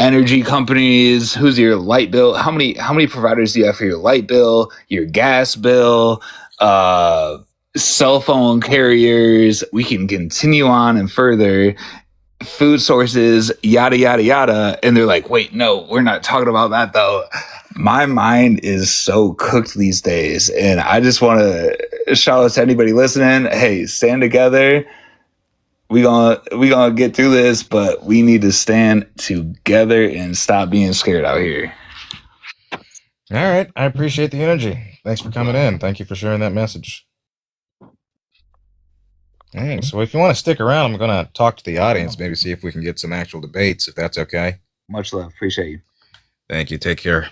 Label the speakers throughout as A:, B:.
A: energy companies, who's your light bill, how many providers do you have for your light bill, your gas bill, uh cell phone carriers. We can continue on and further, food sources, yada yada yada. And they're like, wait, no, we're not talking about that though. My mind is so cooked these days, and I just want to shout out to anybody listening. Hey, stand together. We gonna get through this, but we need to stand together and stop being scared out here.
B: All right, I appreciate the energy. Thanks for coming in. Thank you for sharing that message. All right, so if you want to stick around, I'm going to talk to the audience, maybe see if we can get some actual debates, if that's okay.
A: Much love. Appreciate you.
B: Thank you. Take care.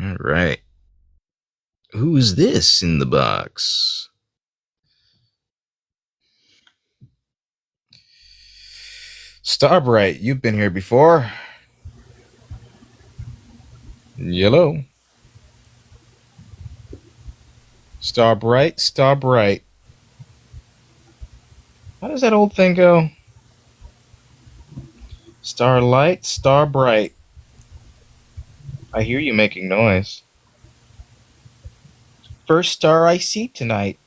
B: All right. Who's this in the box? Starbright, you've been here before. Yellow. Starbright, Starbright. How does that old thing go? Starlight, Starbright. I hear you making noise. First star I see tonight.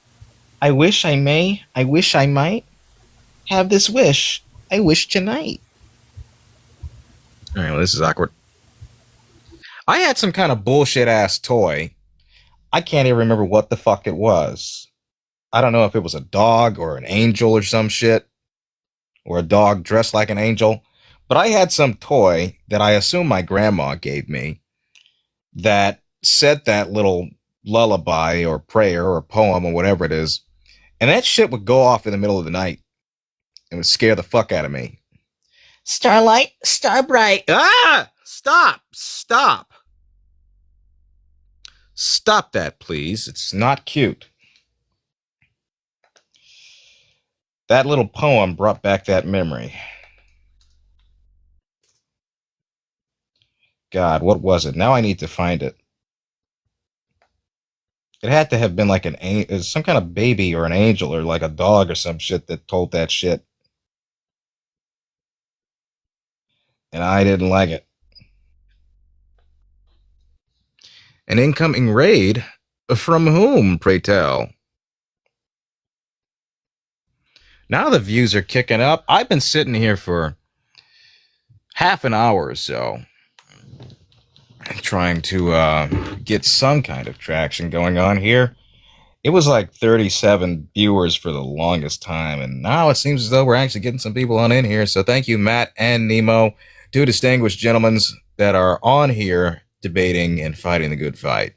B: I wish I may, I wish I might have this wish. I wish tonight. All right, well, this is awkward. I had some kind of bullshit ass toy. I can't even remember what the fuck it was. I don't know if it was a dog or an angel or some shit, or a dog dressed like an angel, but I had some toy that I assume my grandma gave me that said that little lullaby or prayer or poem or whatever it is, and that shit would go off in the middle of the night and would scare the fuck out of me. Starlight, Starbright. Ah! Stop! Stop! Stop that, please. It's not cute. That little poem brought back that memory. God, what was it? Now I need to find it. It had to have been like some kind of baby or an angel or like a dog or some shit that told that shit. And I didn't like it. An incoming raid? From whom, pray tell? Now the views are kicking up. I've been sitting here for half an hour or so, trying to get some kind of traction going on here. It was like 37 viewers for the longest time, and now it seems as though we're actually getting some people on in here. So thank you, Matt and Nemo, two distinguished gentlemen that are on here debating and fighting the good fight.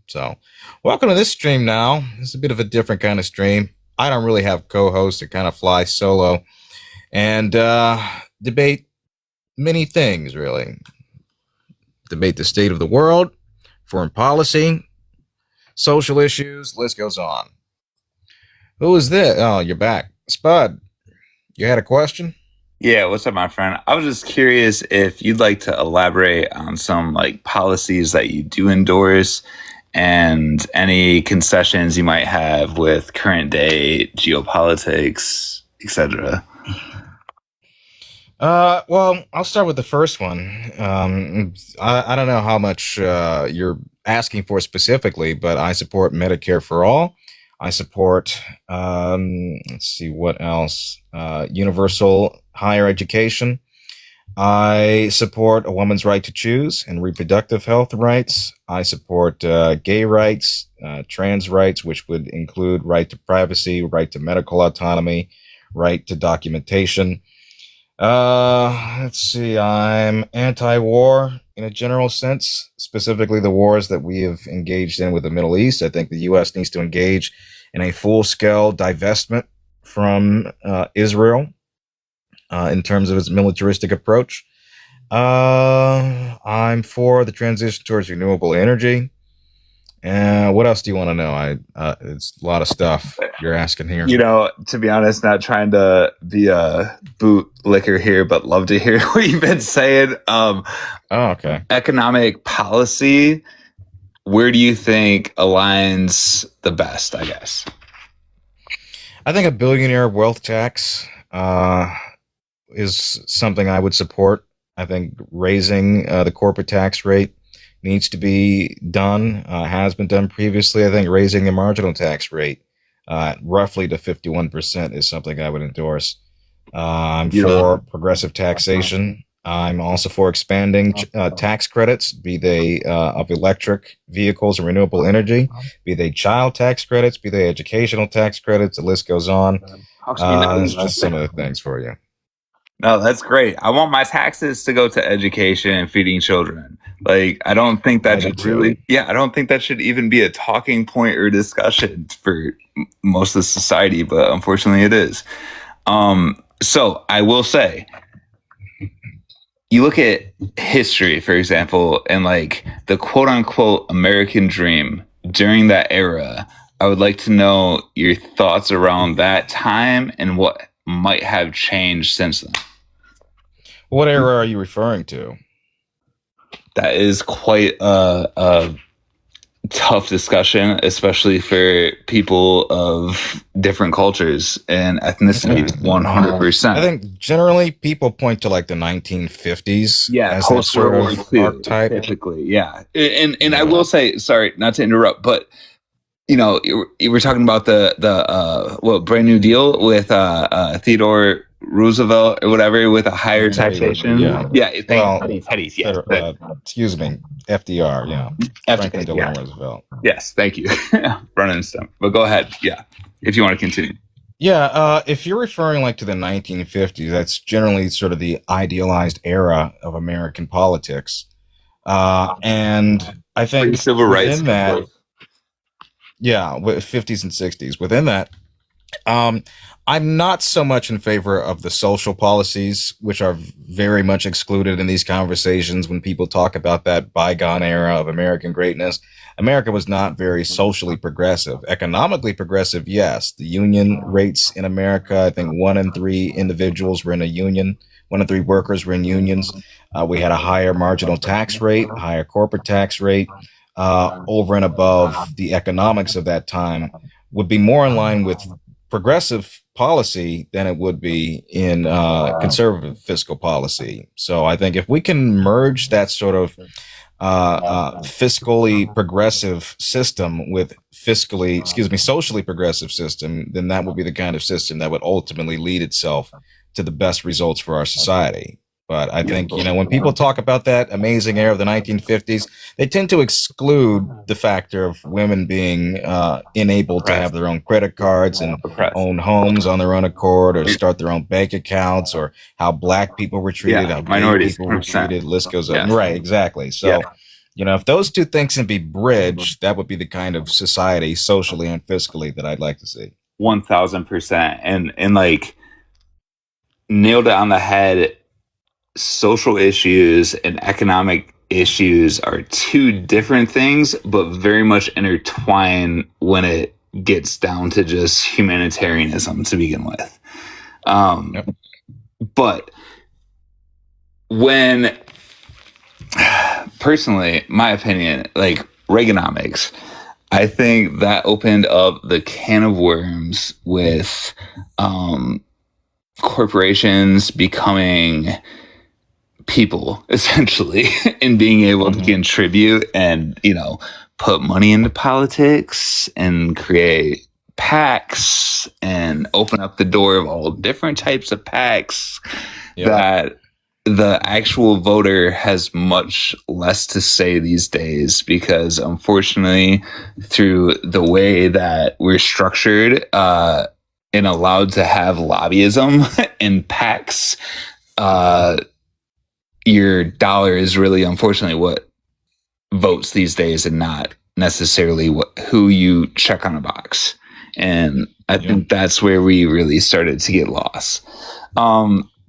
B: So welcome to this stream now. It's a bit of a different kind of stream. I don't really have co-hosts. I kind of fly solo and debate many things, really. Debate the state of the world, foreign policy, social issues, list goes on. Who is this? Oh, you're back. Spud, you had a question?
A: Yeah, what's up, my friend? I was just curious if you'd like to elaborate on some like policies that you do endorse and any concessions you might have with current day geopolitics, etc.
B: Well, I'll start with the first one. I don't know how much you're asking for specifically, but I support Medicare for all. I support, let's see, what else? Universal higher education. I support a woman's right to choose and reproductive health rights. I support gay rights, trans rights, which would include right to privacy, right to medical autonomy, right to documentation. Let's see, I'm anti-war in a general sense, specifically the wars that we have engaged in with the Middle East. I think the U.S. needs to engage in a full-scale divestment from Israel in terms of its militaristic approach. I'm for the transition towards renewable energy. What else do you want to know? It's a lot of stuff you're asking here.
A: You know, to be honest, not trying to be a bootlicker here, but love to hear what you've been saying.
B: Okay.
A: Economic policy, where do you think aligns the best, I guess?
B: I think a billionaire wealth tax is something I would support. I think raising the corporate tax rate needs to be done, has been done previously. I think raising the marginal tax rate roughly to 51% is something I would endorse. I'm for
A: Beautiful.
B: progressive taxation. I'm also for expanding tax credits, be they of electric vehicles and renewable energy, be they child tax credits, be they educational tax credits. The list goes on.
A: How can you not
B: That's
A: love
B: just some of
A: that?
B: the things for you.
A: No, that's great. I want my taxes to go to education and feeding children. Like, I don't think
B: I
A: that
B: do
A: should
B: too.
A: really, yeah, I don't think that should even be a talking point or discussion for most of society, but unfortunately it is. So I will say, you look at history, for example, and like the quote unquote American dream during that era. I would like to know your thoughts around that time and what might have changed since then.
B: What era are you referring to?
A: That is quite a tough discussion, especially for people of different cultures and
B: Okay.
A: ethnicities. One hundred
B: I
A: percent.
B: think generally people point to like the 1950s
A: Yeah,
B: as that
A: post
B: sort
A: World War
B: of
A: II,
B: archetype.
A: typically. Yeah, and I
B: Yeah.
A: will say, sorry, not to interrupt, but you were talking about the what Brand New Deal with Theodore Roosevelt or whatever with a higher
B: Yeah.
A: taxation. Yeah, thank
B: Well,
A: Teddy's. Yes,
B: federal, excuse me, FDR. Yeah. Franklin
A: FJK. Yeah.
B: Delano Roosevelt.
A: Yes, thank you. Running stem. But go ahead. Yeah, if you want to continue.
B: Yeah, if you're referring like to the 1950s, that's generally sort of the idealized era of American politics. And I
A: Pre
B: think
A: civil rights.
B: within that, yeah, with 50s and 60s, within that, Um, I'm not so much in favor of the social policies, which are very much excluded in these conversations when people talk about that bygone era of American greatness. America was not very socially progressive. Economically progressive, yes. The union rates in America, I think 1 in 3 individuals were in a union, 1 in 3 workers were in unions. We had a higher marginal tax rate, higher corporate tax rate, over and above the economics of that time would be more in line with progressive policy than it would be in conservative fiscal policy. So I think if we can merge that sort of fiscally progressive system with socially progressive system, then that would be the kind of system that would ultimately lead itself to the best results for our society. But I think, when people talk about that amazing era of the 1950s, they tend to exclude the factor of women being enabled to have
A: Oppressed.
B: their own credit cards and
A: Oppressed.
B: own homes on their own accord or start their own bank accounts or how black people were treated,
A: Yeah,
B: how gay
A: minorities.
B: people were
A: 100%.
B: treated. List goes on.
A: Yes.
B: Right, exactly.
A: Yeah.
B: So, if those two things can be bridged, that would be the kind of society, socially and fiscally, that I'd like to see.
A: 1000%. And like nailed it on the head. Social issues and economic issues are two different things, but very much intertwined when it gets down to just humanitarianism to begin with.
B: Yep.
A: But when, personally, my opinion, like Reaganomics, I think that opened up the can of worms with corporations becoming people essentially and being able to contribute and put money into politics and create PACs and open up the door of all different types of PACs. Yep. That the actual voter has much less to say these days because unfortunately through the way that we're structured and allowed to have lobbyism and PACs, your dollar is really unfortunately what votes these days and not necessarily who you check on a box. And I think that's where we really started to get lost.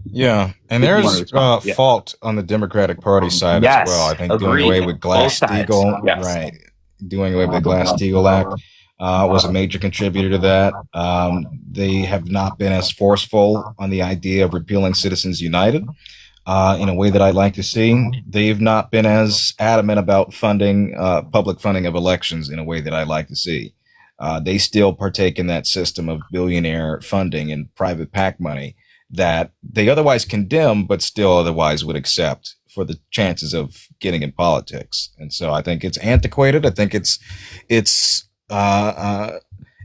B: Yeah, and there's fault on the Democratic Party side as well. I think doing away with Glass-Steagall, right? Doing away with the Glass-Steagall Act was a major contributor to that. They have not been as forceful on the idea of repealing Citizens United in a way that I'd like to see. They've not been as adamant about funding public funding of elections in a way that I'd like to see. They still partake in that system of billionaire funding and private PAC money that they otherwise condemn, but still otherwise would accept for the chances of getting in politics. And so I think it's antiquated. I think it's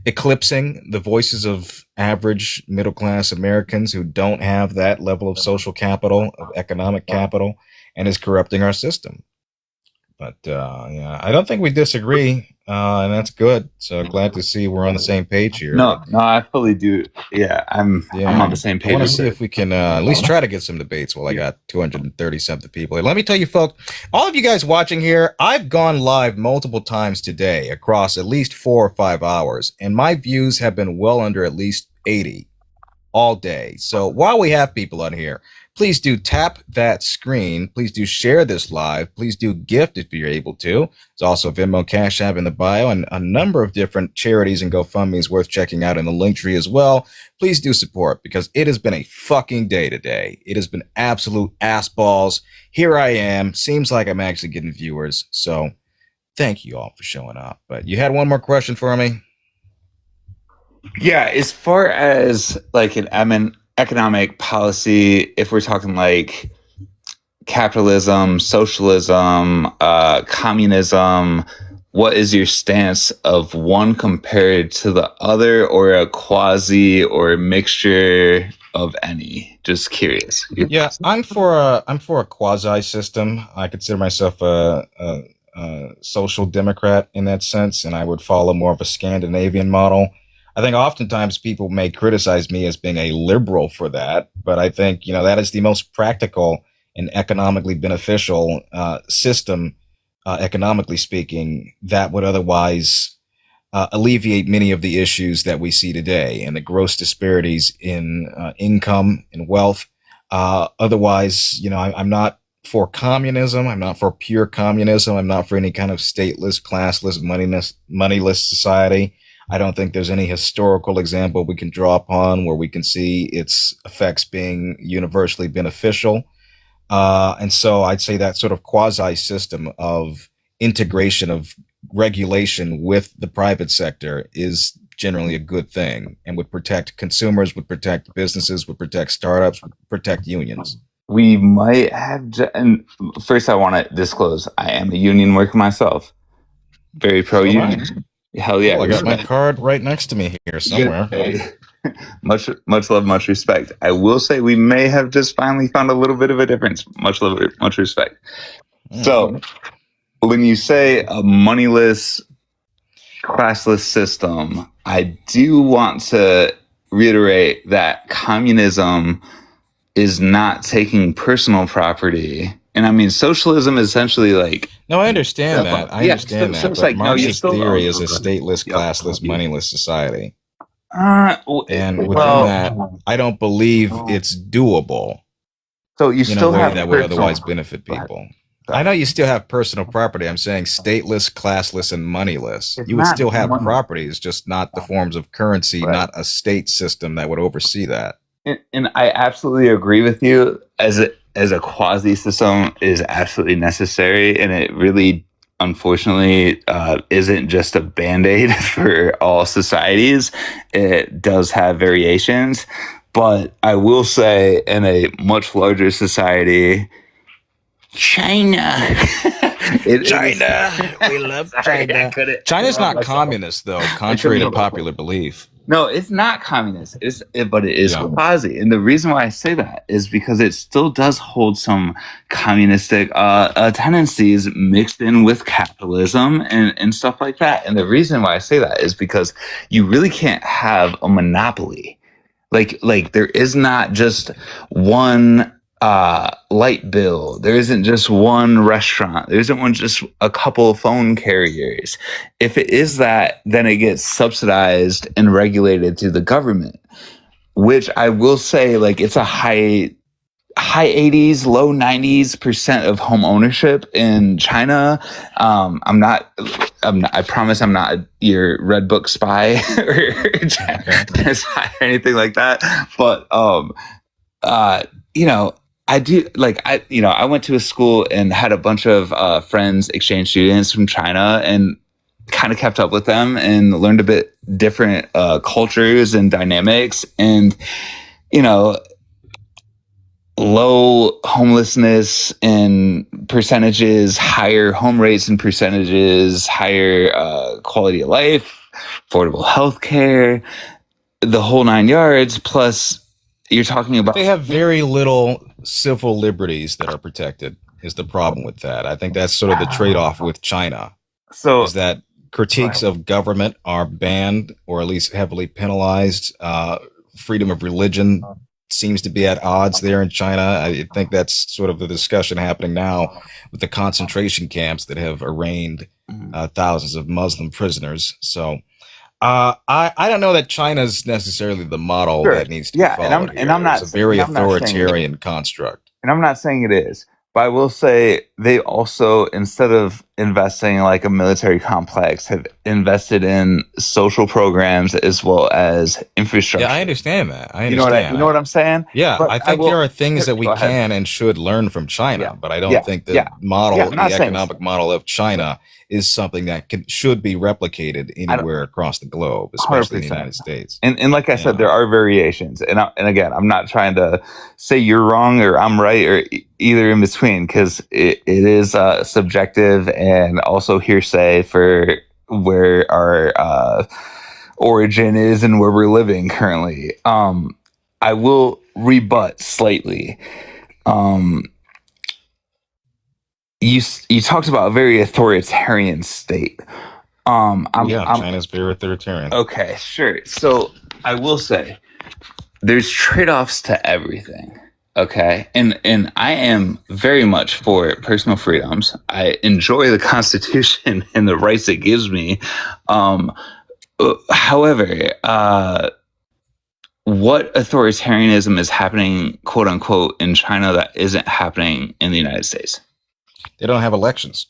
B: eclipsing the voices of average middle class Americans who don't have that level of social capital, of economic capital, and is corrupting our system. But yeah, I don't think we disagree, and that's good. So glad to see we're on the same page here.
A: No, no, I fully do. Yeah, I'm on the same
B: I want
A: page
B: to see
A: with
B: if we can at least try to get some debates. Well, I got 230 something people here. Let me tell you, folks, all of you guys watching here, I've gone live multiple times today across at least 4 or 5 hours, and my views have been well under at least 80 all day. So while we have people on here, please do tap that screen. Please do share this live. Please do gift if you're able to. There's also Venmo, Cash App in the bio, and a number of different charities and GoFundMe's worth checking out in the link tree as well. Please do support, because it has been a fucking day today. It has been absolute ass balls. Here I am. Seems like I'm actually getting viewers. So thank you all for showing up. But you had one more question for me?
A: Yeah, as far as like an economic policy, if we're talking like capitalism, socialism, communism, what is your stance of one compared to the other, or a quasi or a mixture of any? Just curious.
B: Yeah, I'm for a quasi system. I consider myself a social democrat in that sense, and I would follow more of a Scandinavian model. I think oftentimes people may criticize me as being a liberal for that, but I think that is the most practical and economically beneficial system, economically speaking, that would otherwise alleviate many of the issues that we see today and the gross disparities in income and wealth. Otherwise, I'm not for communism. I'm not for pure communism. I'm not for any kind of stateless, classless, moneyless society. I don't think there's any historical example we can draw upon where we can see its effects being universally beneficial. And so I'd say that sort of quasi system of integration of regulation with the private sector is generally a good thing, and would protect consumers, would protect businesses, would protect startups, would protect unions.
A: We might have, and first I want to disclose, I am a union worker myself. Very pro union. Hell yeah.
B: Cool, I got my card right next to me here somewhere.
A: Much love, much respect. I will say we may have just finally found a little bit of a difference. Much love, much respect. So when you say a moneyless, classless system, I do want to reiterate that communism is not taking personal property. And I mean, socialism is essentially like...
B: No, I understand that. I understand that. But
A: like,
B: Marxist theory is a stateless, classless, moneyless society. And within that, I don't believe it's doable.
A: So you still have
B: that would otherwise benefit people. I know you still have personal property. I'm saying stateless, classless, and moneyless. You would still have properties, just not the forms of currency, not a state system that would oversee that.
A: And I absolutely agree with you. As a quasi system is absolutely necessary, and it really, unfortunately, isn't just a band-aid for all societies. It does have variations, but I will say, in a much larger society, China.
B: China. We love China. China's not communist, though, contrary to popular belief.
A: No, it's not communist. But it is quasi. And the reason why I say that is because it still does hold some communistic tendencies mixed in with capitalism and stuff like that. And the reason why I say that is because you really can't have a monopoly. Like there is not just one light bill. There isn't just one restaurant. There isn't just a couple of phone carriers. If it is that, then it gets subsidized and regulated through the government, which I will say, like, it's a high 80s, low 90s% of home ownership in China. I promise I'm not your Red Book spy or anything like that. But, I do I went to a school and had a bunch of friends, exchange students from China, and kind of kept up with them and learned a bit different cultures and dynamics. And, low homelessness in percentages, higher home rates in percentages, higher quality of life, affordable health care, the whole 9 yards. Plus, you're talking
B: They
A: about
B: have very little civil liberties that are protected. Is the problem with that? I think that's sort of the trade-off with China.
A: so.
B: Is that critiques of government are banned or at least heavily penalized. Freedom of religion seems to be at odds there in China. I think that's sort of the discussion happening now with the concentration camps that have arraigned thousands of Muslim prisoners. So I don't know that China's necessarily the model
A: Sure.
B: that needs to be
A: Yeah, and
B: followed here. It's a very
A: I'm not saying it,
B: authoritarian construct.
A: and I'm not saying it is, but I will say they also, instead of investing in like a military complex, have invested in social programs as well as
B: Yeah, I
A: infrastructure.
B: understand that. I
A: You
B: understand.
A: know what I'm saying?
B: Yeah,
A: But
B: I
A: I
B: think there
A: will
B: are things that we
A: go ahead.
B: can and should learn from
A: Yeah,
B: China, but I don't
A: yeah,
B: think the
A: yeah, yeah.
B: model,
A: I'm
B: the
A: not saying
B: economic model of China is something that should be replicated
A: I don't.
B: anywhere across the globe,
A: Hundred
B: especially in the
A: percent.
B: United States.
A: And like I said,
B: Yeah.
A: there are variations, and again, I'm not trying to say you're wrong or I'm right or either in between because it is subjective and also hearsay for where our origin is and where we're living currently. I will rebut slightly. Um, you talked about a very authoritarian state.
B: Yeah,
A: I'm
B: China's very authoritarian.
A: okay, sure. So I will say there's trade-offs to everything. Okay. And I am very much for personal freedoms. I enjoy the Constitution and the rights it gives me. Um, however, what authoritarianism is happening, quote unquote, in China that isn't happening in the United States?
B: They don't have elections.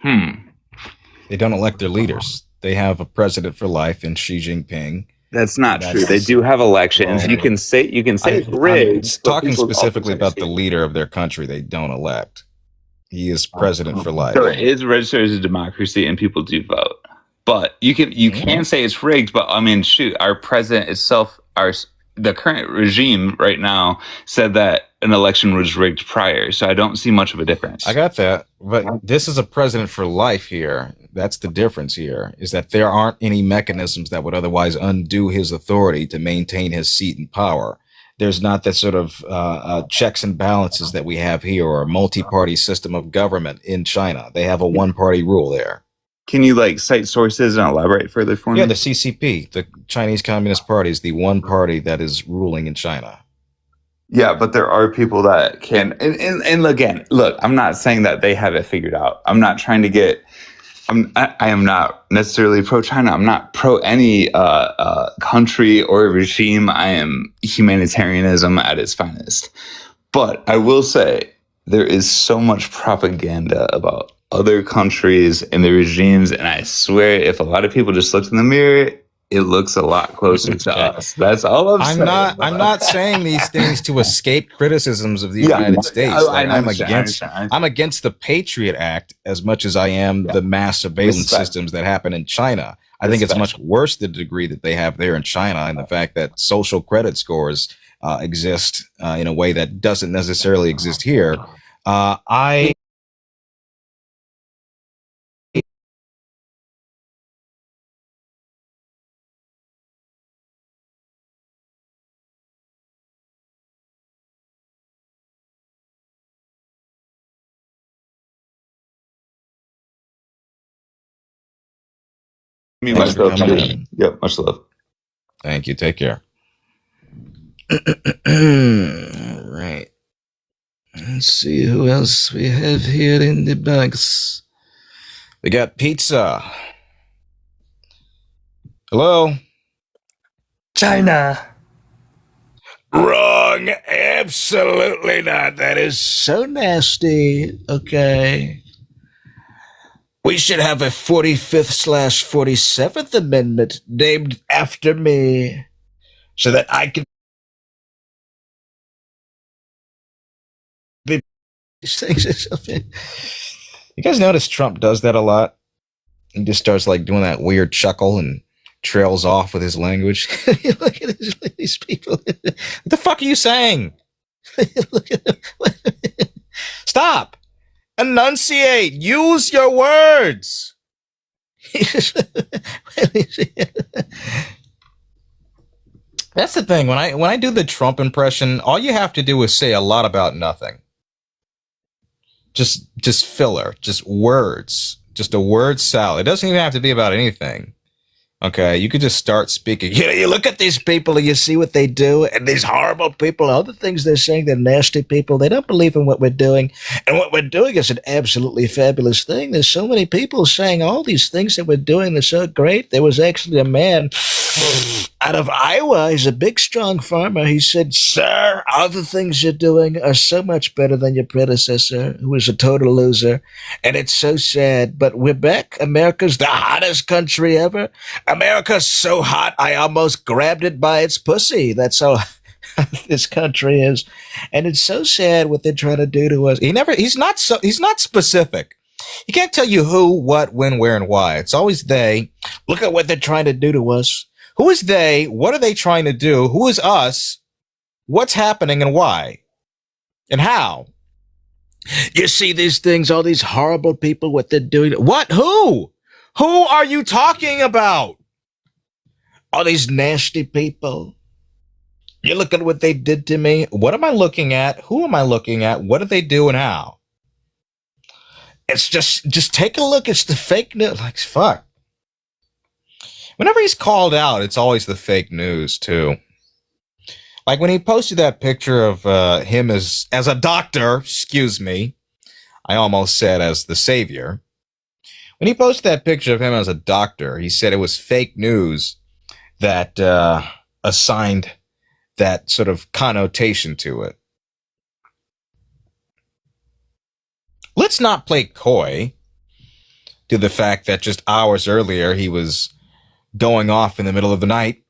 A: Hmm.
B: They don't elect their leaders. They have a president for life in Xi Jinping,
A: That's
B: and
A: not true. They
B: that's
A: do have elections.
B: well.
A: You can say it's
B: I'm
A: rigged, but
B: talking
A: people
B: specifically about the
A: oftentimes
B: leader of their country. They don't elect. He is president for
A: so it
B: life.
A: is registered as a democracy and people do vote. But you
B: Mhm.
A: can say it's rigged, but I mean shoot, our president itself the current regime right now said that an election was rigged prior. So I don't see much of a difference.
B: I got that, but this is a president for life here. That's the difference here, is that there aren't any mechanisms that would otherwise undo his authority to maintain his seat in power. There's not that sort of checks and balances that we have here, or a multi-party system of government in China. They have a one-party rule there.
A: Can you like cite sources and elaborate further for
B: Yeah,
A: me?
B: the CCP, the Chinese Communist Party, is the one party that is ruling in China.
A: Yeah, but there are people that can and again, look, I'm not saying that they have it figured out. I'm not trying to get I am not necessarily pro China. I'm not pro any country or regime. I am humanitarianism at its finest. But I will say there is so much propaganda about other countries and the regimes, and I swear, if a lot of people just looked in the mirror, it looks a lot closer to
B: Okay.
A: us. That's all I'm saying.
B: I'm not saying these things to escape criticisms of the
A: Yeah,
B: United States.
A: I
B: Like
A: understand. I understand.
B: I'm against the Patriot Act as much as I am
A: Yeah,
B: the mass surveillance
A: respect,
B: systems that happen in China. I think it's
A: respect.
B: much worse the degree that they have there in China, and the fact that social credit scores exist in a way that doesn't necessarily exist here. I
A: Me
B: Thanks for
A: myself
B: coming
A: too.
B: in.
A: Yep, much love.
B: Thank you. Take care. All right. Let's see who else we have here in the box. We got pizza. Hello.
C: China.
B: Wrong. Absolutely not. That is so nasty. Okay. We should have a 45th/47th Amendment named after me so that I can be things or something. You guys notice Trump does that a lot? He just starts like doing that weird chuckle and trails off with his language. You look at these people. What the fuck are you saying?
C: Look at him.
B: Stop. Enunciate. Use your words. That's the thing. When I do the Trump impression, all you have to do is say a lot about nothing. Just filler, just words, just a word salad. It doesn't even have to be about anything. Okay, you could just start speaking. You look at these people and you see what they do, and these horrible people, all the things they're saying, they're nasty people. They don't believe in what we're doing. And what we're doing is an absolutely fabulous thing. There's so many people saying all these things that we're doing. They're so great. There was actually a man out of Iowa. He's a big, strong farmer. He said, "Sir, all the things you're doing are so much better than your predecessor, who was a total loser. And it's so sad. But we're back. America's the hottest country ever. America's so hot, I almost grabbed it by its pussy. That's how this country is. And it's so sad what they're trying to do to us." He's not specific. He can't tell you who, what, when, where, and why. It's always they. Look at what they're trying to do to us. Who is they? What are they trying to do? Who is us? What's happening and why? And how? You see these things, all these horrible people, what they're doing. What? Who? Who are you talking about? All these nasty people. You look at what they did to me. What am I looking at? Who am I looking at? What did they do and how? It's just take a look. It's the fake news. Like, fuck. Whenever he's called out, it's always the fake news, too. Like when he posted that picture of him as a doctor, excuse me. I almost said as the savior. When he posted that picture of him as a doctor, he said it was fake news that assigned that sort of connotation to it. Let's not play coy to the fact that just hours earlier he was going off in the middle of the night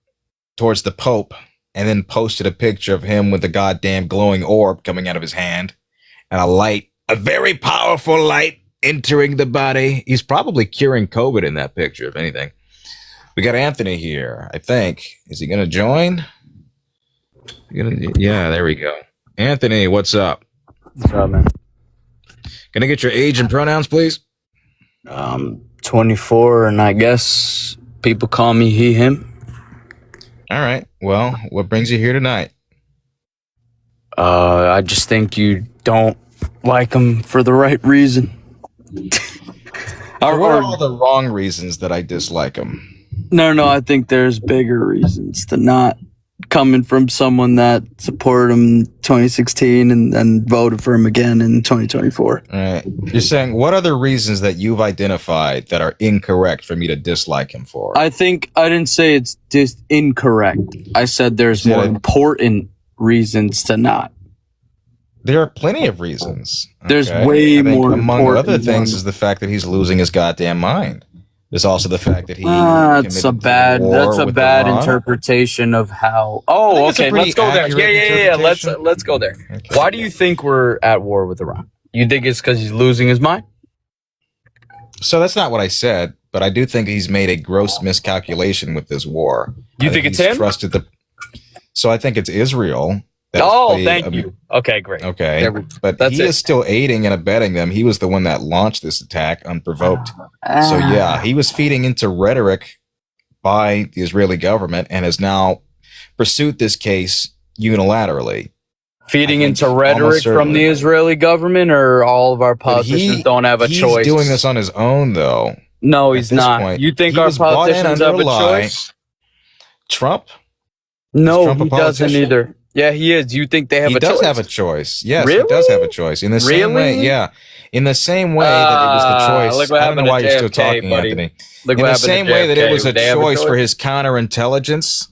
B: towards the Pope and then posted a picture of him with a goddamn glowing orb coming out of his hand and a light, a very powerful light entering the body. He's probably curing COVID in that picture, if anything. We got Anthony here, I think. Is he going to join? Yeah, there we go. Anthony, what's up?
D: What's up, man?
B: Can I get your age and pronouns, please?
D: 24, and I guess people call me he, him.
B: All right. Well, what brings you here tonight?
D: I just think you don't like him for the right reason.
B: What are all the wrong reasons that I dislike him?
D: No, I think there's bigger reasons to not coming from someone that supported him in 2016 and voted for him again in 2024.
B: All right. You're saying what are the reasons that you've identified that are incorrect for me to dislike him for?
D: I didn't say it's just incorrect. I said there's more important reasons to not.
B: There are plenty of reasons.
D: There's way more
B: among
D: important
B: other things
D: ones.
B: is the fact that he's losing his goddamn mind. There's also the fact that he
D: that's a bad interpretation of how. Oh, okay. Let's go there. Yeah. Let's go there. Okay. Why do you think we're at war with Iran? You think it's because he's losing his mind?
B: So that's not what I said, but I do think he's made a gross miscalculation with this war.
D: You think it's him?
B: So I think it's Israel.
D: Thank you. Okay, great.
B: Okay, but he is still aiding and abetting them. He was the one that launched this attack unprovoked. So yeah, he was feeding into rhetoric by the Israeli government and has now pursued this case unilaterally.
D: Feeding into rhetoric from the Israeli government, or all of our politicians don't have a choice?
B: He's doing this on his own, though.
D: No, he's not. You think our politicians have a choice?
B: Trump?
D: No, he doesn't either. Yeah, he is. Do you think they have a choice?
B: He does have a choice. Yes,
D: really?
B: He does have a choice. In the same way, yeah. In the same way that it was the choice. I don't know why you're still talking, buddy. Anthony. In the same way that it was a choice for his counterintelligence.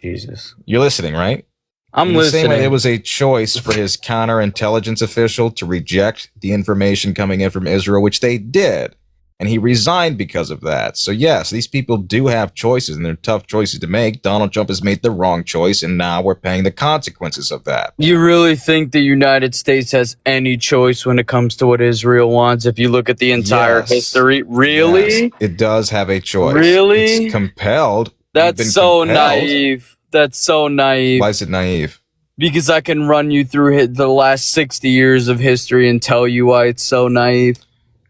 D: Jesus.
B: You're listening, right?
D: I'm listening. In the same way
B: it was a choice for his counterintelligence official to reject the information coming in from Israel, which they did. And he resigned because of that. So yes, these people do have choices, and they're tough choices to make. Donald Trump has made the wrong choice, and now we're paying the consequences of that.
D: You really think the United States has any choice when it comes to what Israel wants? If you look at the entire history, really?
B: Yes, it does have a choice.
D: Really?
B: It's compelled.
D: That's so naive. That's so naive.
B: Why is it naive?
D: Because I can run you through the last 60 years of history and tell you why it's so naive.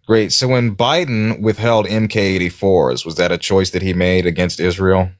B: Great. So when Biden withheld MK-84s, was that a choice that he made against Israel?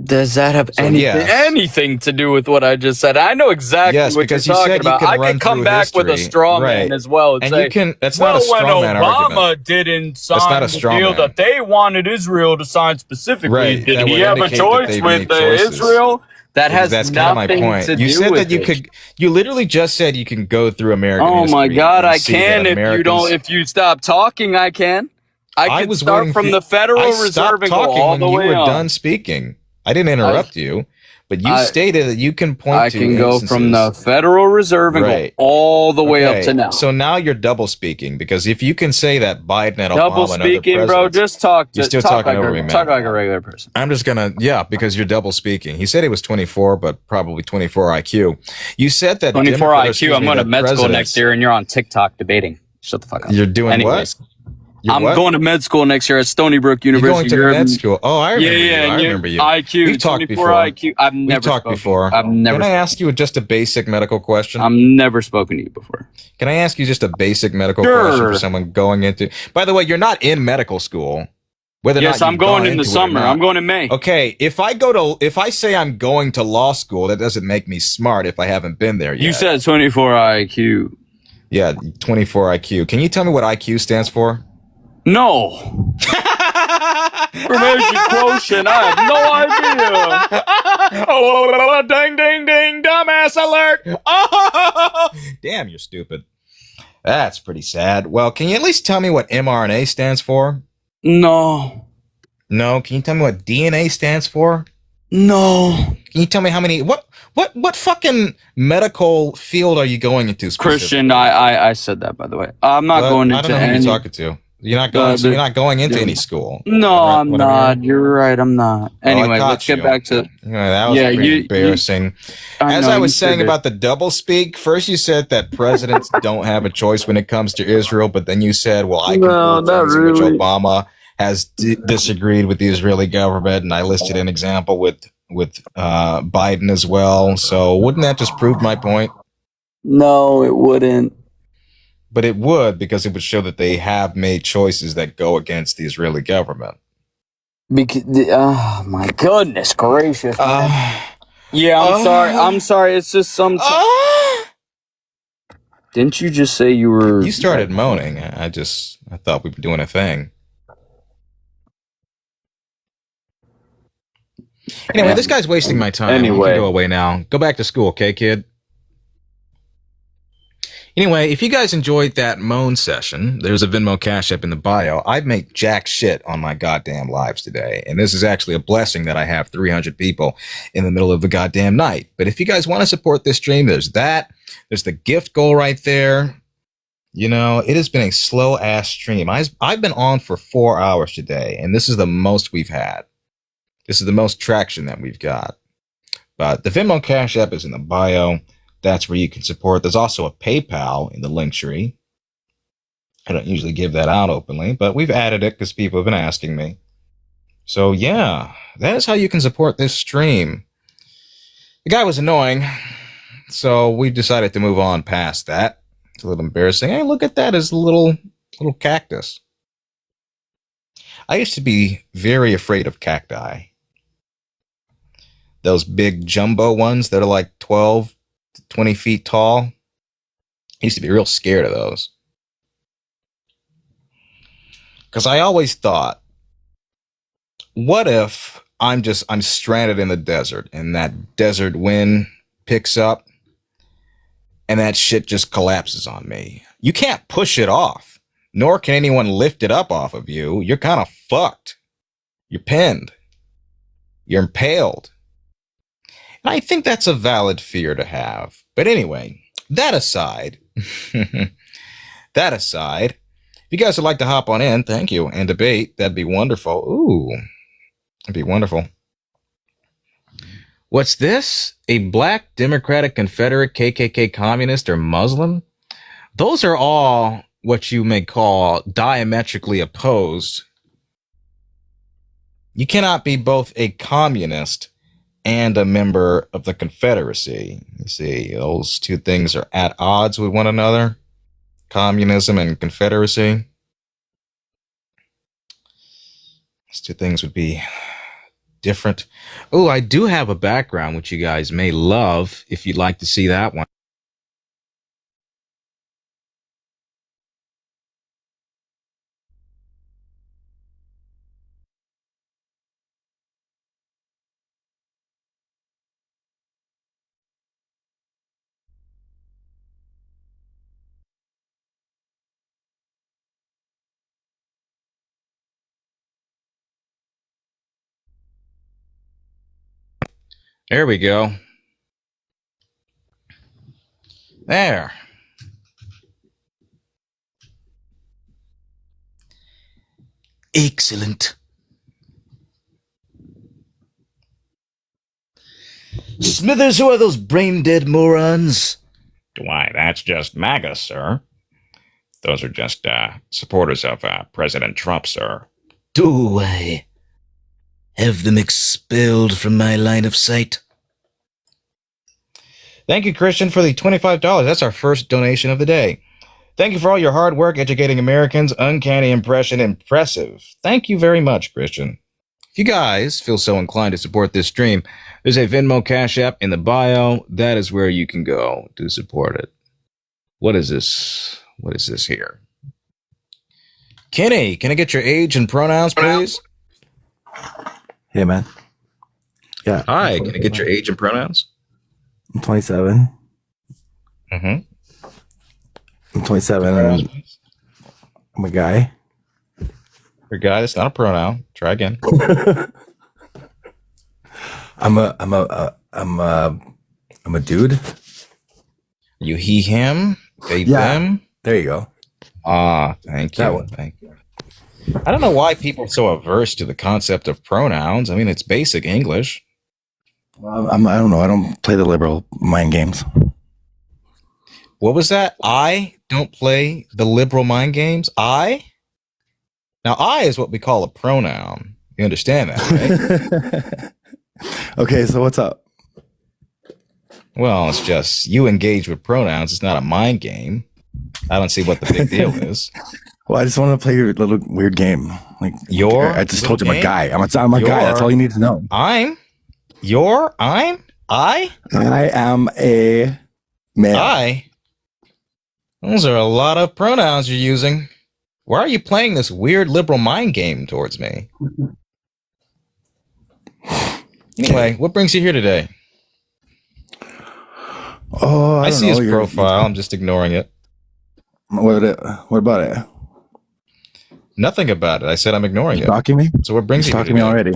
D: Does that have anything to do with what I just said? I know exactly what you're talking about. I could come back with a straw man as well and say,
B: you can, that's not a straw man
D: argument. When
B: Obama
D: didn't sign the deal that they wanted Israel to sign specifically, did he have a choice with Israel? That's kind of my point.
B: You said that you could. You literally just said you can go through American history.
D: Oh my God, I can if you stop talking. I can. I could start from the Federal Reserve and go all the way
B: when you were
D: on.
B: done speaking. I didn't interrupt you, but you stated that you can point to
D: I can go from the Federal Reserve and go all the way up to now.
B: So now you're double speaking, because if you can say that Biden and
D: double
B: Obama and
D: speaking,
B: other
D: bro, just talk.
B: You're still talking over me, man.
D: Talk like a regular person.
B: I'm just gonna, because you're double speaking. He said he was 24, but probably 24 IQ. You said that
D: 24 IQ. I'm going to med school next year, and you're on TikTok debating. Shut the fuck up.
B: You're doing what?
D: I'm going to med school next year at Stony Brook University.
B: You're going to med school? Oh, I remember you. I remember you.
D: IQ,
B: We've talked before.
D: IQ.
B: We've talked before. Can I ask you just a basic medical question?
D: I've never spoken to you before.
B: Can I ask you just a basic medical question for someone going into... By the way, you're not in medical school.
D: Yes, I'm going in the summer. I'm going in May.
B: Okay, if I say I'm going to law school, that doesn't make me smart if I haven't been there yet.
D: You said 24 IQ.
B: Yeah, 24 IQ. Can you tell me what IQ stands for?
D: No. Information quotient. I have no idea.
B: Oh, ding, ding, ding, dumbass alert. Oh, damn, you're stupid. That's pretty sad. Well, can you at least tell me what mRNA stands for?
D: No.
B: No? Can you tell me what DNA stands for?
D: No.
B: Can you tell me how many... What fucking medical field are you going into specifically?
D: Christian, I said that, by the way. I'm not going into
B: I don't know who you're talking to. You're not going. So you're not going into any school.
D: No, I'm not. You're right. I'm not. Anyway, let's get back to.
B: That was pretty embarrassing. As I was saying about the double speak, first you said that presidents don't have a choice when it comes to Israel, but then you said, "Well, I can prove things in which Obama has disagreed with the Israeli government," and I listed an example with Biden as well. So wouldn't that just prove my point?
D: No, it wouldn't.
B: But it would, because it would show that they have made choices that go against the Israeli government.
D: Because, oh my goodness gracious! Yeah, I'm sorry. I'm sorry. It's just some. Didn't you just say you were?
B: You started moaning. I thought we were doing a thing. Anyway, this guy's wasting my time.
D: Anyway,
B: go away now. Go back to school, okay, kid? Anyway, if you guys enjoyed that moan session, there's a Venmo Cash App in the bio. I've made jack shit on my goddamn lives today. And this is actually a blessing that I have 300 people in the middle of the goddamn night. But if you guys want to support this stream, there's that. There's the gift goal right there. You know, it has been a slow ass stream. I've been on for 4 hours today, and this is the most we've had. This is the most traction that we've got. But the Venmo Cash App is in the bio. That's where you can support. There's also a PayPal in the link tree. I don't usually give that out openly, but we've added it because people have been asking me. So yeah, that is how you can support this stream. The guy was annoying, so we decided to move on past that. It's a little embarrassing. Hey, look at that, his little cactus. I used to be very afraid of cacti. Those big jumbo ones that are like 12 to 20 feet tall. I used to be real scared of those. Because I always thought, what if I'm stranded in the desert and that desert wind picks up and that shit just collapses on me? You can't push it off, nor can anyone lift it up off of you. You're kind of fucked. You're pinned. You're impaled. And I think that's a valid fear to have. But anyway, that aside, if you guys would like to hop on in, thank you, and debate, that'd be wonderful. Ooh, that'd be wonderful. What's this? A black Democratic Confederate KKK communist or Muslim? Those are all what you may call diametrically opposed. You cannot be both a communist and a member of the Confederacy. You see, those two things are at odds with one another. Communism and Confederacy. These two things would be different. Oh, I do have a background which you guys may love if you'd like to see that one. There we go. There.
C: Excellent. Smithers, who are those brain-dead morons?
B: Why, that's just MAGA, sir. Those are just supporters of President Trump, sir.
C: Do I have them expelled from my line of sight?
B: Thank you, Christian, for the $25. That's our first donation of the day. Thank you for all your hard work educating Americans. Uncanny impression, impressive. Thank you very much, Christian. If you guys feel so inclined to support this stream, there's a Venmo Cash App in the bio. That is where you can go to support it. What is this? What is this here? Kenny, can I get your age and pronouns, please?
E: Hey, man. Yeah.
B: Hi, can I get your age and pronouns?
E: I'm 27.
B: Mm-hmm.
E: I'm 27. And I'm a guy.
B: You're a guy. That's not a pronoun. Try again.
E: I'm a dude.
B: You, he, him, they,
E: Yeah.
B: them.
E: There you go.
B: Thank
E: That
B: you.
E: one.
B: Thank you. I don't know why people are so averse to the concept of pronouns. I mean, it's basic English.
E: Well, I don't know. I don't play the liberal mind games.
B: What was that? I don't play the liberal mind games. I? Now, I is what we call a pronoun. You understand that, right?
E: Okay, so what's up?
B: Well, it's just you engage with pronouns. It's not a mind game. I don't see what the big deal is.
E: Well, I just want to play your little weird game. Like I just told you I'm a guy. I'm a guy. That's all you need to know.
B: I?
E: I am a male.
B: I? Those are a lot of pronouns you're using. Why are you playing this weird liberal mind game towards me? Anyway, what brings you here today?
E: Oh,
B: I see his profile. I'm just ignoring it.
E: What about it?
B: Nothing about it. I said I'm ignoring it.
E: Stalking me?
B: So what brings you
E: stalking me already?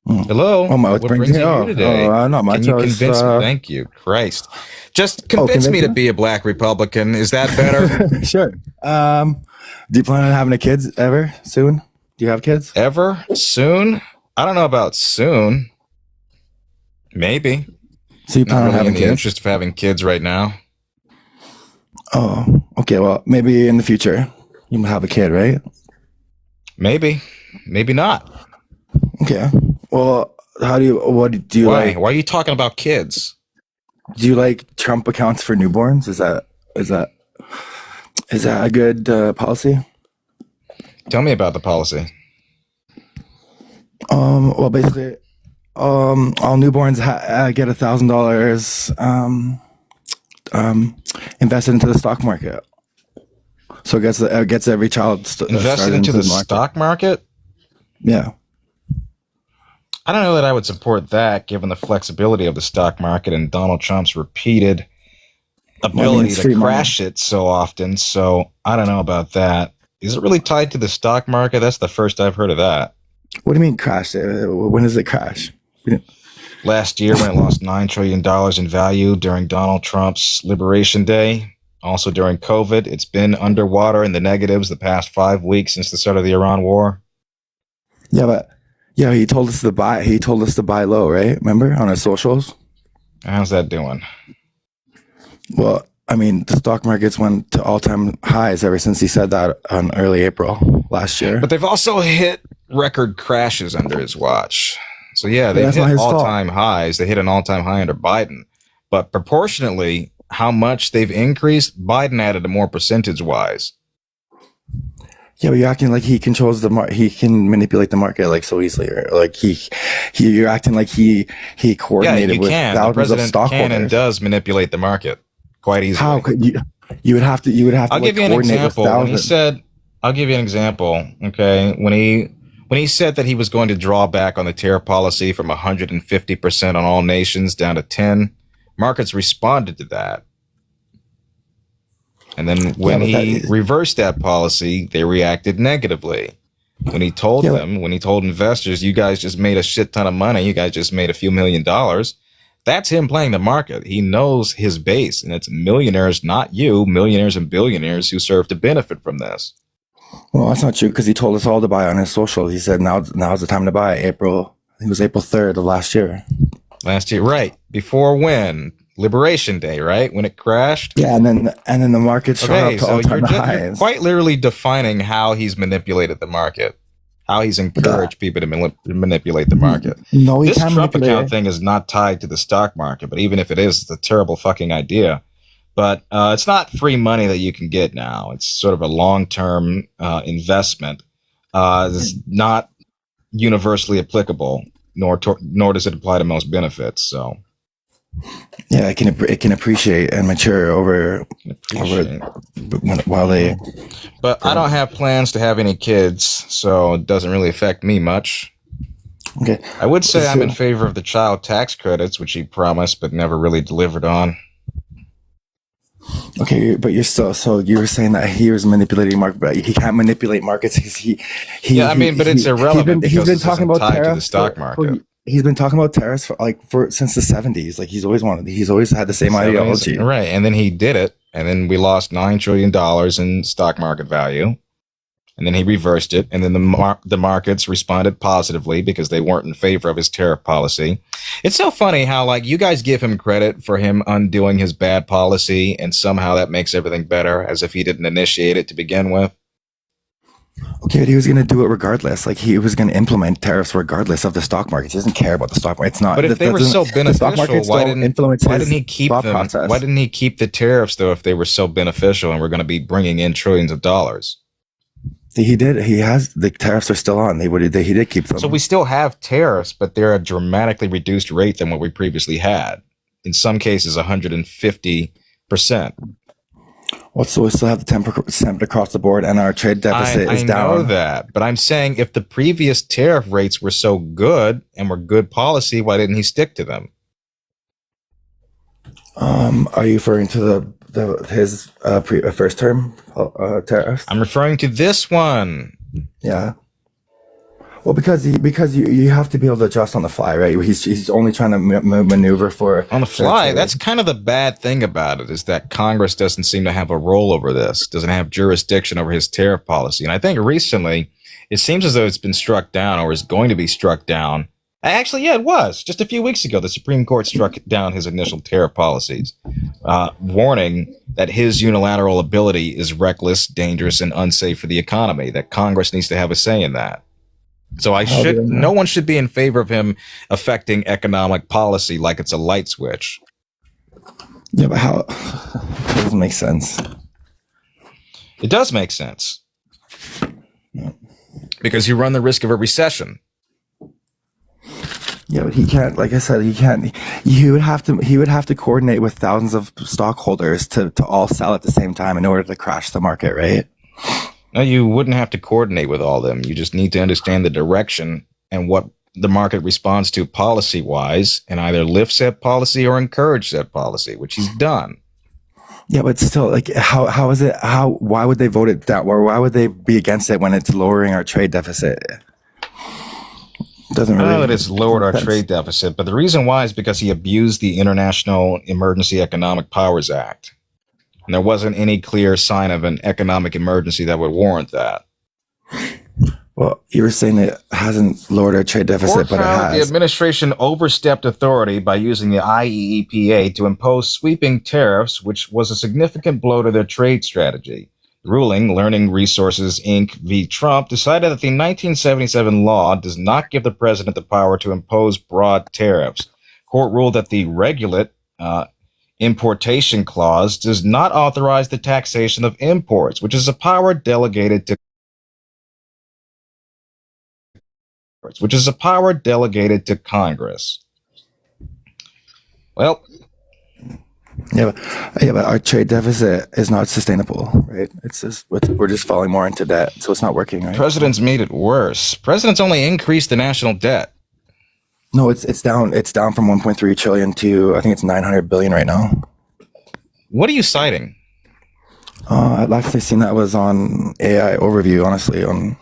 B: Hello.
E: Oh,
B: what brings you here today?
E: Not much.
B: Can you convince me? Thank you, Christ. Just convince me to be a black Republican. Is that better?
E: Sure. Do you plan on having a kids ever soon? Do you have kids?
B: Ever? Soon? I don't know about soon. Maybe.
E: So you plan on having
B: in the
E: kids?
B: interest of having kids right now.
E: Oh, okay. Well, maybe in the future you might have a kid, right?
B: Maybe. Maybe not.
E: Okay. Well, what do you
B: Why?
E: like?
B: Why are you talking about kids?
E: Do you like Trump accounts for newborns? Is that a good policy?
B: Tell me about the policy.
E: Well, basically, all newborns get $1,000 invested into the stock market. So it gets every child
B: invested into the stock market.
E: Yeah.
B: I don't know that I would support that, given the flexibility of the stock market and Donald Trump's repeated ability to crash it so often. So I don't know about that. Is it really tied to the stock market? That's the first I've heard of that.
E: What do you mean crash? When does it crash?
B: Last year, when it lost $9 trillion in value during Donald Trump's Liberation Day. Also during COVID, it's been underwater in the negatives the past 5 weeks since the start of the Iran war.
E: Yeah, he told us to buy. He told us to buy low, right? Remember on our socials?
B: How's that doing?
E: Well, I mean, the stock markets went to all-time highs ever since he said that on early April last year.
B: But they've also hit record crashes under his watch. So yeah, they've
E: that's not
B: hit
E: his fault.
B: all-time highs. They hit an all-time high under Biden. But proportionately, how much they've increased, Biden added more percentage-wise.
E: Yeah, but you're acting like he controls the market. He can manipulate the market like so easily, or like you're acting like he coordinated with thousands
B: the
E: of
B: president
E: stockholders.
B: can and does manipulate the market quite easily.
E: How could you? You would have to.
B: I'll give you an example. I'll give you an example. Okay, when he said that he was going to draw back on the tariff policy from 150% on all nations down to 10, markets responded to that. And then when he reversed that policy, they reacted negatively. When he told when he told investors, you guys just made a shit ton of money, you guys just made a few $1 million, that's him playing the market. He knows his base, and it's millionaires, not you, millionaires and billionaires who serve to benefit from this.
E: Well, that's not true, because he told us all to buy on his social. He said now's the time to buy. I think it was April 3rd of last year.
B: Last year, right. Before when? Liberation Day, right? When it crashed?
E: Yeah, and then the market shot up to all-time highs.
B: You're quite literally defining how he's manipulated the market, how he's encouraged people to manipulate the market.
E: No,
B: this Trump account thing is not tied to the stock market, but even if it is, it's a terrible fucking idea. But it's not free money that you can get now. It's sort of a long-term investment. It's not universally applicable, nor does it apply to most benefits. So.
E: Yeah, it can appreciate and mature over while they.
B: But I don't have plans to have any kids, so it doesn't really affect me much.
E: Okay,
B: I would say I'm in favor of the child tax credits, which he promised but never really delivered on.
E: Okay, but you're still you were saying that he was manipulating market, but he can't manipulate markets.
B: But it's irrelevant because he's been talking about tied to the stock market.
E: He's been talking about tariffs since the 70s. Like he's always had the same ideology.
B: Right. And then he did it. And then we lost $9 trillion in stock market value. And then he reversed it. And then the markets responded positively because they weren't in favor of his tariff policy. It's so funny how you guys give him credit for him undoing his bad policy. And somehow that makes everything better, as if he didn't initiate it to begin with.
E: Okay, but he was going to do it regardless. Like he was going to implement tariffs regardless of the stock market. He doesn't care about the stock market. It's not.
B: But if they were so beneficial, why didn't he keep them?
E: Process.
B: Why didn't he keep the tariffs though? If they were so beneficial and we're going to be bringing in trillions of dollars,
E: he did. He has the tariffs are still on. He did keep them.
B: So we still have tariffs, but they're a dramatically reduced rate than what we previously had. In some cases, 150%.
E: Well, so we still have the 10% across the board, and our trade deficit is down.
B: I know that, but I'm saying if the previous tariff rates were so good and were good policy, why didn't he stick to them?
E: Are you referring to his first term tariffs?
B: I'm referring to this one.
E: Yeah. Well, because you have to be able to adjust on the fly, right? He's only trying to maneuver for
B: on the fly. That's kind of the bad thing about it, is that Congress doesn't seem to have a role over this, doesn't have jurisdiction over his tariff policy. And I think recently it seems as though it's been struck down or is going to be struck down. Actually, yeah, it was just a few weeks ago. The Supreme Court struck down his initial tariff policies, warning that his unilateral ability is reckless, dangerous, and unsafe for the economy. That Congress needs to have a say in that. So no one should be in favor of him affecting economic policy like it's a light switch.
E: Yeah, but how? It doesn't make sense.
B: It does make sense. Yeah. Because you run the risk of a recession.
E: Yeah, but he can't. Like I said, he can't. He would have to coordinate with thousands of stockholders to all sell at the same time in order to crash the market, right?
B: No, you wouldn't have to coordinate with all of them. You just need to understand the direction and what the market responds to policy-wise, and either lift said policy or encourage said policy, which he's done.
E: Yeah, but still, how is it? Why would they vote it down? Or why would they be against it when it's lowering our trade deficit? Doesn't really. I know that
B: it's lowered our trade deficit, but the reason why is because he abused the International Emergency Economic Powers Act. And there wasn't any clear sign of an economic emergency that would warrant that.
E: Well, you were saying it hasn't lowered our trade deficit, but it has.
B: The administration overstepped authority by using the IEEPA to impose sweeping tariffs, which was a significant blow to their trade strategy. ruling, Learning Resources Inc. v. Trump, decided that the 1977 law does not give the president the power to impose broad tariffs. Court ruled that the regulate importation clause does not authorize the taxation of imports, which is a power delegated to Congress. Well,
E: but our trade deficit is not sustainable, right? It's just we're just falling more into debt, so it's not working, right?
B: Presidents made it worse. Presidents only increased the national debt.
E: No, it's down. It's down from 1.3 trillion to I think it's 900 billion right now.
B: What are you citing?
E: I'd actually seen that was on AI overview. Honestly, on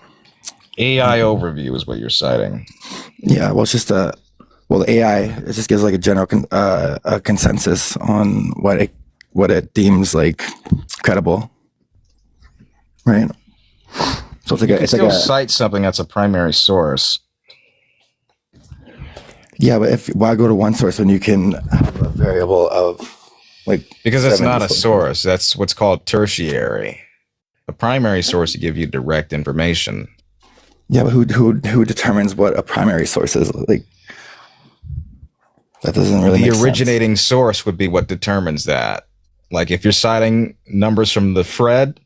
B: AI overview is what you're citing.
E: Yeah, well, it's just the AI. It just gives like a general a consensus on what it deems like credible, right? So it's like
B: you still cite something that's a primary source.
E: Yeah, but why go to one source when you can have a variable of like?
B: Because it's not a source. That's what's called tertiary. A primary source to give you direct information.
E: Yeah, but who determines what a primary source is? Like that doesn't really.
B: The originating source would be what determines that. Like if you're citing numbers from the Fed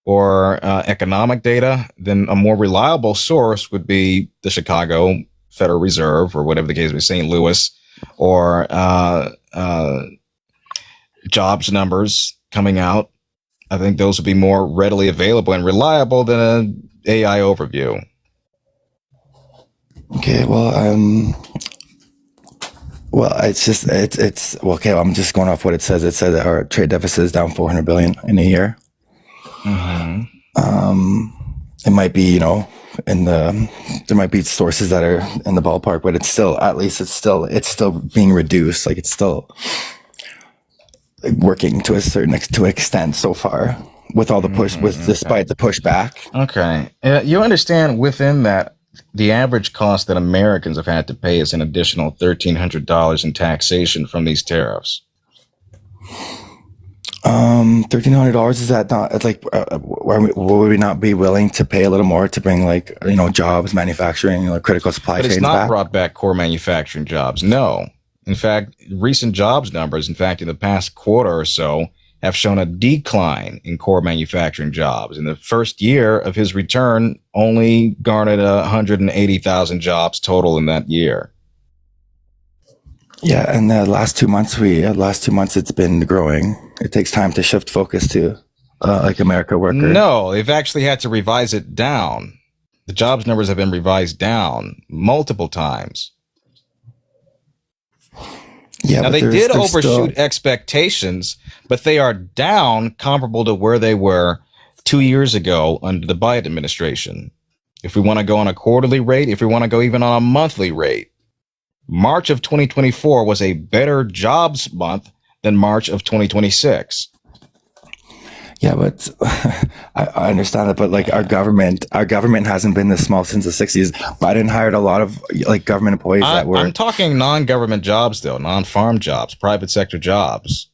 B: or economic data, then a more reliable source would be the Chicago Federal Reserve or whatever the case may be, St. Louis, or jobs numbers coming out. I think those would be more readily available and reliable than an AI overview.
E: Okay, well, it's okay. Well, I'm just going off what it says. It says that our trade deficit is down 400 billion in a year.
B: Mm-hmm.
E: It might be, there might be sources that are in the ballpark, but it's still, at least it's still being reduced. Like it's still working to an extent so far with all the push, despite the pushback.
B: Okay. You understand within that, the average cost that Americans have had to pay is an additional $1,300 in taxation from these tariffs.
E: $1,300, is that not, it's like, would we not be willing to pay a little more to bring jobs, manufacturing, critical supply chains back?
B: But it's not brought back core manufacturing jobs. No. In fact, recent jobs numbers, in the past quarter or so, have shown a decline in core manufacturing jobs. In the first year of his return, only garnered 180,000 jobs total in that year.
E: Yeah, and the last 2 months, it's been growing. It takes time to shift focus to America worker.
B: No, they've actually had to revise it down. The jobs numbers have been revised down multiple times. Yeah, now they did overshoot expectations, but they are down comparable to where they were 2 years ago under the Biden administration. If we want to go on a quarterly rate, if we want to go even on a monthly rate, March of 2024 was a better jobs month than March of 2026.
E: Yeah, but I understand that. But our government hasn't been this small since the 60s. Biden hired a lot of government employees that were.
B: I'm talking non-government jobs, though, non-farm jobs, private sector jobs.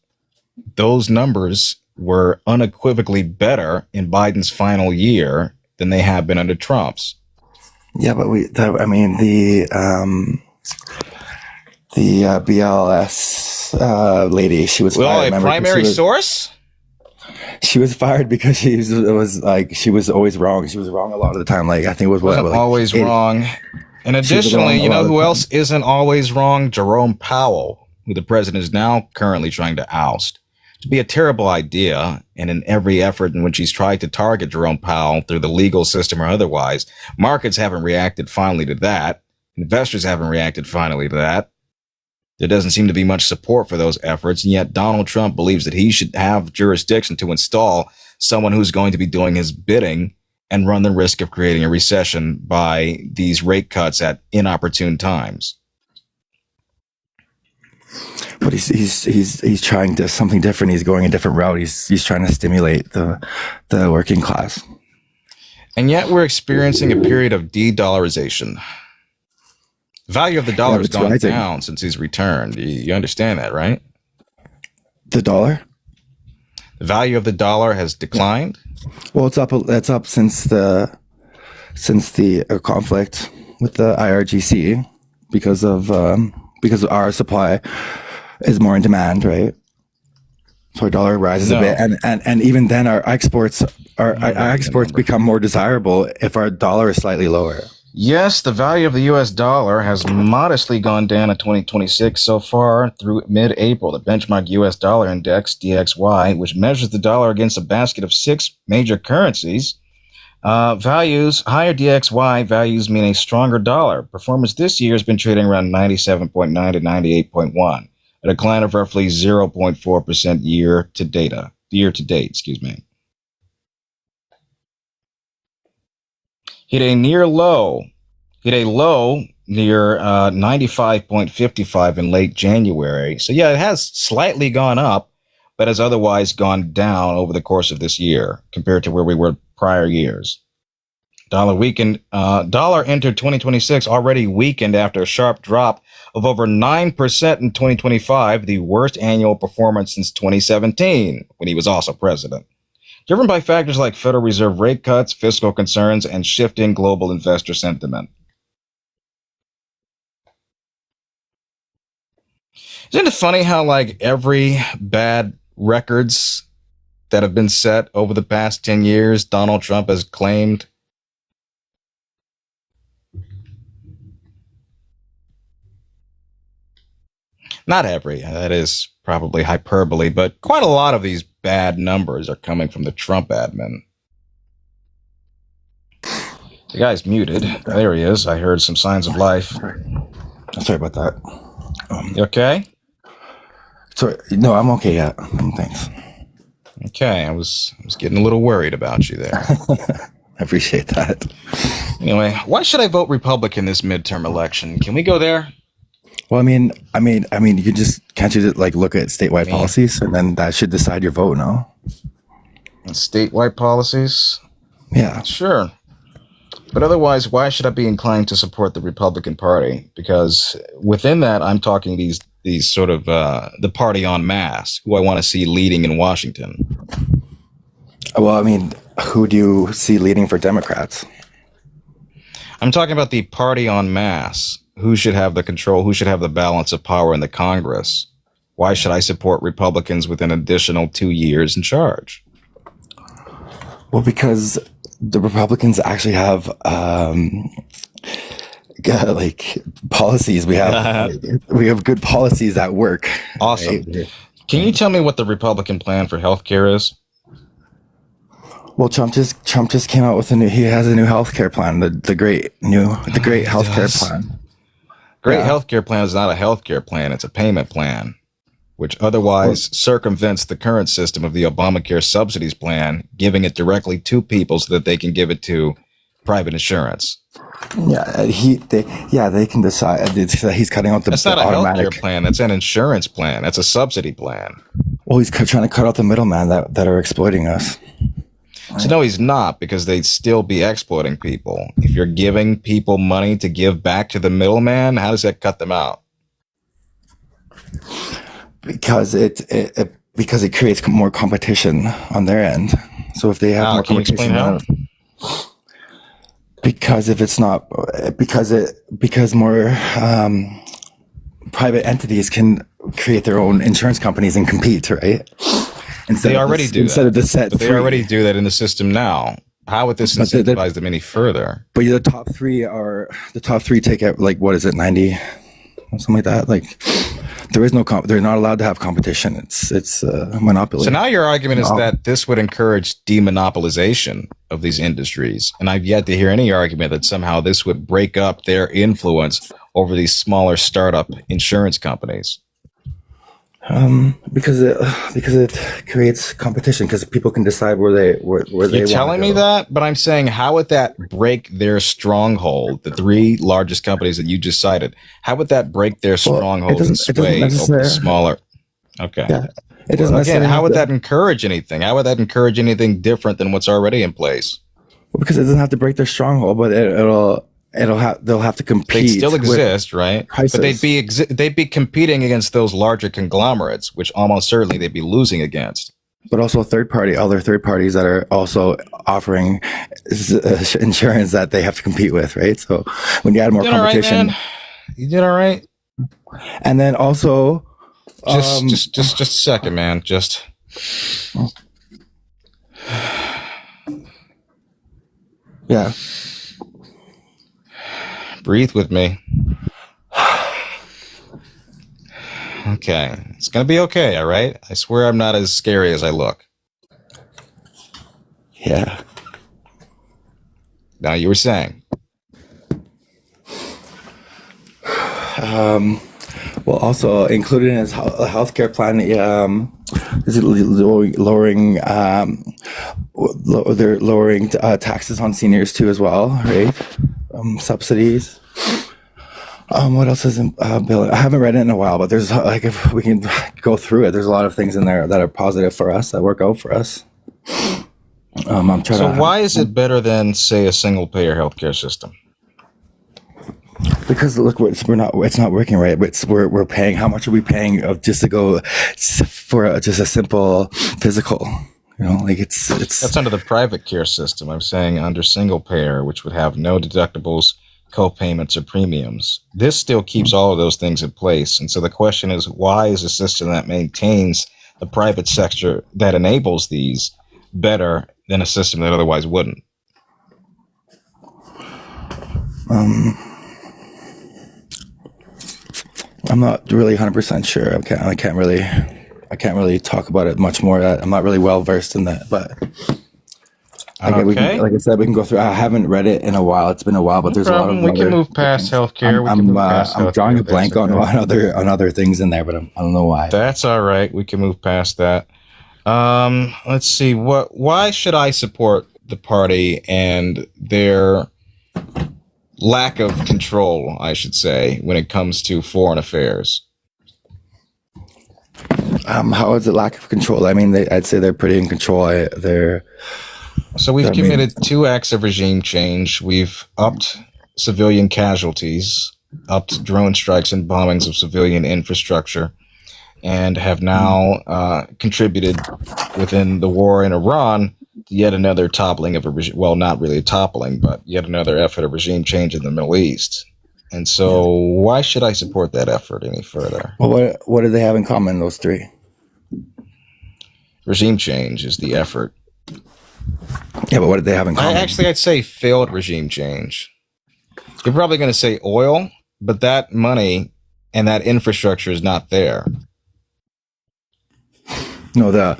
B: Those numbers were unequivocally better in Biden's final year than they have been under Trump's.
E: Yeah, but the BLS lady, she was fired.
B: A primary source?
E: She was fired because she was always wrong. She was wrong a lot of the time. I think it was
B: always wrong. And additionally, you know who else isn't always wrong? Jerome Powell, who the president is now currently trying to oust. To be a terrible idea, and in every effort in which he's tried to target Jerome Powell through the legal system or otherwise, markets haven't reacted finally to that. Investors haven't reacted finally to that. There doesn't seem to be much support for those efforts, and yet Donald Trump believes that he should have jurisdiction to install someone who's going to be doing his bidding and run the risk of creating a recession by these rate cuts at inopportune times.
E: But he's trying to something different. He's going a different route. He's trying to stimulate the working class.
B: And yet we're experiencing a period of de-dollarization. The value of the dollar has gone down since he's returned. You understand that, right?
E: The dollar?
B: The value of the dollar has declined.
E: Well, it's up. It's up since the conflict with the IRGC because our supply is more in demand, right? So our dollar rises a bit, and even then our exports become more desirable if our dollar is slightly lower.
B: Yes, the value of the U.S. dollar has modestly gone down in 2026 so far through mid-April. The benchmark U.S. dollar index, DXY, which measures the dollar against a basket of 6 major currencies, values, higher DXY values mean a stronger dollar. Performance this year has been trading around 97.9 to 98.1, a decline of roughly 0.4% year to date, excuse me. Hit a low near 95.55 in late January. So yeah, it has slightly gone up, but has otherwise gone down over the course of this year compared to where we were prior years. Dollar entered 2026 already weakened after a sharp drop of over 9% in 2025, the worst annual performance since 2017, when he was also president. Driven by factors like Federal Reserve rate cuts, fiscal concerns, and shifting global investor sentiment. Isn't it funny how like every bad records that have been set over the past 10 years, Donald Trump has claimed? Not every, that is probably hyperbole, but quite a lot of these bad numbers are coming from the Trump admin. The guy's muted. There he is. I heard some signs of life.
E: Sorry about that.
B: You okay?
E: Sorry, no, I'm okay. Yeah, thanks.
B: Okay, I was getting a little worried about you there.
E: I appreciate that.
B: Anyway, why should I vote Republican this midterm election? Can we go there?
E: Well, I mean, you can't you just like look at statewide policies and then that should decide your vote, no?
B: Statewide policies?
E: Yeah.
B: Sure. But otherwise, why should I be inclined to support the Republican Party? Because within that, I'm talking these sort of the party en masse, who I want to see leading in Washington.
E: Well, I mean, who do you see leading for Democrats?
B: I'm talking about the party en masse. Who should have the control? Who should have the balance of power in the Congress? Why should I support Republicans with an additional 2 years in charge?
E: Well, because the Republicans actually have like policies. We have good policies that work.
B: Awesome. Right? Can you tell me what the Republican plan for healthcare is?
E: Well, Trump just came out with he has a new healthcare plan, the great healthcare plan.
B: Great healthcare plan is not a healthcare plan; it's a payment plan, which otherwise circumvents the current system of the Obamacare subsidies plan, giving it directly to people so that they can give it to private insurance.
E: Yeah, they can decide. He's cutting out the.
B: That's not a healthcare plan. That's an insurance plan. That's a subsidy plan.
E: Well, he's trying to cut out the middleman that are exploiting us.
B: So no, he's not, because they'd still be exploiting people. If you're giving people money to give back to the middleman, how does that cut them out? Because it creates more competition on their end. So if they have more competition, because more private entities can create their own insurance companies and compete, right? They already do that in the system now. How would this incentivize them any further? But the top three take out, like, what is it, 90, something like that. Like, there is no they're not allowed to have competition. It's a monopoly. So now your argument is that this would encourage demonopolization of these industries, and I've yet to hear any argument that somehow this would break up their influence over these smaller startup insurance companies. Because it creates competition, because people can decide where they You're telling me that, but I'm saying, how would that break their stronghold? The three largest companies that you just cited, how would that break their stronghold and sway over the smaller? Okay. Yeah, it doesn't. Again, how would that encourage anything? How would that encourage anything different than what's already in place? Well, because it doesn't have to break their stronghold, but they'll have to compete. They still exist, right? Prices. But they'd be competing against those larger conglomerates, which almost certainly they'd be losing against.
E: but also other third parties that are also offering insurance that they have to compete with, right? So when you add more competition,
B: you did all right.
E: And then also,
B: just a second, man. Just
E: yeah,
B: breathe with me. Okay, it's gonna be okay. All right, I swear I'm not as scary as I look.
E: Yeah.
B: Now you were saying.
E: Well, also included in his healthcare plan, is it lowering? They're lowering taxes on seniors too, as well, right? Subsidies. What else is in bill? I haven't read it in a while, but there's if we can go through it, there's a lot of things in there that are positive for us, that work out for us. I'm trying.
B: So why is it better than, say, a single-payer healthcare system?
E: Because look, it's not working right. We're paying. How much are we paying just to go for just a simple physical? It's
B: that's under the private care system. I'm saying under single payer, which would have no deductibles, co-payments, or premiums. This still keeps all of those things in place. And so the question is, why is a system that maintains the private sector that enables these better than a system that otherwise wouldn't?
E: I'm not really 100% sure. I can't really talk about it much more. I'm not really well versed in that, but like I said, we can go through. I haven't read it in a while. It's been a while, but there's a lot of.
B: We can move past healthcare.
E: I'm drawing a blank on other things in there, but I don't know why.
B: That's all right. We can move past that. Let's see. Why should I support the party and their lack of control, I should say, when it comes to foreign affairs?
E: How is it lack of control? I mean, I'd say they're pretty in control.
B: So we've committed 2 acts of regime change. We've upped civilian casualties, upped drone strikes and bombings of civilian infrastructure, and have now contributed within the war in Iran yet another toppling of a regime. Well, not really a toppling, but yet another effort of regime change in the Middle East. And so why should I support that effort any further?
E: Well, what do they have in common, those 3?
B: Regime change is the effort.
E: Yeah, but what did they have in common?
B: I'd say failed regime change. You're probably going to say oil, but that money and that infrastructure is not there.
E: No,
B: they
E: all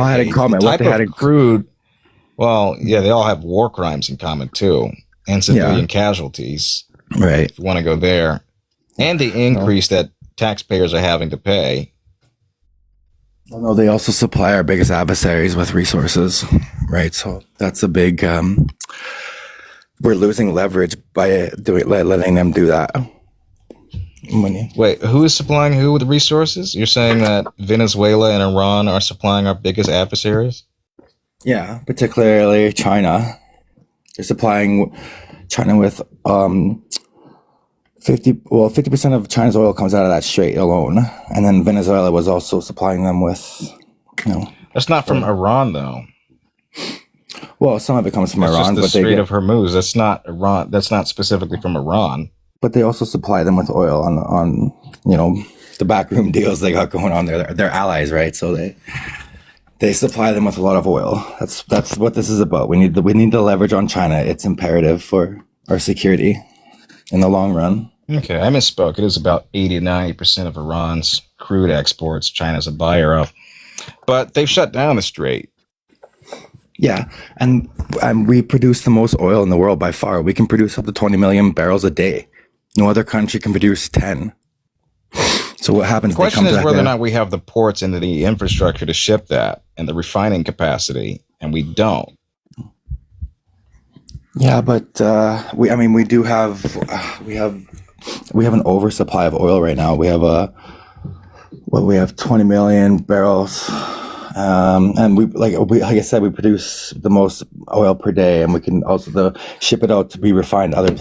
E: had in common.
B: What they had in crude. Well, yeah, they all have war crimes in common too, and civilian casualties.
E: Right.
B: If you want to go there, and the increase that taxpayers are having to pay.
E: Well, no, they also supply our biggest adversaries with resources, right? So that's a big. We're losing leverage by letting them do that. Money.
B: Wait, who is supplying who with resources? You're saying that Venezuela and Iran are supplying our biggest adversaries?
E: Yeah, particularly China. They're supplying China with 50% of China's oil comes out of that strait alone, and then Venezuela was also supplying them with,
B: That's not from Iran, though.
E: Well, some of it comes from Iran,
B: just the Strait of Hormuz. That's not Iran. That's not specifically from Iran.
E: But they also supply them with oil on the backroom deals they got going on there. They're allies, right? So they supply them with a lot of oil. That's what this is about. We need the leverage on China. It's imperative for our security in the long run.
B: Okay, I misspoke. It is about 80-90% of Iran's crude exports China's a buyer of. But they've shut down the strait.
E: Yeah, and we produce the most oil in the world by far. We can produce up to 20 million barrels a day. No other country can produce 10. So what happens?
B: The question is whether or not we have the ports and the infrastructure to ship that and the refining capacity, and we don't.
E: Yeah, but we have an oversupply of oil right now. We have 20 million barrels. And like I said, we produce the most oil per day, and we can also ship it out to be refined other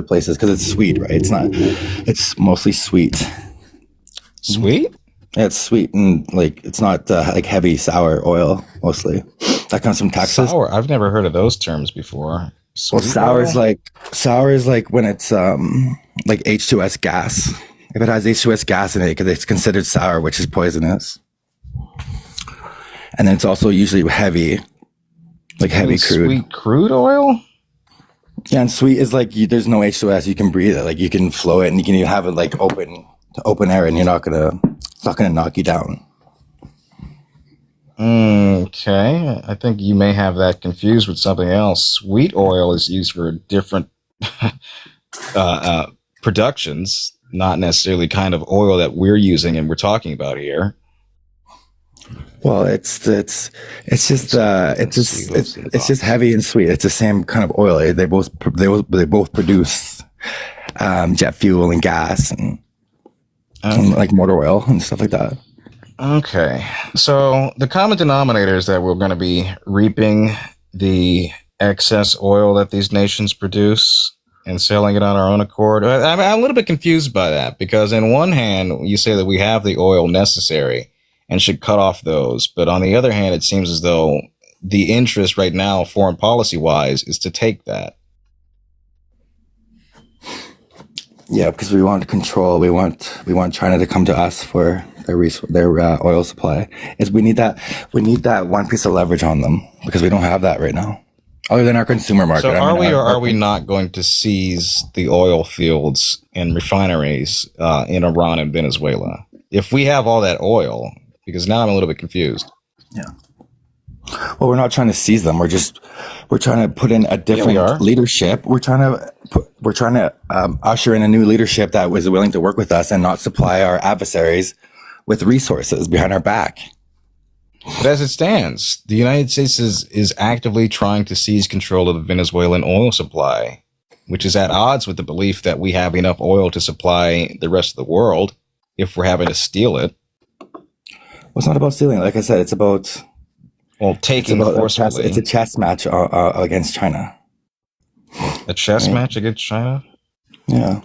E: places because it's sweet, right? It's mostly sweet.
B: Sweet?
E: it's sweet and like it's not like heavy sour oil mostly. That comes from Texas.
B: Sour. I've never heard of those terms before.
E: Well, sour is like when it's like H2S gas. If it has H2S gas in it, because it's considered sour, which is poisonous. And then it's also usually heavy, like heavy crude.
B: Sweet crude oil?
E: Yeah, and sweet is like there's no H2S. You can breathe it, like you can flow it, and you can even have it like open air, and it's not gonna knock you down.
B: Okay, I think you may have that confused with something else. Sweet oil is used for different productions, not necessarily kind of oil that we're using and we're talking about here.
E: Well, it's just heavy and sweet. It's the same kind of oil. They both produce jet fuel and gas and like motor oil and stuff like that.
B: Okay, so the common denominator is that we're going to be reaping the excess oil that these nations produce and selling it on our own accord. I'm a little bit confused by that because on one hand, you say that we have the oil necessary and should cut off those. But on the other hand, it seems as though the interest right now, foreign policy wise, is to take that.
E: Yeah, because we want control. We want China to come to us for their oil supply. We need that one piece of leverage on them because we don't have that right now, other than our consumer market.
B: So are we or are we not going to seize the oil fields and refineries in Iran and Venezuela if we have all that oil? Because now I'm a little bit confused.
E: Yeah. Well, we're not trying to seize them. We're trying to put in a different leadership. We're trying to usher in a new leadership that was willing to work with us and not supply our adversaries with resources behind our back.
B: But as it stands, the United States is actively trying to seize control of the Venezuelan oil supply, which is at odds with the belief that we have enough oil to supply the rest of the world if we're having to steal it.
E: Well, it's not about stealing. Like I said, it's about
B: taking forcefully.
E: It's a chess match against China.
B: A chess match against China?
E: Yeah.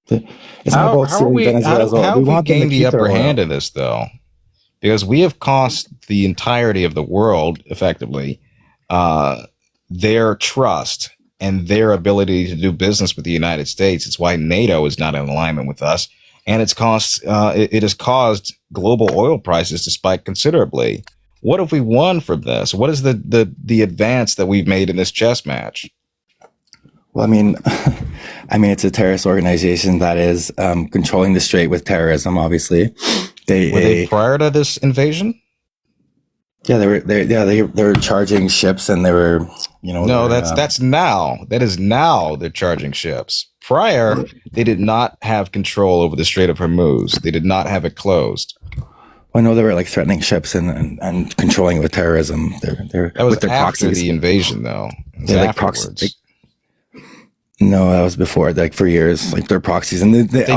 E: It's not about stealing Venezuela.
B: How have we gained the upper hand in this, though? Because we have cost the entirety of the world, effectively, their trust and their ability to do business with the United States. It's why NATO is not in alignment with us. And it has caused global oil prices to spike considerably. What have we won from this? What is the advance that we've made in this chess match?
E: Well, I mean, it's a terrorist organization that is controlling the strait with terrorism. Obviously,
B: were they prior to this invasion?
E: Yeah, they were charging ships, and they were,
B: No, that's now. That is now they're charging ships. Prior, they did not have control over the Strait of Hormuz. They did not have it closed.
E: Well, I know they were like threatening ships and controlling it with terrorism.
B: That was after proxies. The invasion, though.
E: They're like proxies. No, that was before. Like for years, like they're proxies, and they've been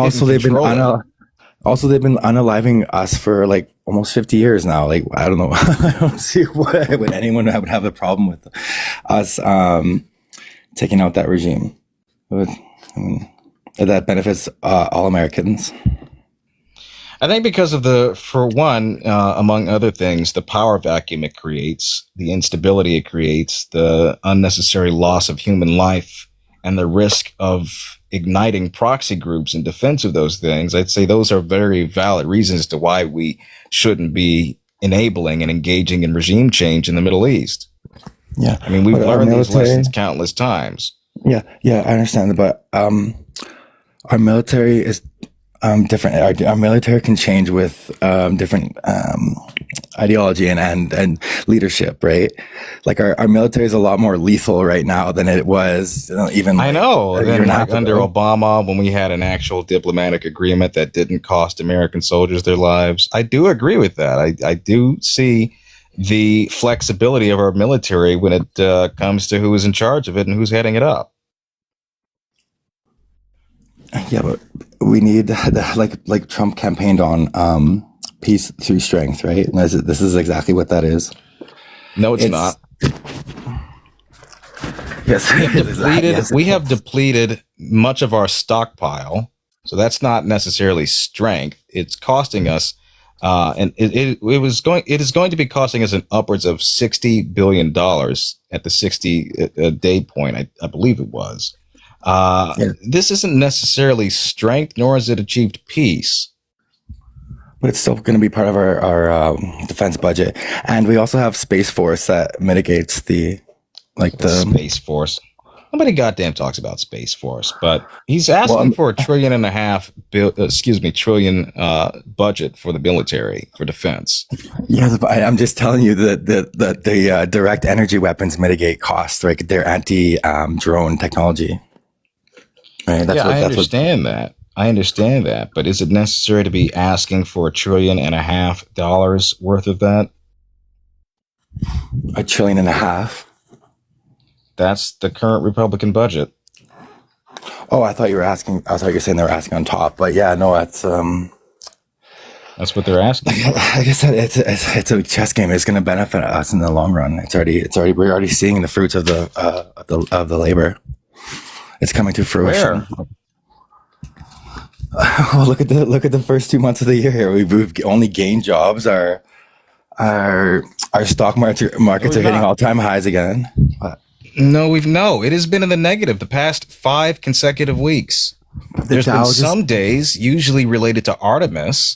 E: unaliving us for like almost 50 years now. Like I don't know, I don't see why would anyone would have a problem with us taking out that regime. That benefits all Americans.
B: I think because of for one, among other things, the power vacuum it creates, the instability it creates, the unnecessary loss of human life, and the risk of igniting proxy groups in defense of those things. I'd say those are very valid reasons to why we shouldn't be enabling and engaging in regime change in the Middle East.
E: Yeah.
B: I mean, we've learned these lessons countless times.
E: Yeah, I understand. But our military is different. Our military can change with different ideology and leadership, right? Like our military is a lot more lethal right now than it was even.
B: I know. Under Obama, when we had an actual diplomatic agreement that didn't cost American soldiers their lives, I do agree with that. I do see the flexibility of our military when it comes to who is in charge of it and who's heading it up.
E: Yeah, but we need like Trump campaigned on peace through strength, right? And this is exactly what that is.
B: No, it's not.
E: Yes,
B: we have depleted much of our stockpile, so that's not necessarily strength. It's costing us And it is going to be costing us an upwards of $60 billion at the 60-day point, I believe it was. This isn't necessarily strength, nor is it achieved peace.
E: But it's still going to be part of our defense budget. And we also have Space Force that mitigates the
B: Space Force. Nobody goddamn talks about Space Force, but he's asking for $1.5 trillion budget for the military, for defense.
E: Yes, but I'm just telling you that the direct energy weapons mitigate costs, right? They're anti-drone technology. Right?
B: I understand that, but is it necessary to be asking for $1.5 trillion worth of that?
E: $1.5 trillion?
B: That's the current Republican budget.
E: Oh, I thought you were saying they were asking on top, but yeah, no, that's
B: what they're asking.
E: Like I said, it's a chess game. It's going to benefit us in the long run. We're already seeing the fruits of the labor. It's coming to fruition.
B: Where?
E: Well, look at the first 2 months of the year here. We've only gained jobs. Our stock markets are hitting all-time highs again.
B: No, it has been in the negative the past 5 consecutive weeks. There's been some days, usually related to Artemis,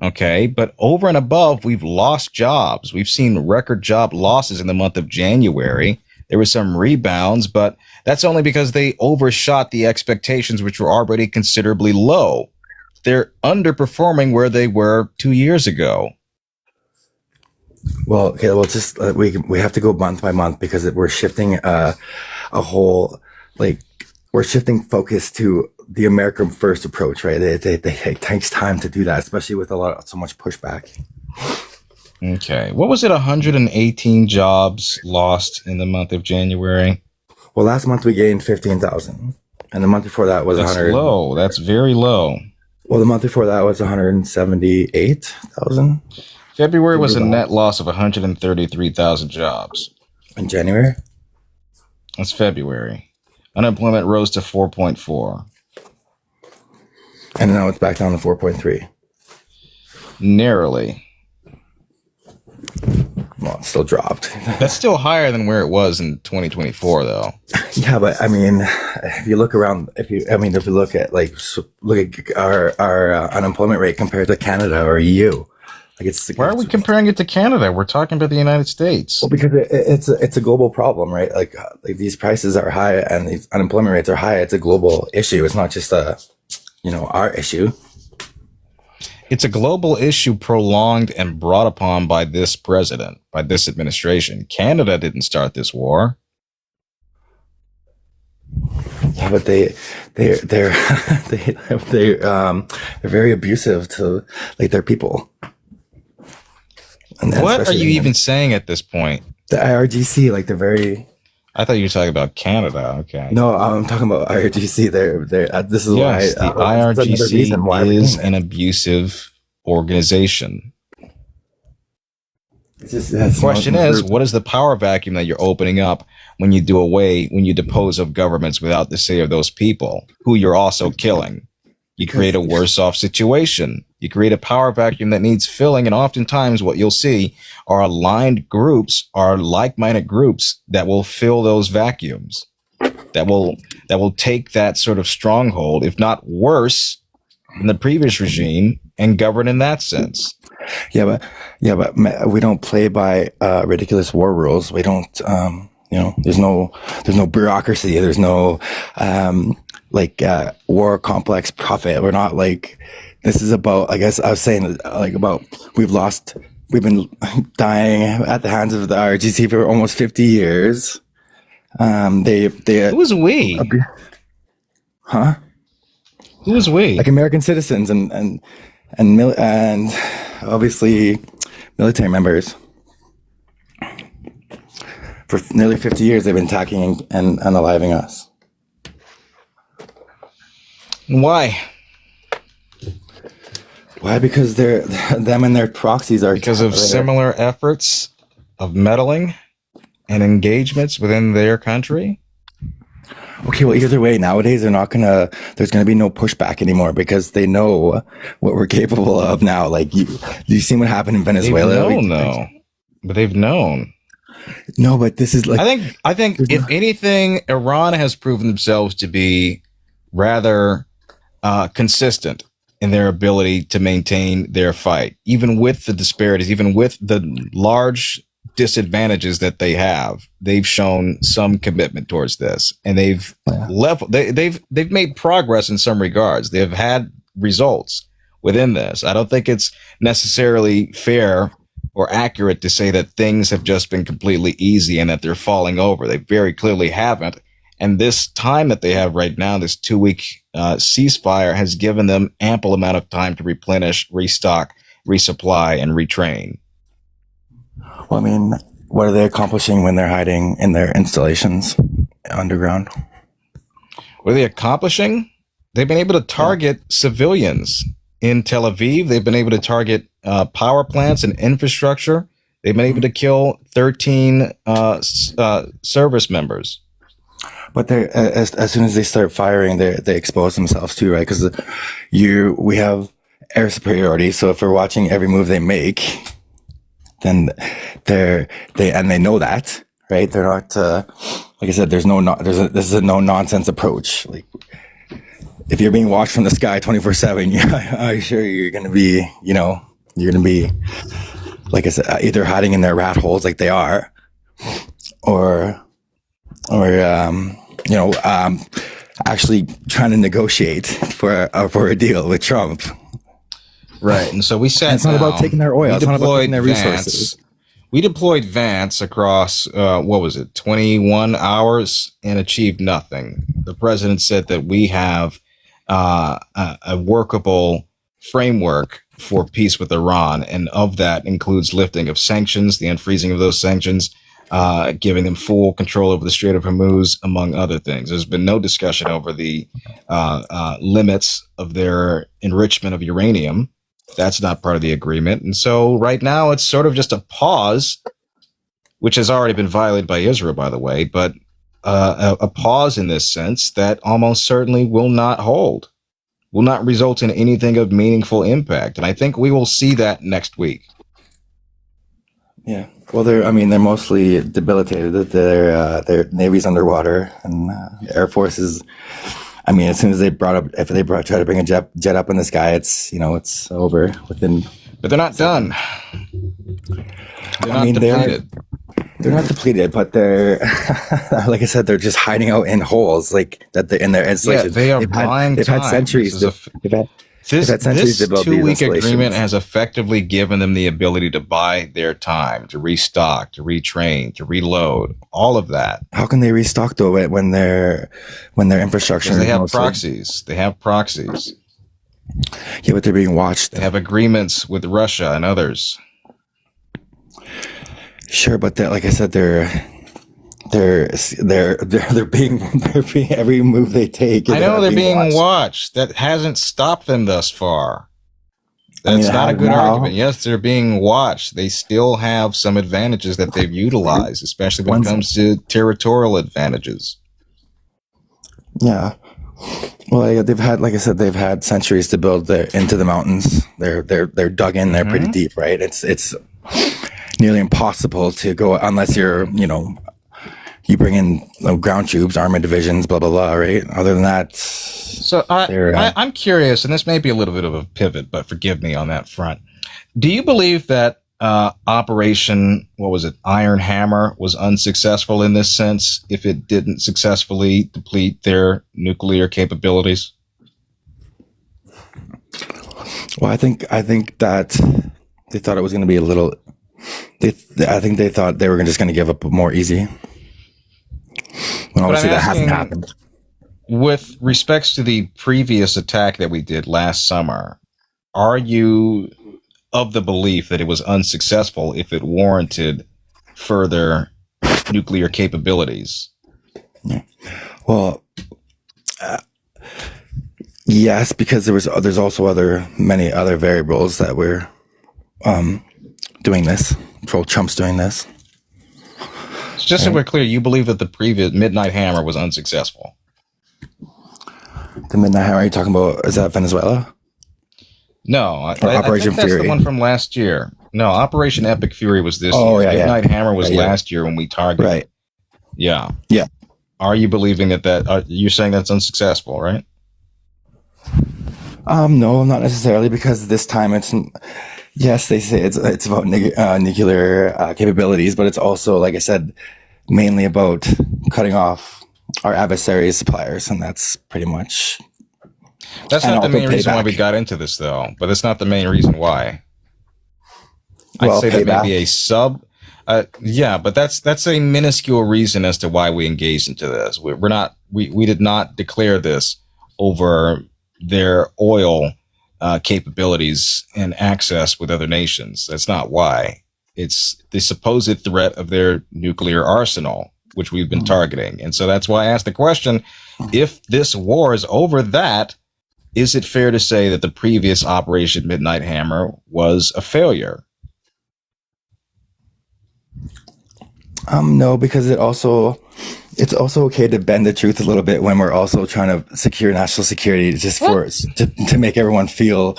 B: okay, but over and above, we've lost jobs. We've seen record job losses in the month of January. There were some rebounds, but that's only because they overshot the expectations, which were already considerably low. They're underperforming where they were 2 years ago.
E: Well, okay. Well, just we have to go month by month because we're shifting we're shifting focus to the American first approach, right? It takes time to do that, especially with so much pushback.
B: Okay, what was it? 118 jobs lost in the month of January.
E: Well, last month we gained 15,000, and the month before that was 100.
B: Low. That's very low.
E: Well, the month before that was 178,000.
B: February was a net loss of 133,000 jobs.
E: In January?
B: That's February. Unemployment rose to 4.4.
E: And now it's back down to 4.3.
B: Narrowly.
E: Well, it still dropped.
B: That's still higher than where it was in 2024, though.
E: Yeah, but I mean, if you look around, if you look at our unemployment rate compared to Canada or EU.
B: Why are we comparing it to Canada? We're talking about the United States.
E: Well, because it's a global problem, right? Like these prices are high and these unemployment rates are high. It's a global issue. It's not just our issue.
B: It's a global issue prolonged and brought upon by this president, by this administration. Canada didn't start this war.
E: Yeah, but they're very abusive to their people.
B: What are you even saying at this point?
E: The IRGC, they're very.
B: I thought you were talking about Canada. Okay.
E: No, I'm talking about IRGC. This is why
B: the IRGC is an abusive organization. The question is, what is the power vacuum that you're opening up when you depose of governments without the say of those people who you're also killing? You create a worse off situation. You create a power vacuum that needs filling. And oftentimes what you'll see are aligned groups, are like-minded groups that will fill those vacuums, that will take that sort of stronghold, if not worse than the previous regime, and govern in that sense.
E: Yeah, but we don't play by ridiculous war rules. We don't, there's no bureaucracy. There's no, war complex profit. We're not this is about, I guess I was saying about we've been dying at the hands of the RGC for almost 50 years. Who
B: was we?
E: Huh?
B: Who was we?
E: American citizens and obviously military members. For nearly 50 years, they've been attacking and unaliving us.
B: Why?
E: Why? Because them and their proxies are
B: because of similar efforts of meddling and engagements within their country.
E: Okay, well, either way, nowadays there's gonna be no pushback anymore because they know what we're capable of now. Like, you seen what happened in Venezuela?
B: They've known.
E: No, but this is like,
B: I think if anything, Iran has proven themselves to be rather consistent in their ability to maintain their fight, even with the disparities, even with the large disadvantages that they have. They've shown some commitment towards this, and they've made progress in some regards. They've had results within this. I don't think it's necessarily fair or accurate to say that things have just been completely easy and that they're falling over. They very clearly haven't. And this time that they have right now, this 2-week ceasefire, has given them ample amount of time to replenish, restock, resupply, and retrain.
E: well, I mean, what are they accomplishing when they're hiding in their installations underground?
B: What are they accomplishing? They've been able to target civilians in Tel Aviv. They've been able to target power plants and infrastructure. They've been able to kill 13 service members.
E: But they, as soon as they start firing, they expose themselves too, right? Because we have air superiority. So if we're watching every move they make, then they know that, right? They're not like I said. This is a no nonsense approach. Like, if you're being watched from the sky 24/7, I'm sure you're gonna be, like I said, either hiding in their rat holes like they are, or actually trying to negotiate for a deal with Trump.
B: Right, and so we sat.
E: It's not about taking their oil. It's not about taking their resources.
B: We deployed Vance across 21 hours and achieved nothing. The president said that we have a workable framework for peace with Iran, and of that includes lifting of sanctions, the unfreezing of those sanctions, giving them full control over the Strait of Hormuz, among other things. There's been no discussion over the limits of their enrichment of uranium. That's not part of the agreement. And so right now it's sort of just a pause, which has already been violated by Israel, by the way, but a pause in this sense that almost certainly will not hold, will not result in anything of meaningful impact. And I think we will see that next week.
E: Yeah. Well, they're mostly debilitated. Their Navy's underwater, and the Air Force is, as soon as if they try to bring a jet up in the sky, it's over within.
B: But they're not done. They're not depleted.
E: They're not depleted, but they're, like I said, they're just hiding out in holes, like that. In their installations.
B: Yeah, they are buying time.
E: They've had centuries.
B: This 2-week agreement has effectively given them the ability to buy their time, to restock, to retrain, to reload, all of that.
E: How can they restock though when their infrastructure?
B: Because they have proxies. They have proxies.
E: Yeah, but they're being watched.
B: They have agreements with Russia and others.
E: Sure, but like I said, they're being every move they take.
B: I know they're being watched. That hasn't stopped them thus far. That's not a good argument. Yes, they're being watched. They still have some advantages that they've utilized, especially when it comes to territorial advantages.
E: Yeah. Well, they've had, like I said, they've had centuries to build into the mountains. They're dug in there pretty deep, right? It's nearly impossible to go unless you're, you bring in ground troops, armored divisions, blah, blah, blah, right? Other than that.
B: So I'm curious, and this may be a little bit of a pivot, but forgive me on that front. Do you believe that Operation, Iron Hammer was unsuccessful in this sense if it didn't successfully deplete their nuclear capabilities?
E: Well, I think that they thought it was going to be a little. I think they thought they were just going to give up more easy. When obviously that hasn't happened.
B: With respects to the previous attack that we did last summer, are you of the belief that it was unsuccessful if it warranted further nuclear capabilities?
E: Yeah. Well, yes, because there's also many other variables that we're doing this. Trump's doing this.
B: Just so we're clear, you believe that the previous Midnight Hammer was unsuccessful?
E: The Midnight Hammer, are you talking about, is that Venezuela?
B: No, I
E: Operation
B: think that's
E: Fury.
B: the one from last year. No, Operation Epic Fury was this year.
E: Yeah,
B: Midnight Hammer was last year when we targeted.
E: Right.
B: Yeah.
E: Yeah.
B: Are you believing that you're saying that's unsuccessful, right?
E: No, not necessarily, because this time yes, they say it's about nuclear capabilities, but it's also, like I said, mainly about cutting off our adversaries' suppliers, and that's pretty much.
B: That's not the main reason why we got into this, though. But that's not the main reason why. I'd say that maybe a sub. Yeah, but that's a minuscule reason as to why we engaged into this. We did not declare this over their oil capabilities and access with other nations. That's not why. It's the supposed threat of their nuclear arsenal, which we've been targeting. And so that's why I asked the question, if this war is over that, is it fair to say that the previous Operation Midnight Hammer was a failure?
E: No, because it's also okay to bend the truth a little bit when we're also trying to secure national security, just to make everyone feel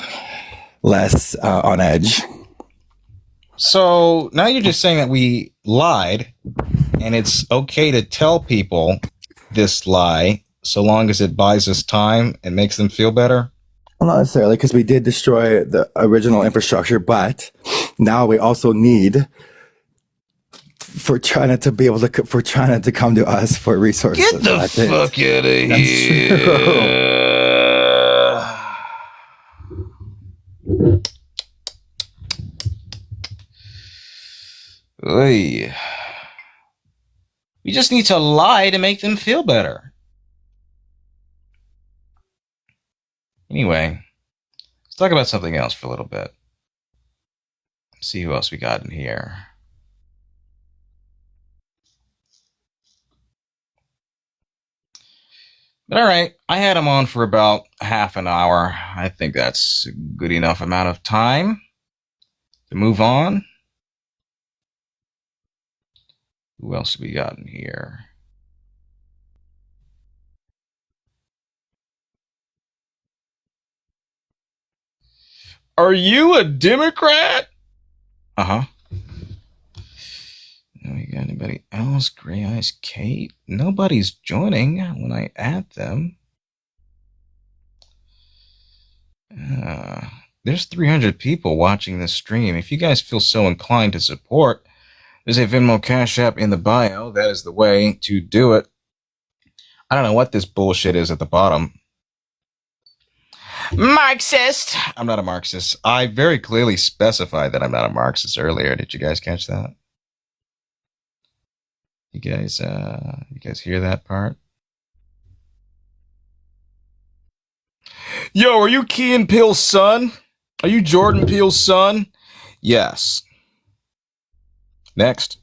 E: less on edge.
B: So now you're just saying that we lied, and it's okay to tell people this lie so long as it buys us time and makes them feel better?
E: Well, not necessarily, because we did destroy the original infrastructure, but now we also need for China to be able to come to us for resources.
B: Get the fuck out of here. Oy. We just need to lie to make them feel better. Anyway, let's talk about something else for a little bit. Let's see who else we got in here. But all right, I had him on for about half an hour. I think that's a good enough amount of time to move on. Who else have we got in here? Are you a Democrat? Uh-huh. We got anybody else? Gray Eyes Kate? Nobody's joining when I add them. There's 300 people watching this stream. If you guys feel so inclined to support, there's a Venmo Cash App in the bio. That is the way to do it. I don't know what this bullshit is at the bottom. Marxist! I'm not a Marxist. I very clearly specified that I'm not a Marxist earlier. Did you guys catch that? You guys hear that part? Yo, are you Key and Peele's son? Are you Jordan Peele's son? Yes. Next.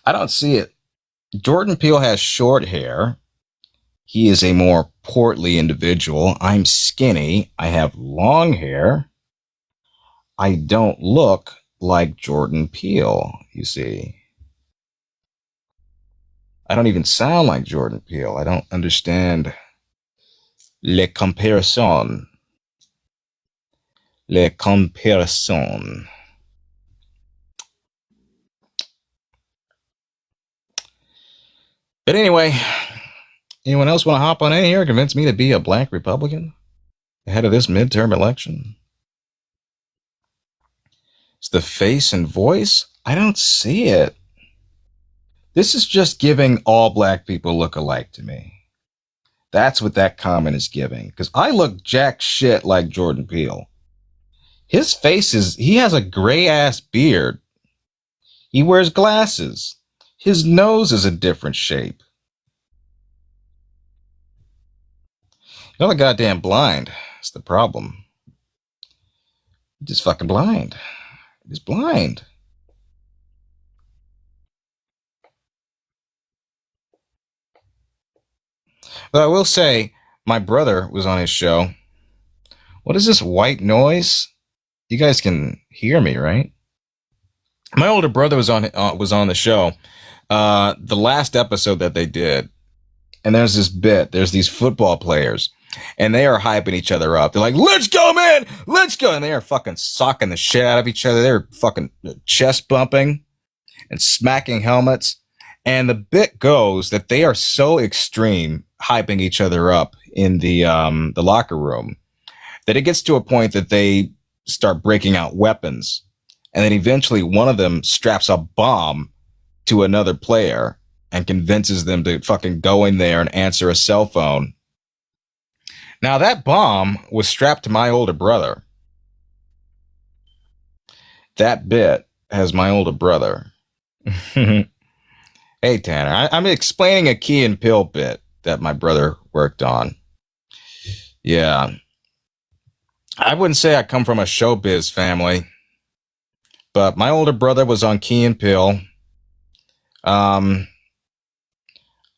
B: I don't see it. Jordan Peele has short hair. He is a more portly individual. I'm skinny. I have long hair. I don't look like Jordan Peele, you see. I don't even sound like Jordan Peele. I don't understand le comparison. Le comparison. But anyway, anyone else want to hop on in here and convince me to be a black Republican ahead of this midterm election? It's the face and voice? I don't see it. This is just giving all black people look alike to me. That's what that comment is giving. Because I look jack shit like Jordan Peele. His face he has a gray ass beard. He wears glasses. His nose is a different shape. You're the goddamn blind. That's the problem. You're just fucking blind. You're just blind. But I will say, my brother was on his show. What is this white noise? You guys can hear me, right? My older brother was on the show. The last episode that they did, and there's this bit. There's these football players, and they are hyping each other up. They're like, "Let's go, man! Let's go!" And they are fucking socking the shit out of each other. They're fucking chest bumping and smacking helmets. And the bit goes that they are so extreme, hyping each other up in the locker room, that it gets to a point that they start breaking out weapons. And then eventually one of them straps a bomb to another player and convinces them to fucking go in there and answer a cell phone. Now, that bomb was strapped to my older brother. That bit has my older brother. Hey, Tanner, I'm explaining a Key and Peele bit that my brother worked on. Yeah. I wouldn't say I come from a showbiz family, but my older brother was on Key and Peele.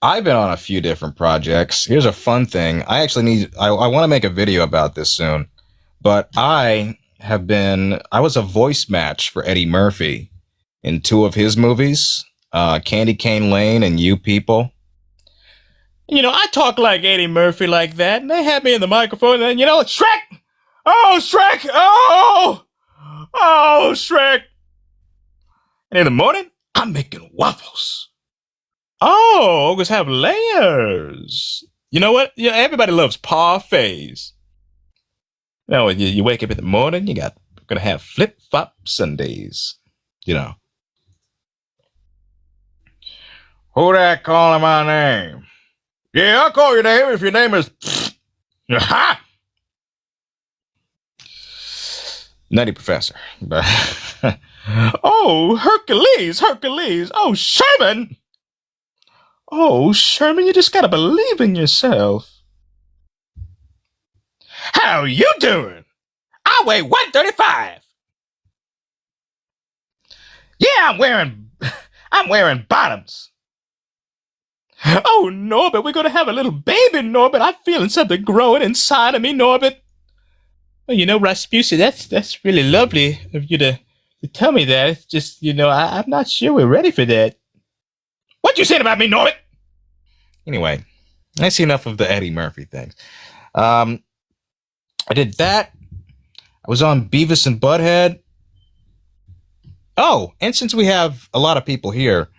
B: I've been on a few different projects. Here's a fun thing. I want to make a video about this soon, but I was a voice match for Eddie Murphy in 2 of his movies, Candy Cane Lane and You People. I talk like Eddie Murphy like that, and they had me in the microphone, and Shrek! Oh, Shrek! Oh! Oh, Shrek! And in the morning, I'm making waffles. Oh, ogres have layers. You know what? Everybody loves parfaits. When you wake up in the morning, gonna have flip-flop Sundays. Who that calling my name? Yeah, I'll call your name if your name is... Ha! Nutty Professor. Oh, Hercules. Oh, Sherman. Oh, Sherman, you just gotta believe in yourself. How you doing? I weigh 135. Yeah, I'm wearing bottoms. Oh, Norbert, we're gonna have a little baby, Norbert. I'm feeling something growing inside of me, Norbert. Well, Rasputin, that's really lovely of you to tell me that. It's just, I'm not sure we're ready for that. What you saying about me, Norbert? Anyway, I see enough of the Eddie Murphy thing. I did that. I was on Beavis and Butthead. Oh, and since we have a lot of people here,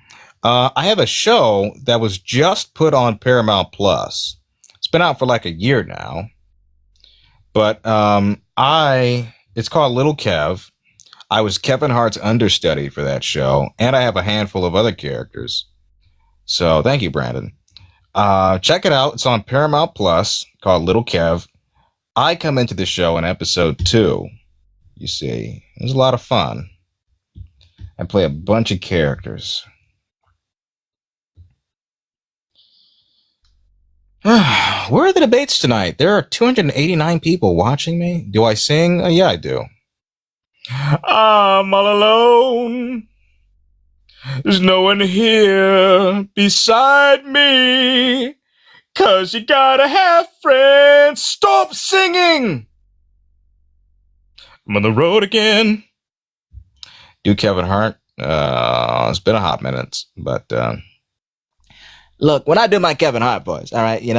B: I have a show that was just put on Paramount Plus. It's been out for like a year now. But it's called Little Kev. I was Kevin Hart's understudy for that show, and I have a handful of other characters. So thank you, Brandon. Check it out. It's on Paramount Plus, called Little Kev. I come into the show in episode 2. You see, it was a lot of fun. I play a bunch of characters. Where are the debates tonight? There are 289 people watching me. Do I sing? Yeah, I do. I'm all alone. There's no one here beside me. 'Cause you gotta have friends. Stop singing. I'm on the road again. Do Kevin Hart? It's been a hot minute, but... Look, when I do my Kevin Hart voice, all right, you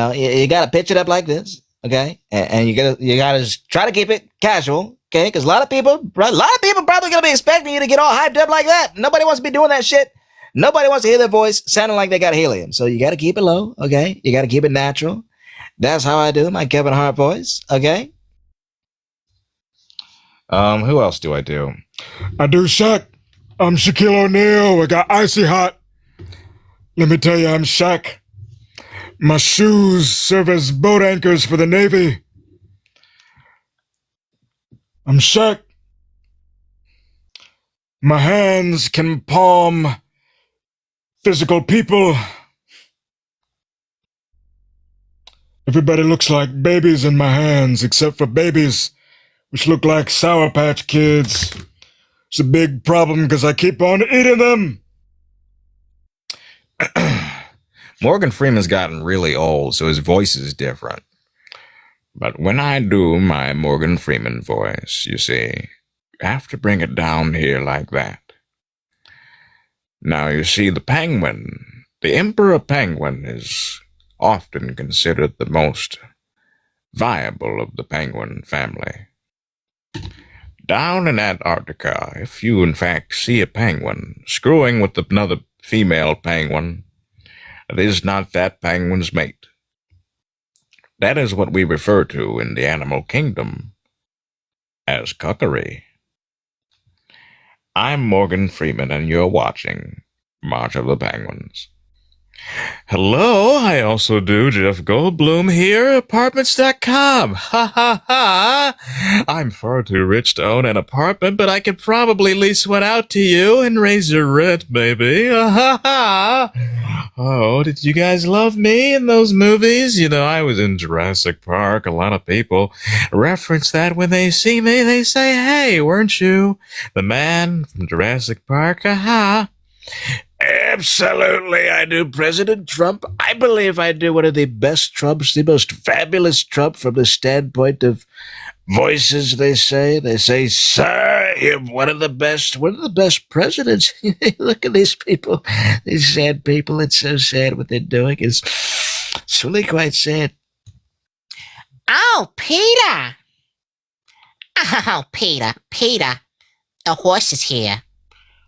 B: got to pitch it up like this, okay? And you got to just try to keep it casual, okay? Because a lot of people probably going to be expecting you to get all hyped up like that. Nobody wants to be doing that shit. Nobody wants to hear their voice sounding like they got helium. So you got to keep it low, okay? You got to keep it natural. That's how I do my Kevin Hart voice, okay? Who else do I do?
F: I do Shaq. I'm Shaquille O'Neal. I got icy hot. Let me tell you, I'm Shaq. My shoes serve as boat anchors for the Navy. I'm Shaq. My hands can palm physical people. Everybody looks like babies in my hands, except for babies, which look like Sour Patch Kids. It's a big problem because I keep on eating them.
B: Morgan Freeman's gotten really old, so his voice is different. But when I do my Morgan Freeman voice, you see, you have to bring it down here like that. Now, you see, the penguin, the emperor penguin is often considered the most viable of the penguin family. Down in Antarctica, if you in fact see a penguin screwing with another female penguin, it is not that penguin's mate. That is what we refer to in the animal kingdom as cuckery. I'm Morgan Freeman, and you're watching March of the Penguins. Hello, I also do Jeff Goldblum here, apartments.com. Ha ha ha. I'm far too rich to own an apartment, but I could probably lease one out to you and raise your rent, baby. Ha ha. Oh, did you guys love me in those movies? You know, I was in Jurassic Park. A lot of people reference that when they see me. They say, hey, weren't you the man from Jurassic Park? Ha ha. Absolutely, I do, President Trump. I believe I do one of the best Trumps, the most fabulous Trump from the standpoint of voices, they say. They say, sir, you're one of the best presidents. Look at these people, these sad people. It's so sad what they're doing. It's really quite sad.
G: Oh, Peter. Oh, Peter, the horse is here.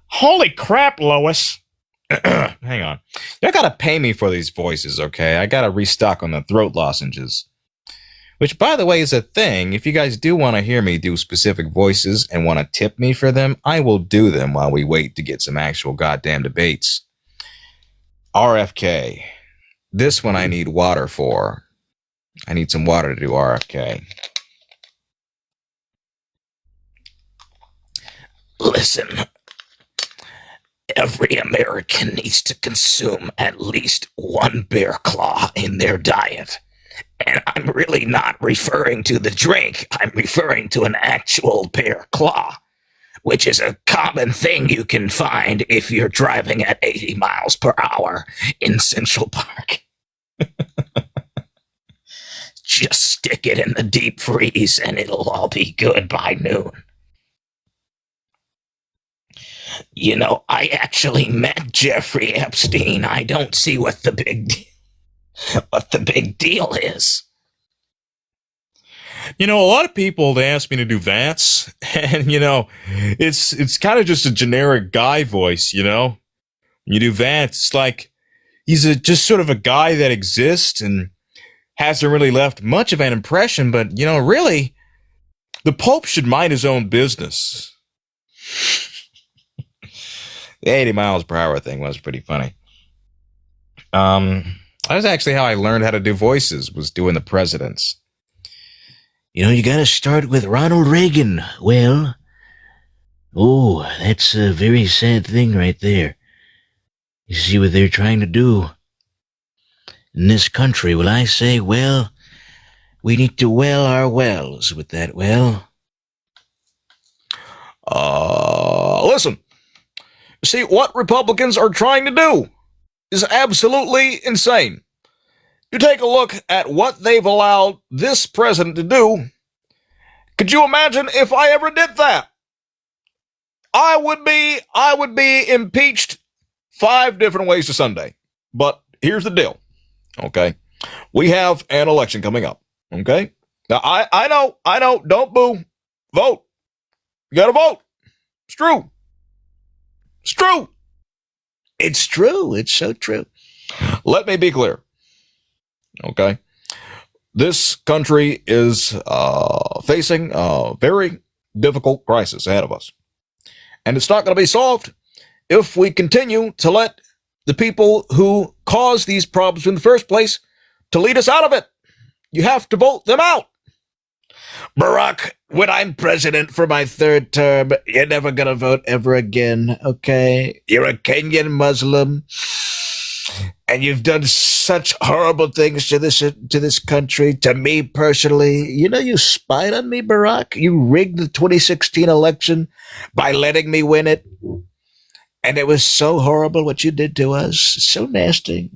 B: Holy crap, Lois. Hang on. Y'all gotta pay me for these voices, okay? I gotta restock on the throat lozenges. Which, by the way, is a thing. If you guys do want to hear me do specific voices and want to tip me for them, I will do them while we wait to get some actual goddamn debates. RFK. This one I need water for. I need some water to do RFK. Listen. Every American needs to consume at least one bear claw in their diet. And I'm really not referring to the drink. I'm referring to an actual bear claw, which is a common thing you can find if you're driving at 80 miles per hour in Central Park. Just stick it in the deep freeze and it'll all be good by noon. You know, I actually met Jeffrey Epstein. I don't see what the big deal is. You know, a lot of people, they ask me to do Vance, and, you know, it's kind of just a generic guy voice, you know? You do Vance, it's like he's just sort of a guy that exists and hasn't really left much of an impression, but, you know, really, the Pope should mind his own business. The 80 miles per hour thing was pretty funny. That was actually how I learned how to do voices, was doing the presidents.
C: You know, you gotta start with Ronald Reagan. Well, oh, that's a very sad thing right there. You see what they're trying to do in this country. Well, I say, well, we need to well our wells with that well.
B: Listen. See, what Republicans are trying to do is absolutely insane. You take a look at what they've allowed this president to do. Could you imagine if I ever did that? I would be impeached 5 different ways to Sunday. But here's the deal, okay? We have an election coming up, okay? Now, I know, don't boo. Vote. You gotta vote. It's true. It's true.
C: It's true. It's so true.
B: Let me be clear. Okay. This country is facing a very difficult crisis ahead of us. And it's not going to be solved if we continue to let the people who caused these problems in the first place to lead us out of it. You have to vote them out. Barack, when I'm president for my 3rd term, you're never going to vote ever again, okay? You're a Kenyan Muslim, and you've done such horrible things to this country, to me personally. You know, you spied on me, Barack. You rigged the 2016 election by letting me win it. And it was so horrible what you did to us. So nasty.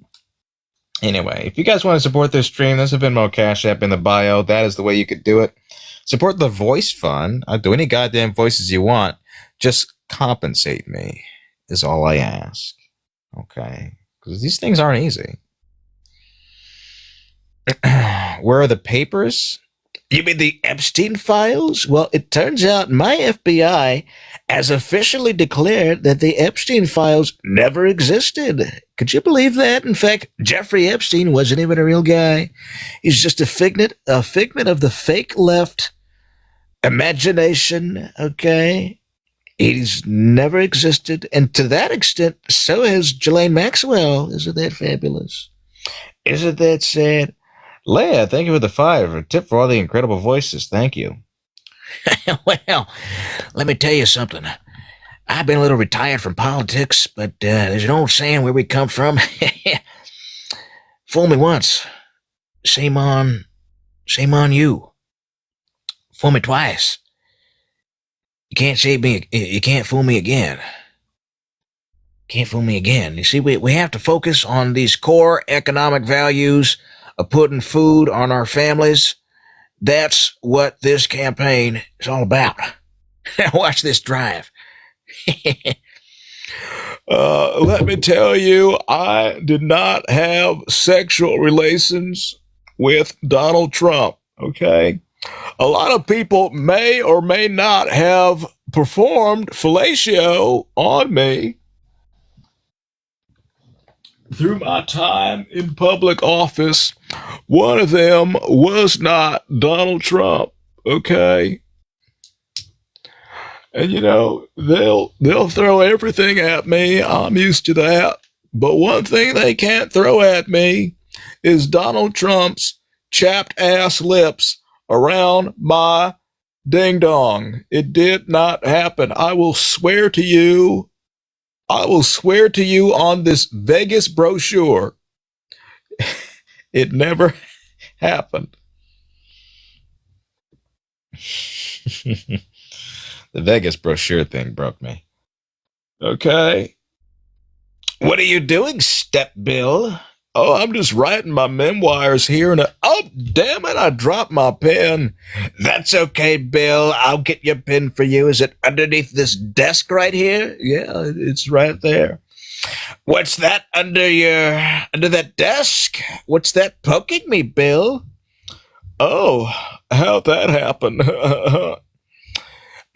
B: Anyway, if you guys want to support this stream, there's a Venmo Cash App in the bio. That is the way you could do it. Support the voice fund. I'll do any goddamn voices you want. Just compensate me is all I ask. Okay? Because these things aren't easy. Where are the papers?
C: You mean the Epstein files? Well, it turns out my FBI has officially declared that the Epstein files never existed. Could you believe that? In fact, Jeffrey Epstein wasn't even a real guy. He's just a figment of the fake left imagination, okay? He's never existed. And to that extent, so has Ghislaine Maxwell. Isn't that fabulous? Isn't that sad?
B: Leia, thank you for the 5. A tip for all the incredible voices. Thank you.
C: Well, let me tell you something. I've been a little retired from politics, but there's an old saying where we come from. Fool me once, shame on you. Fool me twice. You can't fool me again. Can't fool me again. You see, we have to focus on these core economic values of putting food on our families. That's what this campaign is all about. Watch this drive.
B: Let me tell you, I did not have sexual relations with Donald Trump, okay? A lot of people may or may not have performed fellatio on me through my time in public office. One of them was not Donald Trump, okay? And you know, they'll throw everything at me. I'm used to that. But one thing they can't throw at me is Donald Trump's chapped ass lips around my ding dong. It did not happen. I will swear to you on this Vegas brochure, it never happened. The Vegas brochure thing broke me. Okay.
C: What are you doing, Step Bill?
B: Oh, I'm just writing my memoirs here, and oh, damn it, I dropped my pen.
C: That's okay, Bill. I'll get your pen for you. Is it underneath this desk right here?
B: Yeah, it's right there.
C: What's that under that desk? What's that poking me, Bill?
B: Oh, how'd that happen?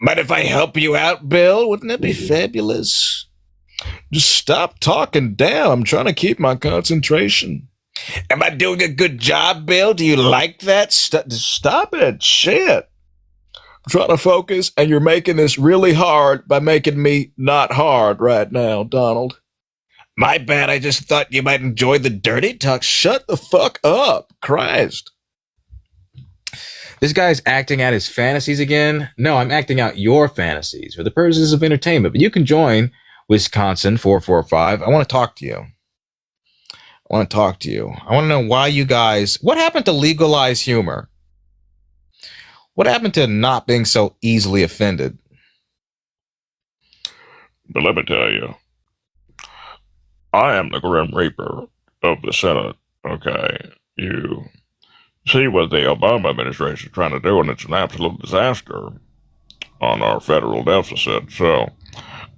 C: Mind if I help you out, Bill? Wouldn't that be fabulous?
B: Just stop talking down. I'm trying to keep my concentration.
C: Am I doing a good job, Bill? Do you like that?
B: Stop it. Shit. I'm trying to focus, and you're making this really hard by making me not hard right now, Donald.
C: My bad. I just thought you might enjoy the dirty talk.
B: Shut the fuck up. Christ.
H: This guy's acting out his fantasies again. No, I'm acting out your fantasies for the purposes of entertainment. But you can join Wisconsin 445. I want to talk to you. I want to know why you guys, what happened to legalize humor? What happened to not being so easily offended?
I: But let me tell you, I am the Grim Reaper of the Senate, okay? You see what the Obama administration is trying to do, and it's an absolute disaster on our federal deficit. So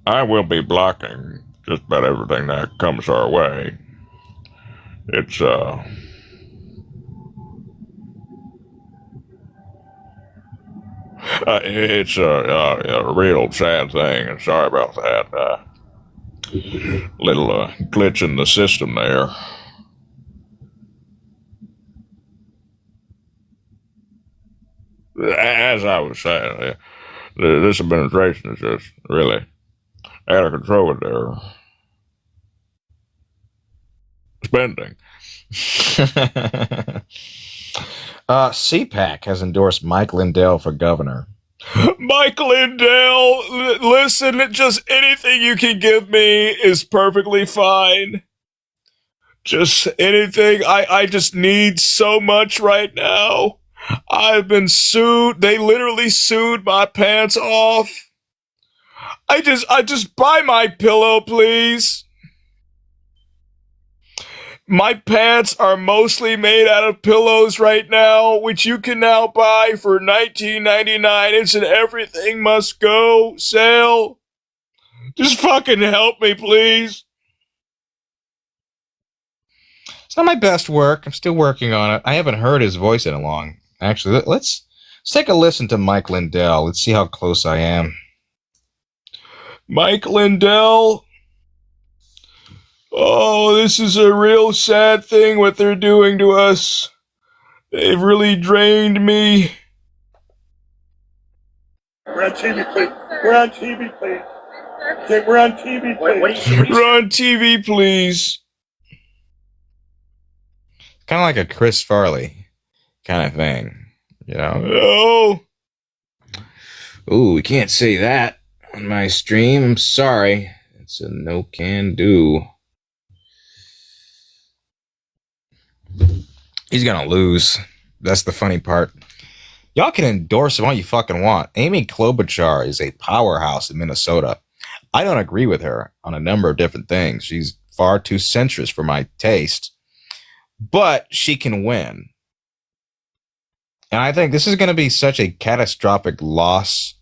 I: I will be blocking just about everything that comes our way. It's a real sad thing, and sorry about that. Little glitch in the system there. As I was saying, this administration is just really out of control with their spending.
B: CPAC has endorsed Mike Lindell for governor.
I: Mike Lindell, listen, just anything you can give me is perfectly fine. Just anything. I just need so much right now. I've been sued. They literally sued my pants off. I just buy my pillow, please. My pants are mostly made out of pillows right now, which you can now buy for $19.99. It's an everything must go sale. Just fucking help me, please.
B: It's not my best work. I'm still working on it. I haven't heard his voice in a long. Actually, let's take a listen to Mike Lindell. Let's see how close I am.
I: Mike Lindell? Oh, this is a real sad thing what they're doing to us. They've really drained me.
J: We're on TV, please. We're on TV, please. Okay, we're on TV, please.
I: We're on TV, please.
B: Kind of like a Chris Farley kind of thing, you know?
I: No.
B: Ooh, we can't say that on my stream. I'm sorry. It's a no can do. He's gonna lose. That's the funny part. Y'all can endorse him all you fucking want. Amy Klobuchar is a powerhouse in Minnesota. I don't agree with her on a number of different things. She's far too centrist for my taste. But she can win. And I think this is going to be such a catastrophic loss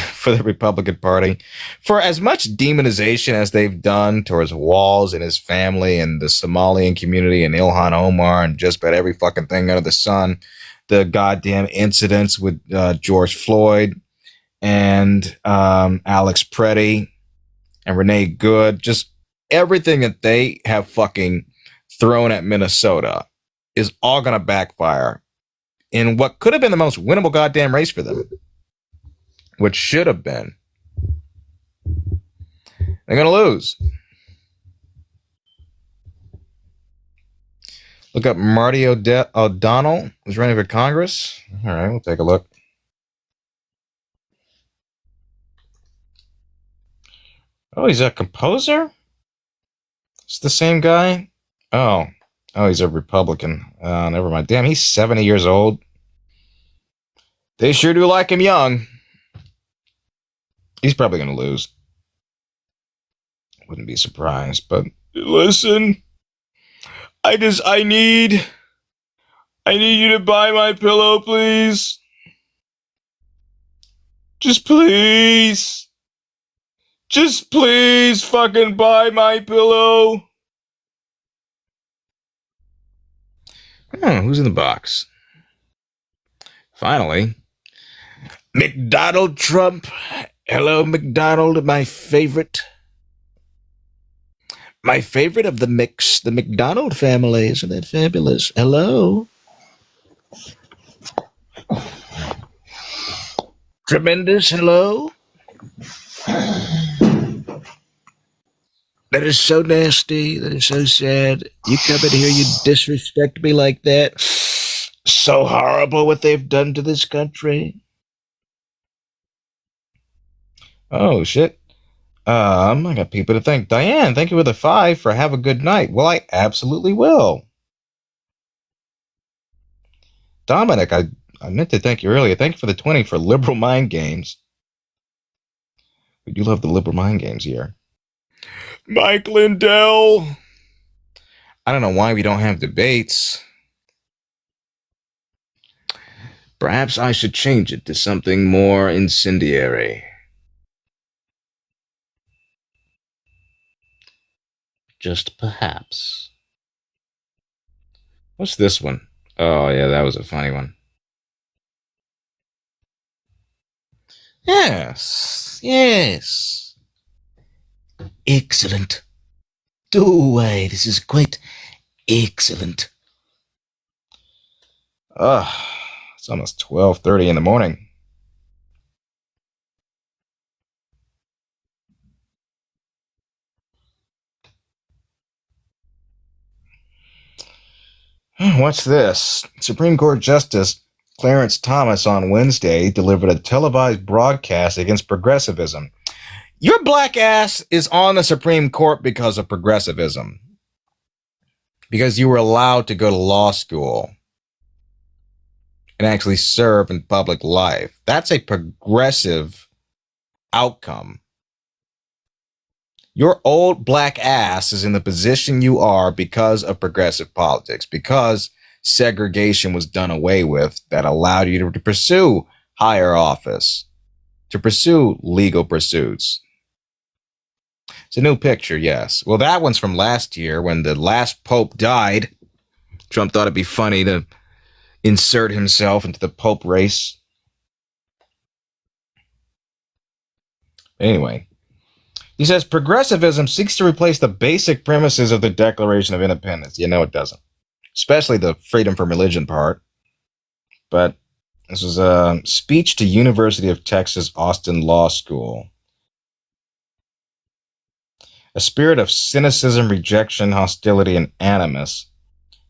B: for the Republican Party. For as much demonization as they've done towards Walz and his family and the Somalian community and Ilhan Omar and just about every fucking thing under the sun, the goddamn incidents with George Floyd and Alex Preddy and Renee Good, just everything that they have fucking thrown at Minnesota is all going to backfire in what could have been the most winnable goddamn race for them. Which should have been. They're going to lose. Look up Marty O'Donnell, who's running for Congress. All right, we'll take a look. Oh, he's a composer? It's the same guy? Oh, he's a Republican. Never mind. Damn, he's 70 years old. They sure do like him young. He's probably going to lose. Wouldn't be surprised, but
I: listen. I need you to buy my pillow, please. Just please. Just please fucking buy my pillow.
B: Oh, who's in the box? Finally. McDonald Trump. Hello, McDonald, my favorite. My favorite of the mix, the McDonald family. Isn't that fabulous? Hello. Tremendous, hello. That is so nasty. That is so sad. You come in here, you disrespect me like that. So horrible what they've done to this country. Oh, shit. I got people to thank. Diane, thank you for the 5 for have a good night. Well, I absolutely will. Dominic, I meant to thank you earlier. Thank you for the 20 for liberal mind games. We do love the liberal mind games here.
I: Mike Lindell.
B: I don't know why we don't have debates. Perhaps I should change it to something more incendiary. Just perhaps. What's this one? Oh, yeah, that was a funny one. Yes, yes. Excellent. Do away. This is quite excellent. It's almost 12:30 in the morning. What's this? Supreme Court Justice Clarence Thomas on Wednesday delivered a televised broadcast against progressivism. Your black ass is on the Supreme Court because of progressivism. Because you were allowed to go to law school and actually serve in public life. That's a progressive outcome. Your old black ass is in the position you are because of progressive politics, because segregation was done away with that allowed you to pursue higher office, to pursue legal pursuits.
H: It's a new picture, yes. Well, that one's from last year when the last pope died. Trump thought it'd be funny to insert himself into the pope race. Anyway, he says progressivism seeks to replace the basic premises of the Declaration of Independence. You know it doesn't, especially the freedom from religion part. But this was a speech to University of Texas Austin Law School. A spirit of cynicism, rejection, hostility, and animus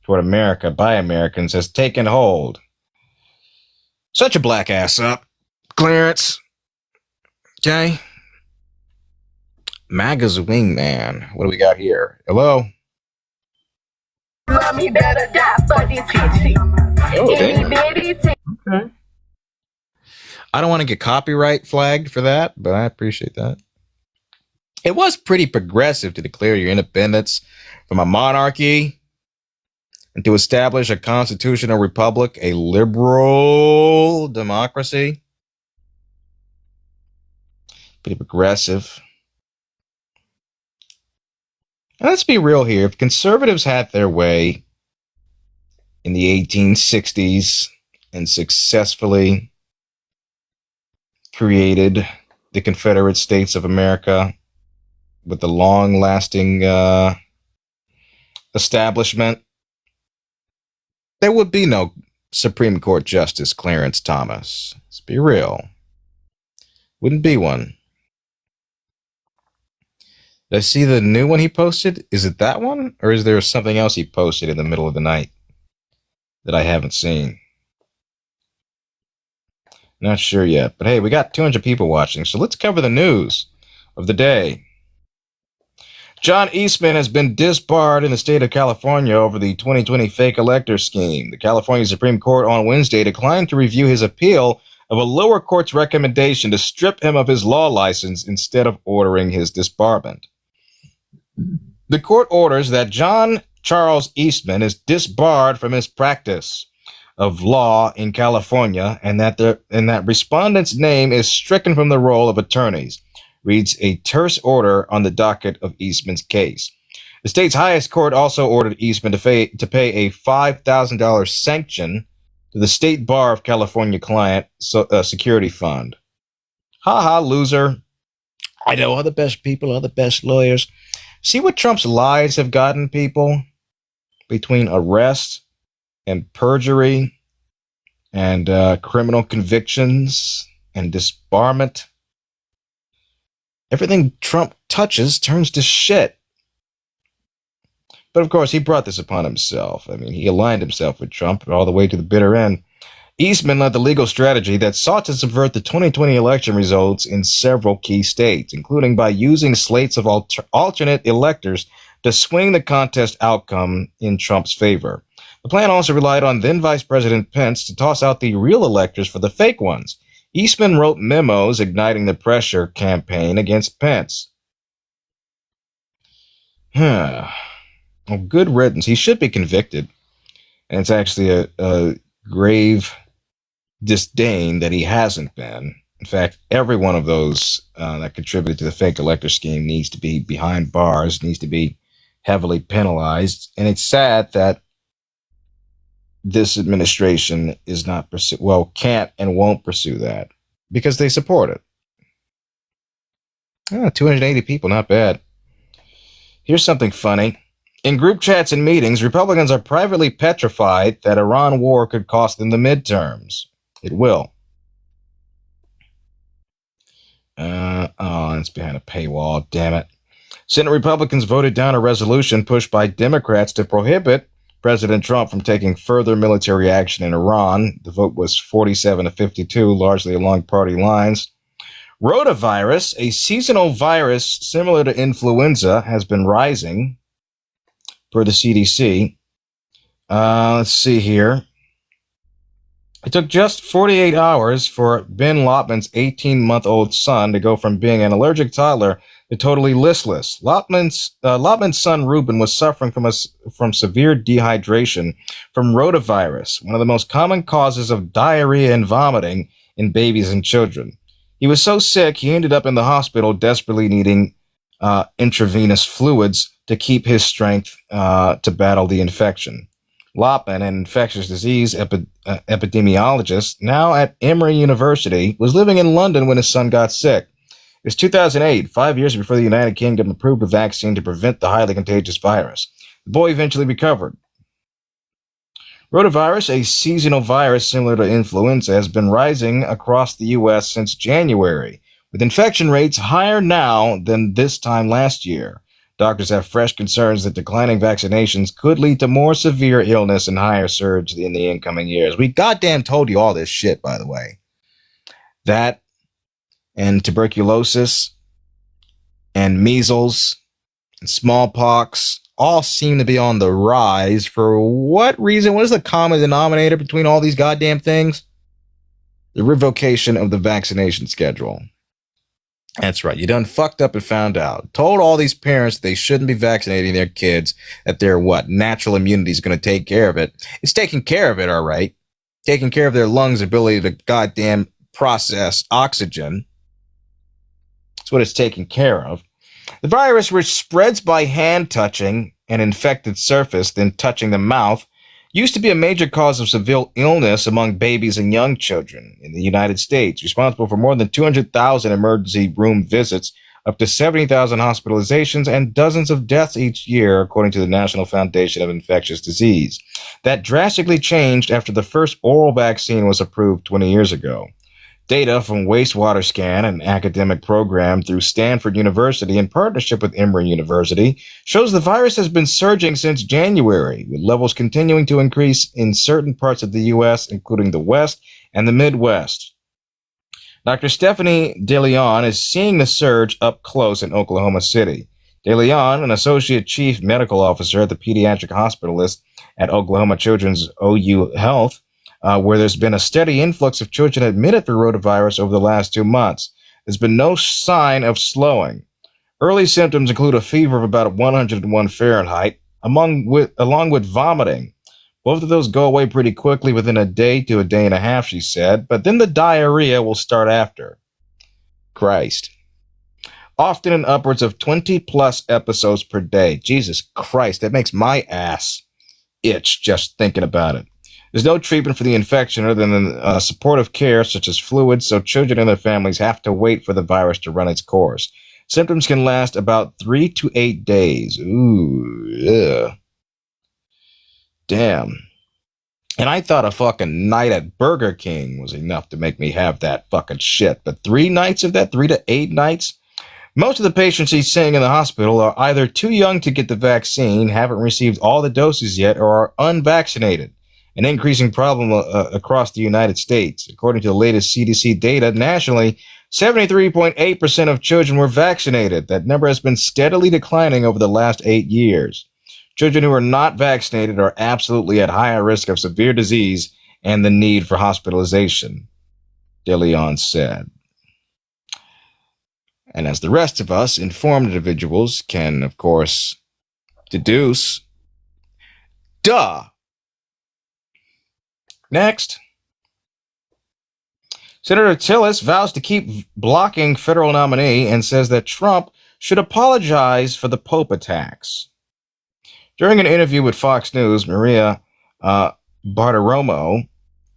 H: toward America by Americans has taken hold. Such a black ass up, Clarence. Okay. MAGA's wingman. What do we got here? Hello?
K: Mommy better die for this shit.
H: Oh, damn. Okay. I don't want to get copyright flagged for that, but I appreciate that. It was pretty progressive to declare your independence from a monarchy and to establish a constitutional republic, a liberal democracy. Pretty progressive. And let's be real here. If conservatives had their way in the 1860s and successfully created the Confederate States of America with the long-lasting establishment, there would be no Supreme Court Justice Clarence Thomas. Let's be real. Wouldn't be one. Did I see the new one he posted? Is it that one? Or is there something else he posted in the middle of the night that I haven't seen? Not sure yet. But hey, we got 200 people watching, so let's cover the news of the day. John Eastman has been disbarred in the state of California over the 2020 fake elector scheme. The California Supreme Court on Wednesday declined to review his appeal of a lower court's recommendation to strip him of his law license instead of ordering his disbarment. The court orders that John Charles Eastman is disbarred from his practice of law in California and that respondent's name is stricken from the roll of attorneys, reads a terse order on the docket of Eastman's case. The state's highest court also ordered Eastman to pay a $5,000 sanction to the State Bar of California Client Security Fund. Ha ha, loser. I know all the best people, all the best lawyers. See what Trump's lies have gotten people? Between arrest and perjury and criminal convictions and disbarment. Everything Trump touches turns to shit. But of course, he brought this upon himself. I mean, he aligned himself with Trump all the way to the bitter end. Eastman led the legal strategy that sought to subvert the 2020 election results in several key states, including by using slates of alternate electors to swing the contest outcome in Trump's favor. The plan also relied on then Vice President Pence to toss out the real electors for the fake ones. Eastman wrote memos igniting the pressure campaign against Pence. Well, good riddance. He should be convicted. And it's actually a grave disdain that he hasn't been. In fact, every one of those that contributed to the fake elector scheme needs to be behind bars, needs to be heavily penalized. And it's sad that this administration is not can't and won't pursue that because they support it. 280 people, not bad. Here's something funny. In group chats and meetings, Republicans are privately petrified that Iran war could cost them the midterms. It will. It's behind a paywall, damn it. Senate Republicans voted down a resolution pushed by Democrats to prohibit President Trump from taking further military action in Iran. The vote was 47-52, largely along party lines. Rotavirus, a seasonal virus similar to influenza, has been rising, per the CDC. Let's see here. It took just 48 hours for Ben Lotman's 18-month-old son to go from being an allergic toddler to totally listless. Lotman's son, Ruben, was suffering from severe dehydration from rotavirus, one of the most common causes of diarrhea and vomiting in babies and children. He was so sick, he ended up in the hospital desperately needing
B: intravenous fluids to keep his strength to battle the infection. Loppin, an infectious disease epidemiologist, now at Emory University, was living in London when his son got sick. It was 2008, 5 years before the United Kingdom approved a vaccine to prevent the highly contagious virus. The boy eventually recovered. Rotavirus, a seasonal virus similar to influenza, has been rising across the U.S. since January, with infection rates higher now than this time last year. Doctors have fresh concerns that declining vaccinations could lead to more severe illness and higher surge in the incoming years. We goddamn told you all this shit, by the way. That and tuberculosis and measles and smallpox all seem to be on the rise. For what reason? What is the common denominator between all these goddamn things? The revocation of the vaccination schedule. That's right. You done fucked up and found out. Told all these parents they shouldn't be vaccinating their kids, that their natural immunity is going to take care of it. It's taking care of it, all right. Taking care of their lungs' ability to goddamn process oxygen. That's what it's taking care of. The virus, which spreads by hand touching an infected surface, then touching the mouth, used to be a major cause of severe illness among babies and young children in the United States, responsible for more than 200,000 emergency room visits, up to 70,000 hospitalizations, and dozens of deaths each year, according to the National Foundation of Infectious Disease. That drastically changed after the first oral vaccine was approved 20 years ago. Data from Wastewater Scan, an academic program through Stanford University in partnership with Emory University, shows the virus has been surging since January, with levels continuing to increase in certain parts of the U.S., including the West and the Midwest. Dr. Stephanie DeLeon is seeing the surge up close in Oklahoma City. DeLeon, an associate chief medical officer at the pediatric hospitalist at Oklahoma Children's OU Health, where there's been a steady influx of children admitted for rotavirus over the last 2 months. There's been no sign of slowing. Early symptoms include a fever of about 101 Fahrenheit, along with vomiting. Both of those go away pretty quickly within a day to a day and a half, she said, but then the diarrhea will start after. Christ. Often in upwards of 20-plus episodes per day. Jesus Christ, that makes my ass itch just thinking about it. There's no treatment for the infection other than supportive care such as fluids, so children and their families have to wait for the virus to run its course. Symptoms can last about 3 to 8 days. Ooh, yeah. Damn. And I thought a fucking night at Burger King was enough to make me have that fucking shit. But 3 nights of that? 3 to 8 nights? Most of the patients he's seeing in the hospital are either too young to get the vaccine, haven't received all the doses yet, or are unvaccinated. An increasing problem across the United States. According to the latest CDC data, nationally, 73.8% of children were vaccinated. That number has been steadily declining over the last 8 years. Children who are not vaccinated are absolutely at higher risk of severe disease and the need for hospitalization, DeLeon said. And as the rest of us informed individuals can, of course, deduce, duh. Next. Senator Tillis vows to keep blocking federal nominee and says that Trump should apologize for the Pope attacks. During an interview with Fox News, Maria Bartiromo,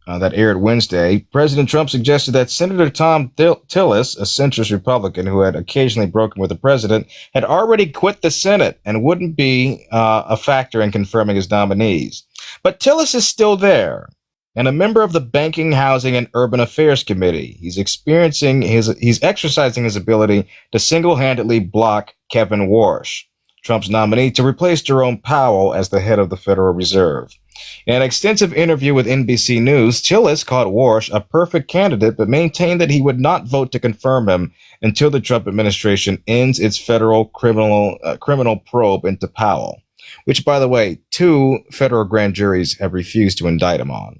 B: that aired Wednesday, President Trump suggested that Senator Tom Tillis, a centrist Republican who had occasionally broken with the president, had already quit the Senate and wouldn't be a factor in confirming his nominees. But Tillis is still there and a member of the Banking, Housing, and Urban Affairs Committee. He's exercising his ability to single-handedly block Kevin Warsh, Trump's nominee, to replace Jerome Powell as the head of the Federal Reserve. In an extensive interview with NBC News, Tillis called Warsh a perfect candidate, but maintained that he would not vote to confirm him until the Trump administration ends its federal criminal probe into Powell, which, by the way, 2 federal grand juries have refused to indict him on.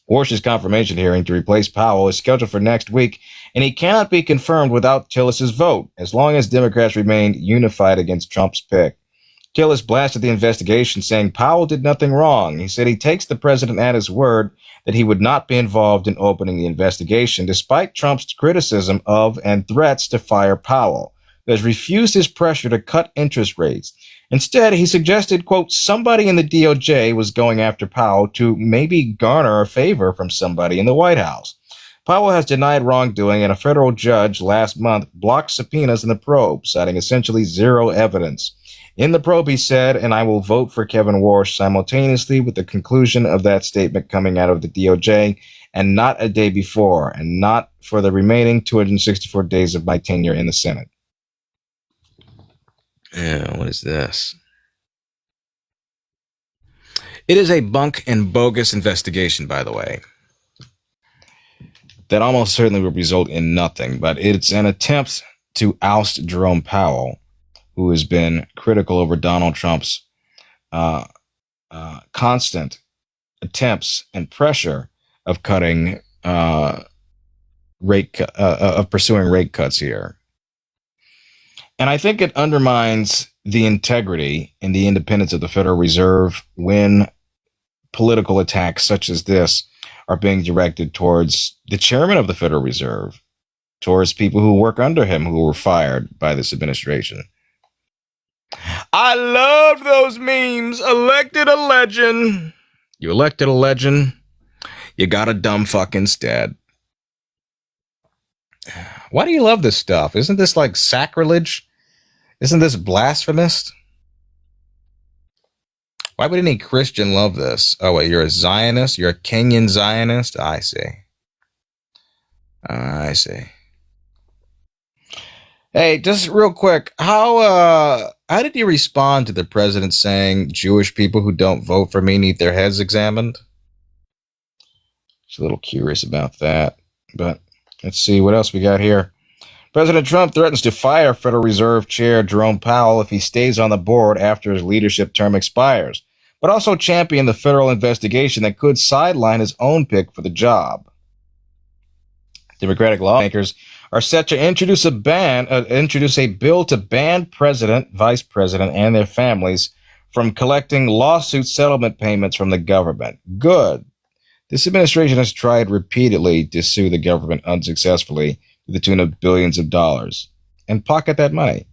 B: Warsh's confirmation hearing to replace Powell is scheduled for next week, and he cannot be confirmed without Tillis's vote, as long as Democrats remain unified against Trump's pick. Tillis blasted the investigation, saying Powell did nothing wrong. He said he takes the president at his word that he would not be involved in opening the investigation, despite Trump's criticism of and threats to fire Powell.
H: who has refused his pressure to cut interest rates. Instead, he suggested, quote, somebody in the DOJ was going after Powell to maybe garner a favor from somebody in the White House. Powell has denied wrongdoing, and a federal judge last month blocked subpoenas in the probe, citing essentially zero evidence. In the probe, he said, and I will vote for Kevin Warsh simultaneously with the conclusion of that statement coming out of the DOJ, and not a day before, and not for the remaining 264 days of my tenure in the Senate. Yeah, what is this? It is a bunk and bogus investigation, by the way, that almost certainly will result in nothing, but it's an attempt to oust Jerome Powell, who has been critical over Donald Trump's constant attempts and pressure of cutting of pursuing rate cuts here. And I think it undermines the integrity and the independence of the Federal Reserve when political attacks such as this are being directed towards the chairman of the Federal Reserve, towards people who work under him who were fired by this administration. I love those memes. Elected a legend. You elected a legend. You got a dumb fuck instead. Why do you love this stuff? Isn't this like sacrilege? Isn't this blasphemous? Why would any Christian love this? Oh, wait, you're a Zionist? You're a Kenyan Zionist? I see. I see. Hey, just real quick, how did you respond to the president saying Jewish people who don't vote for me need their heads examined? Just a little curious about that, but let's see what else we got here. President Trump threatens to fire Federal Reserve Chair Jerome Powell if he stays on the board after his leadership term expires, but also championed the federal investigation that could sideline his own pick for the job. Democratic lawmakers are set to introduce a bill to ban president, vice president, and their families from collecting lawsuit settlement payments from the government. Good. This administration has tried repeatedly to sue the government unsuccessfully to the tune of billions of dollars and pocket that money.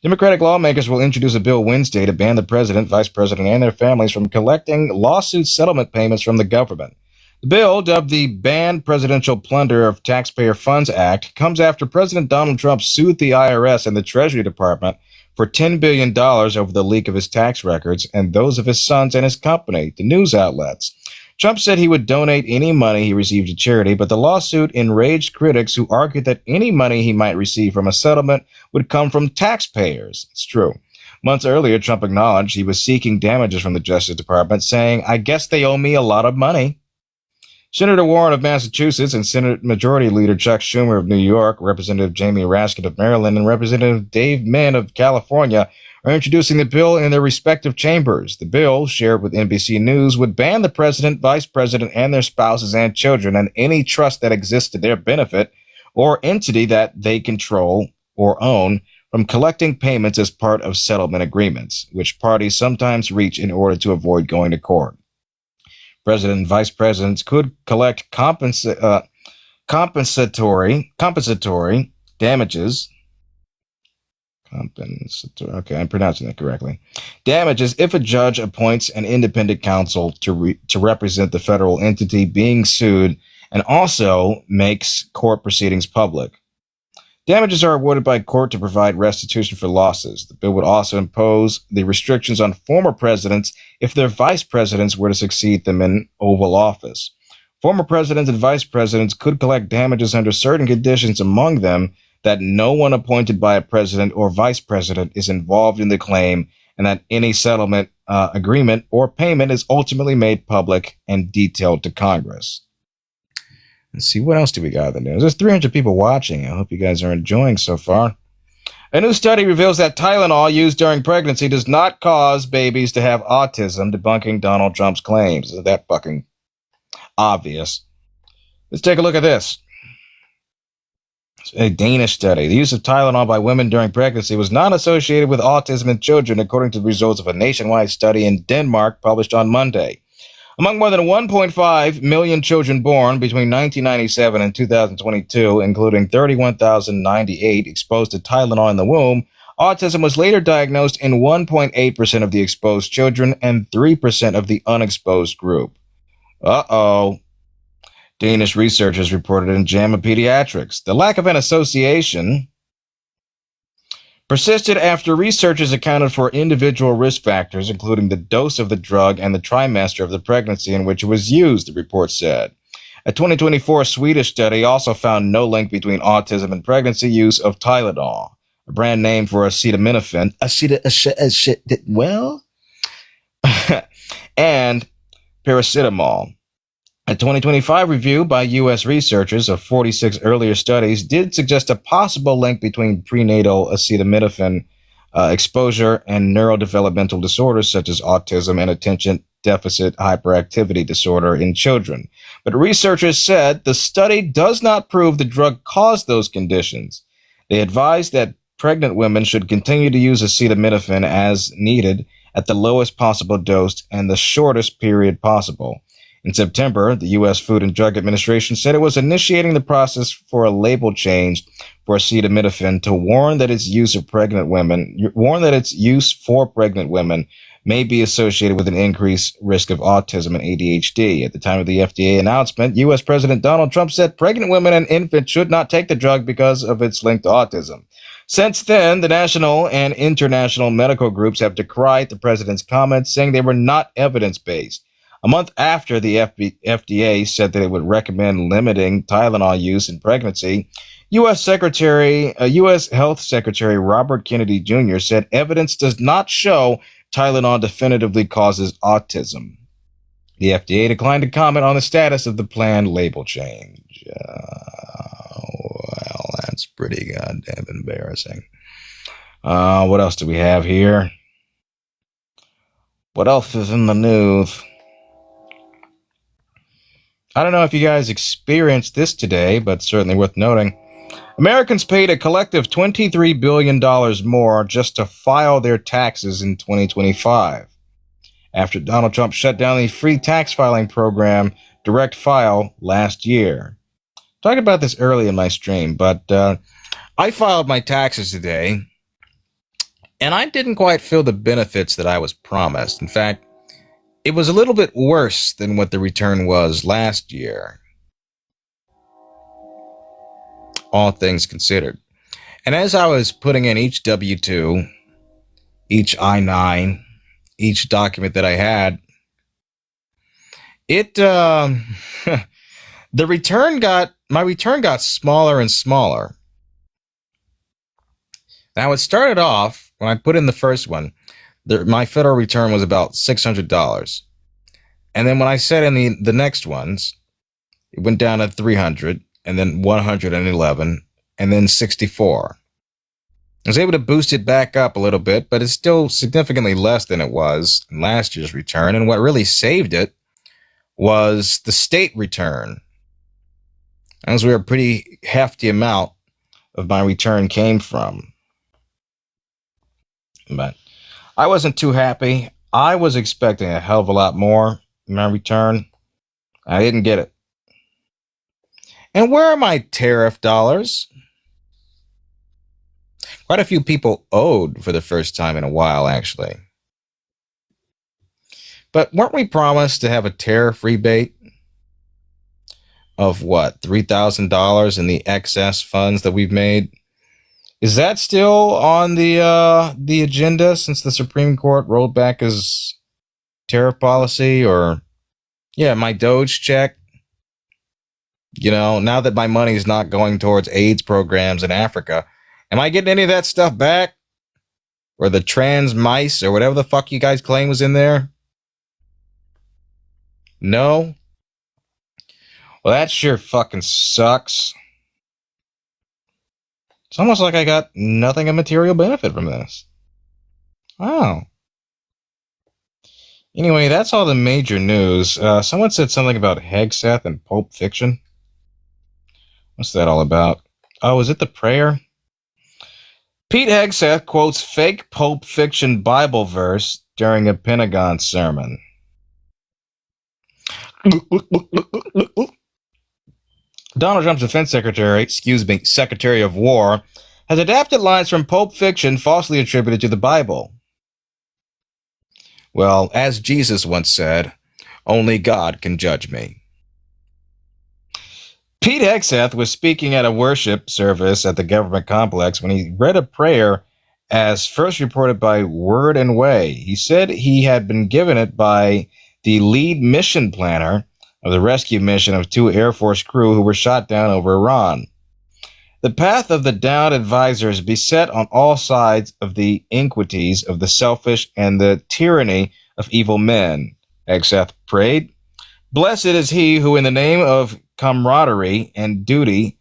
H: Democratic lawmakers will introduce a bill Wednesday to ban the president, vice president, and their families from collecting lawsuit settlement payments from the government. The bill, dubbed the Ban Presidential Plunder of Taxpayer Funds Act, comes after President Donald Trump sued the IRS and the Treasury Department for $10 billion over the leak of his tax records and those of his sons and his company to news outlets. Trump said he would donate any money he received to charity, but the lawsuit enraged critics who argued that any money he might receive from a settlement would come from taxpayers. It's true. Months earlier, Trump acknowledged he was seeking damages from the Justice Department, saying, I guess they owe me a lot of money. Senator Warren of Massachusetts and Senate Majority Leader Chuck Schumer of New York, Representative Jamie Raskin of Maryland, and Representative Dave Min of California are introducing the bill in their respective chambers. The bill, shared with NBC News, would ban the president, vice president, and their spouses and children and any trust that exists to their benefit or entity that they control or own from collecting payments as part of settlement agreements, which parties sometimes reach in order to avoid going to court. President and vice presidents could collect compensatory damages. Okay, I'm pronouncing that correctly. Damages if a judge appoints an independent counsel to represent the federal entity being sued and also makes court proceedings public. Damages are awarded by court to provide restitution for losses. The bill would also impose the restrictions on former presidents if their vice presidents were to succeed them in Oval Office. Former presidents and vice presidents could collect damages under certain conditions, among them that no one appointed by a president or vice president is involved in the claim, and that any settlement agreement or payment is ultimately made public and detailed to Congress. Let's see, what else do we got in the news? There's 300 people watching. I hope you guys are enjoying so far. A new study reveals that Tylenol used during pregnancy does not cause babies to have autism, debunking Donald Trump's claims. Isn't that fucking obvious? Let's take a look at this. A Danish study. The use of Tylenol by women during pregnancy was not associated with autism in children, according to the results of a nationwide study in Denmark published on Monday. Among more than 1.5 million children born between 1997 and 2022, including 31,098 exposed to Tylenol in the womb, autism was later diagnosed in 1.8% of the exposed children and 3% of the unexposed group. Uh-oh. Danish researchers reported in JAMA Pediatrics. The lack of an association persisted after researchers accounted for individual risk factors, including the dose of the drug and the trimester of the pregnancy in which it was used, the report said. A 2024 Swedish study also found no link between autism and pregnancy use of Tylenol, a brand name for acetaminophen, and paracetamol. A 2025 review by U.S. researchers of 46 earlier studies did suggest a possible link between prenatal acetaminophen exposure and neurodevelopmental disorders such as autism and attention deficit hyperactivity disorder in children. But researchers said the study does not prove the drug caused those conditions. They advised that pregnant women should continue to use acetaminophen as needed at the lowest possible dose and the shortest period possible. In September, the U.S. Food and Drug Administration said it was initiating the process for a label change for acetaminophen to warn that its use for pregnant women may be associated with an increased risk of autism and ADHD. At the time of the FDA announcement, U.S. President Donald Trump said pregnant women and infants should not take the drug because of its link to autism. Since then, the national and international medical groups have decried the president's comments, saying they were not evidence-based. A month after the FDA said that it would recommend limiting Tylenol use in pregnancy, U.S. Health Secretary Robert Kennedy Jr. said evidence does not show Tylenol definitively causes autism. The FDA declined to comment on the status of the planned label change. Well, that's pretty goddamn embarrassing. What else do we have here? What else is in the news? I don't know if you guys experienced this today, but certainly worth noting. Americans paid a collective $23 billion more just to file their taxes in 2025, after Donald Trump shut down the free tax filing program, Direct File, last year. Talked about this early in my stream, but I filed my taxes today, and I didn't quite feel the benefits that I was promised. In fact, it was a little bit worse than what the return was last year, all things considered. And as I was putting in each W-2, each I-9, each document that I had, my return got smaller and smaller. Now, it started off, when I put in the first one, my federal return was about $600. And then when I set in the next ones, it went down to $300, and then $111, and then $64. I was able to boost it back up a little bit, but it's still significantly less than it was in last year's return. And what really saved it was the state return. That was where a pretty hefty amount of my return came from. But I wasn't too happy. I was expecting a hell of a lot more in my return. I didn't get it. And where are my tariff dollars? Quite a few people owed for the first time in a while, actually. But weren't we promised to have a tariff rebate of what, $3,000 in the excess funds that we've made? Is that still on the agenda since the Supreme Court rolled back his tariff policy? Or, yeah, my Doge check? You know, now that my money is not going towards AIDS programs in Africa, am I getting any of that stuff back? Or the trans mice or whatever the fuck you guys claim was in there? No? Well, that sure fucking sucks. It's almost like I got nothing of material benefit from this. Oh. Anyway, that's all the major news. Someone said something about Hegseth and Pulp Fiction. What's that all about? Oh, is it the prayer? Pete Hegseth quotes fake Pulp Fiction Bible verse during a Pentagon sermon.
B: Donald Trump's defense Secretary of War, has adapted lines from Pulp Fiction falsely attributed to the Bible. Well, as Jesus once said, only God can judge me. Pete Hegseth was speaking at a worship service at the government complex when he read a prayer as first reported by Word and Way. He said he had been given it by the lead mission planner of the rescue mission of 2 Air Force crew who were shot down over Iran. The path of the downed advisors beset on all sides of the iniquities of the selfish and the tyranny of evil men, Hegseth prayed. Blessed is he who in the name of camaraderie and duty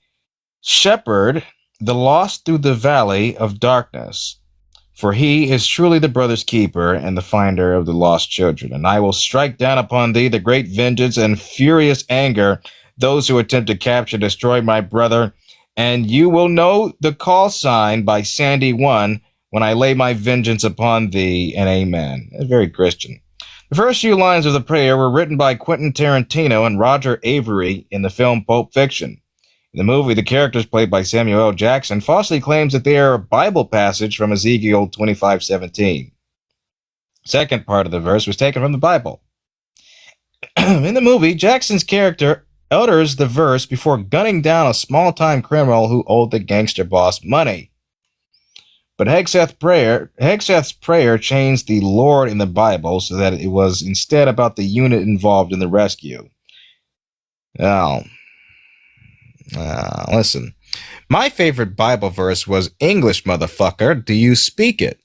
B: shepherd the lost through the valley of darkness. For he is truly the brother's keeper and the finder of the lost children. And I will strike down upon thee the great vengeance and furious anger, those who attempt to capture, destroy my brother. And you will know the call sign by Sandy 1 when I lay my vengeance upon thee, and amen. That's very Christian. The first few lines of the prayer were written by Quentin Tarantino and Roger Avery in the film Pulp Fiction. In the movie, the characters played by Samuel L. Jackson falsely claims that they are a Bible passage from Ezekiel 25:17. Second part of the verse was taken from the Bible. In the movie, Jackson's character utters the verse before gunning down a small-time criminal who owed the gangster boss money. But Hegseth's prayer changed the Lord in the Bible so that it was instead about the unit involved in the rescue. Now, listen. My favorite Bible verse was English, motherfucker. Do you speak it?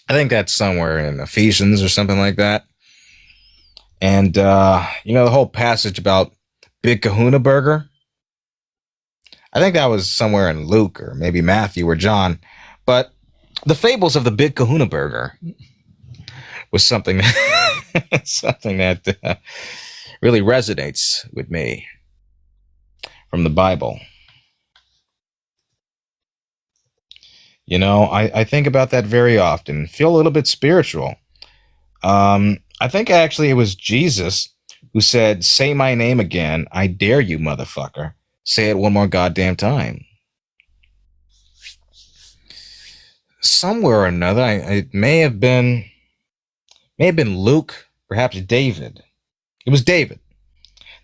B: I think that's somewhere in Ephesians or something like that. And, the whole passage about Big Kahuna Burger. I think that was somewhere in Luke or maybe Matthew or John. But the fables of the Big Kahuna Burger was something that really resonates with me from the Bible. I think about that very often. Feel a little bit spiritual. I think actually it was Jesus who said, "Say my name again. I dare you, motherfucker. Say it one more goddamn time." Somewhere or another, it may have been Luke, perhaps David. It was David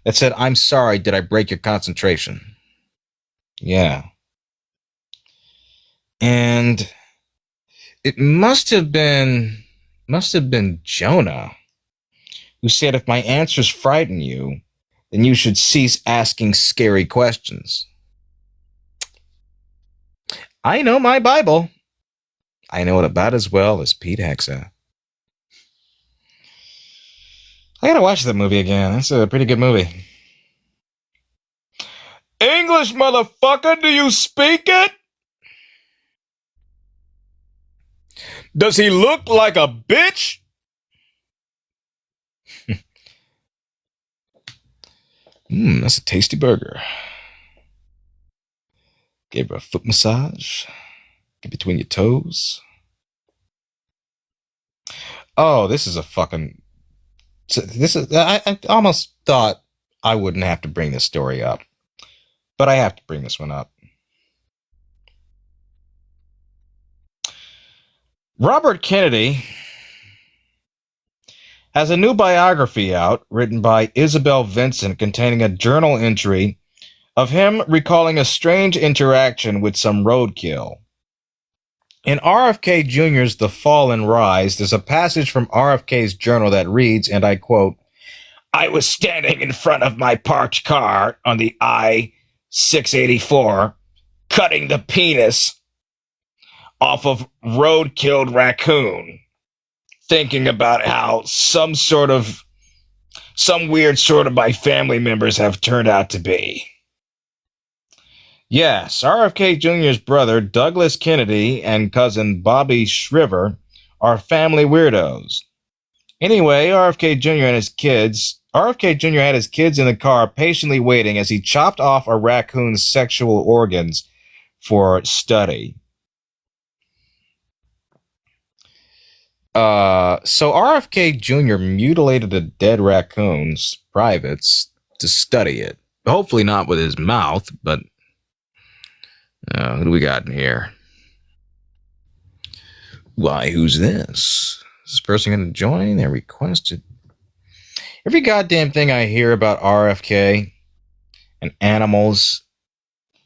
B: that said, "I'm sorry, did I break your concentration?" Yeah. And it must have been Jonah who said, "If my answers frighten you, then you should cease asking scary questions." I know my Bible. I know it about as well as Pete Hegseth. I gotta watch that movie again. That's a pretty good movie. English, motherfucker, do you speak it? Does he look like a bitch? That's a tasty burger. Gave her a foot massage. Get between your toes. Oh, this is a fucking... I almost thought I wouldn't have to bring this story up. But I have to bring this one up. Robert Kennedy has a new biography out written by Isabel Vincent containing a journal entry of him recalling a strange interaction with some roadkill. In RFK Jr.'s The Fall and Rise, there's a passage from RFK's journal that reads, and I quote, "I was standing in front of my parked car on the I-684, cutting the penis off of road-killed raccoon, thinking about how some weird sort of my family members have turned out to be." Yes, RFK Jr.'s brother, Douglas Kennedy, and cousin Bobby Shriver are family weirdos. Anyway, RFK Jr. had his kids in the car patiently waiting as he chopped off a raccoon's sexual organs for study. So RFK Jr. mutilated the dead raccoons
H: privates to study it. Hopefully not with his mouth, but who do we got in here? Why, who's this? Is this person going to join? They're requested. Every goddamn thing I hear about RFK and animals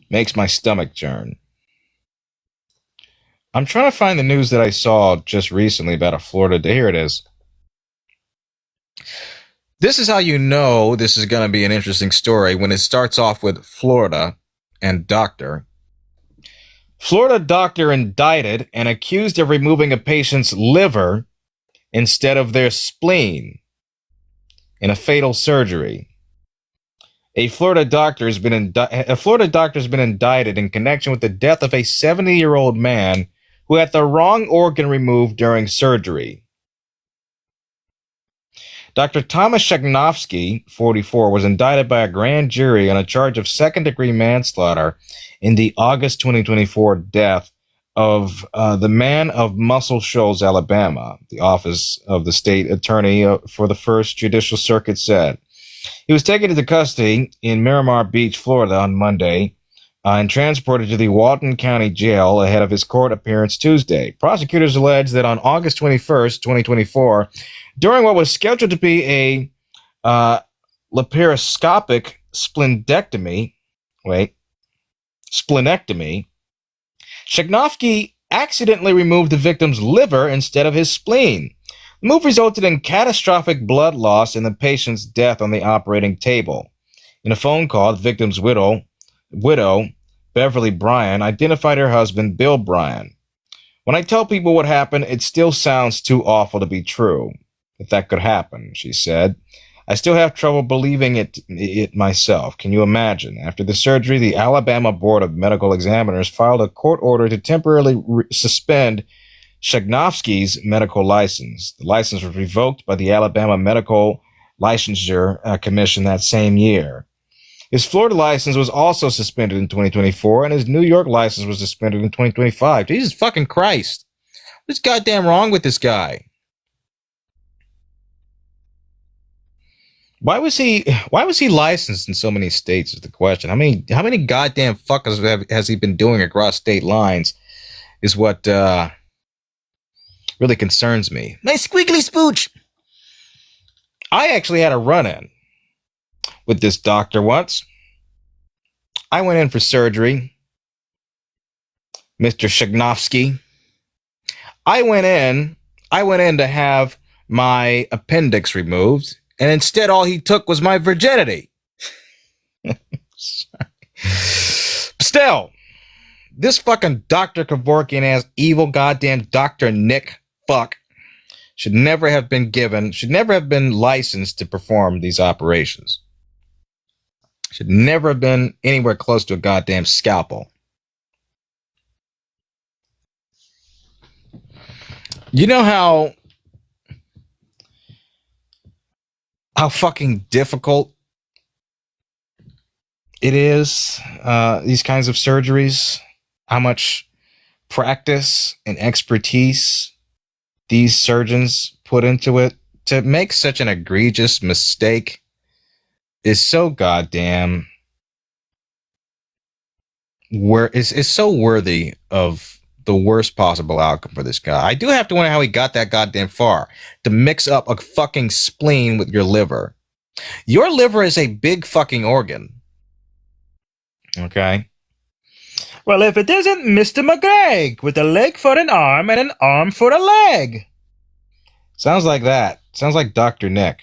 H: makes my stomach churn. I'm trying to find the news that I saw just recently about a Florida day. Here it is. This is how you know this is going to be an interesting story when it starts off with Florida and doctor. Florida doctor indicted and accused of removing a patient's liver instead of their spleen in a fatal surgery. A Florida doctor has been indicted in connection with the death of a 70-year-old man who had the wrong organ removed during surgery. Dr. Thomas Shagnovsky, 44, was indicted by a grand jury on a charge of second-degree manslaughter in the August 2024 death of the man of Muscle Shoals, Alabama, the office of the state attorney for the First Judicial Circuit said. He was taken into custody in Miramar Beach, Florida on Monday and transported to the Walton County Jail ahead of his court appearance Tuesday. Prosecutors allege that on August 21st, 2024, during what was scheduled to be a laparoscopic splenectomy, Shagnovsky accidentally removed the victim's liver instead of his spleen. The move resulted in catastrophic blood loss and the patient's death on the operating table. In a phone call, the victim's widow, Beverly Bryan, identified her husband, Bill Bryan. When I tell people what happened, it still sounds too awful to be true. That could happen, she said. I still have trouble believing it myself. Can you imagine? After the surgery, the Alabama Board of Medical Examiners filed a court order to temporarily suspend Shagnovsky's medical license. The license was revoked by the Alabama Medical Licensure Commission that same year. His Florida license was also suspended in 2024, and his New York license was suspended in 2025. Jesus fucking Christ. What's goddamn wrong with this guy? Why was he licensed in so many states is the question. How many goddamn fuckers has he been doing across state lines is what really concerns me. My squiggly spooch. I actually had a run-in with this doctor once. I went in for surgery. Mr. Shagnovsky. I went in to have my appendix removed, and instead all he took was my virginity. Still, this fucking Dr. Kevorkian ass evil goddamn Dr. Nick fuck should never have been licensed to perform these operations. Should never have been anywhere close to a goddamn scalpel. You know how fucking difficult it is, these kinds of surgeries, how much practice and expertise these surgeons put into it. To make such an egregious mistake is so goddamn is so worthy of the worst possible outcome for this guy. I do have to wonder how he got that goddamn far to mix up a fucking spleen with your liver. Your liver is a big fucking organ. Okay? Well, if it isn't Mr. McGregor with a leg for an arm and an arm for a leg. Sounds like that. Sounds like Dr. Nick.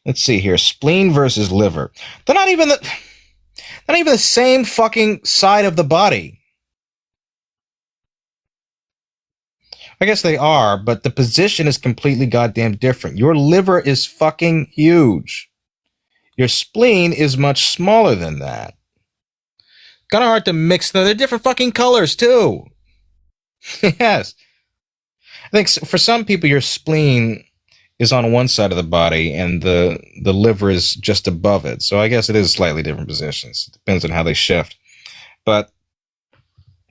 H: Let's see here. Spleen versus liver. They're not even the same fucking side of the body. I guess they are, but the position is completely goddamn different. Your liver is fucking huge. Your spleen is much smaller than that. Kind of hard to mix them. They're different fucking colors, too. Yes. I think for some people, your spleen is on one side of the body and the liver is just above it. So I guess it is slightly different positions. It depends on how they shift. But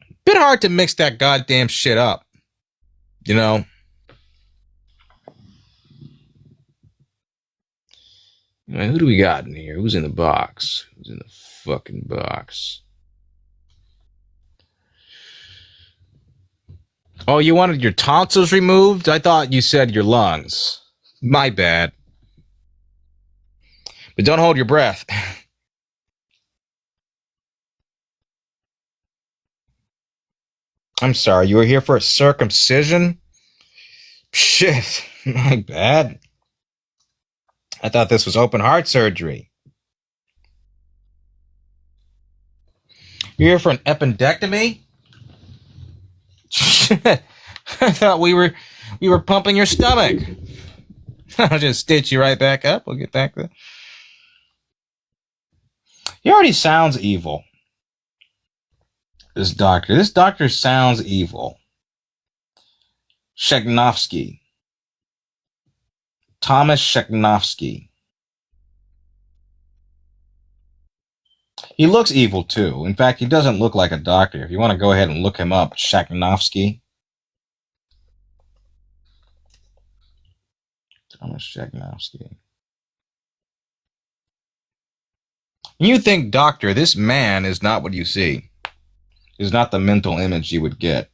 H: a bit hard to mix that goddamn shit up. You know? Right, who do we got in here? Who's in the box? Who's in the fucking box? Oh, you wanted your tonsils removed? I thought you said your lungs. My bad. But don't hold your breath. I'm sorry, you were here for a circumcision? Shit, my bad. I thought this was open heart surgery. You're here for an appendectomy? Shit, I thought we were pumping your stomach. I'll just stitch you right back up. We'll get back to that. He already sounds evil. This doctor sounds evil. Shegnovsky. Thomas Shegnovsky. He looks evil too. In fact, he doesn't look like a doctor. If you want to go ahead and look him up, Shegnovsky. Thomas Shegnovsky. You think, doctor, this man is not what you see. Is not the mental image you would get.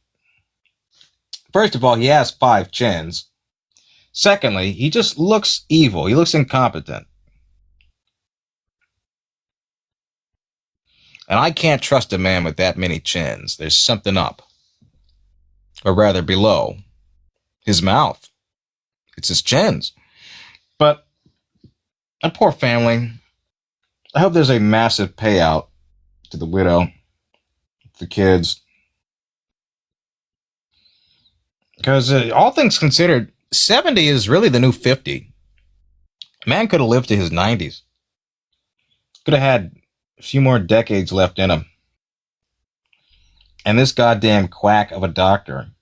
H: First of all, he has 5 chins. Secondly, he just looks evil. He looks incompetent. And I can't trust a man with that many chins. There's something up. Or rather, below his mouth. It's his chins. But that poor family, I hope there's a massive payout to the widow, the kids. Because all things considered, 70 is really the new 50. Man could have lived to his 90s. Could have had a few more decades left in him. And this goddamn quack of a doctor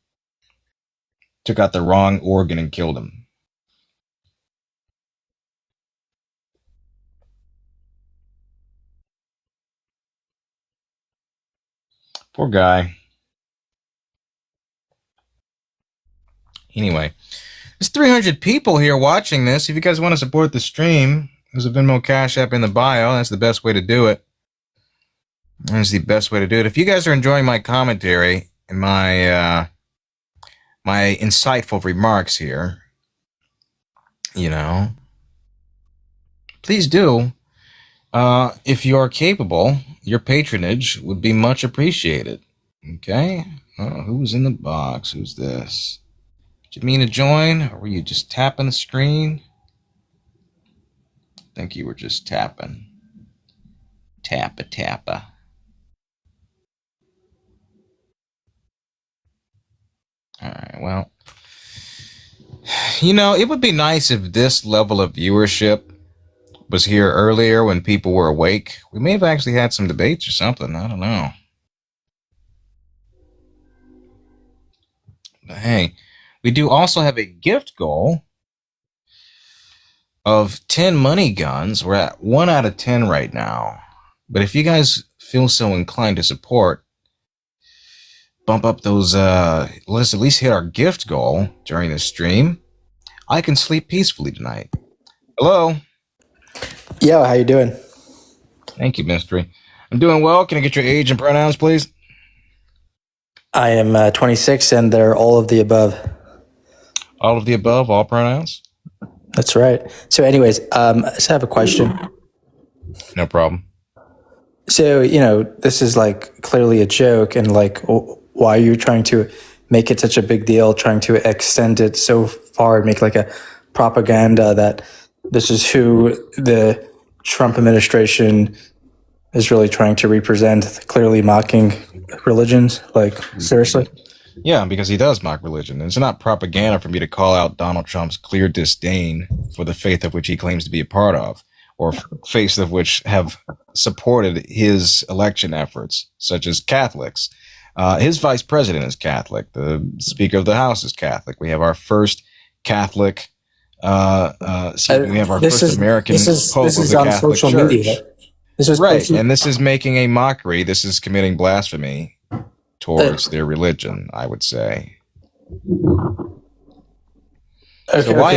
H: took out the wrong organ and killed him. Poor guy. Anyway, there's 300 people here watching this. If you guys want to support the stream, there's a Venmo Cash App in the bio. That's the best way to do it. That's the best way to do it. If you guys are enjoying my commentary and my my insightful remarks here, you know, please do. If you are capable, your patronage would be much appreciated. Okay? Who's in the box? Who's this? Did you mean to join, or were you just tapping the screen? I think you were just tapping. Tappa. Alright, well. You know, it would be nice if this level of viewership was here earlier when people were awake. We may have actually had some debates or something. I don't know. But hey, we do also have a gift goal of 10 money guns. We're at 1 out of 10 right now. But if you guys feel so inclined to support, bump up those, let's at least hit our gift goal during the stream. I can sleep peacefully tonight. Hello?
L: Yo, how you doing?
H: Thank you, Mystery. I'm doing well. Can I get your age and pronouns, please?
L: I am 26, and they're all of the above.
H: All of the above, all pronouns?
L: That's right. So anyways, I just have a question.
H: No problem.
L: So, you know, this is like clearly a joke, and like, why are you trying to make it such a big deal, trying to extend it so far and make like a propaganda that this is who the Trump administration is really trying to represent, clearly mocking religions? Like, seriously?
H: Yeah, because he does mock religion. It's not propaganda for me to call out Donald Trump's clear disdain for the faith of which he claims to be a part of, or faiths of which have supported his election efforts, such as Catholics. His vice president is Catholic. The Speaker of the House is Catholic. We have our first Catholic. We have our first American Pope of the Catholic Church.
L: Media. This is
H: right, and this is making a mockery. This is committing blasphemy towards their religion, I would say. So why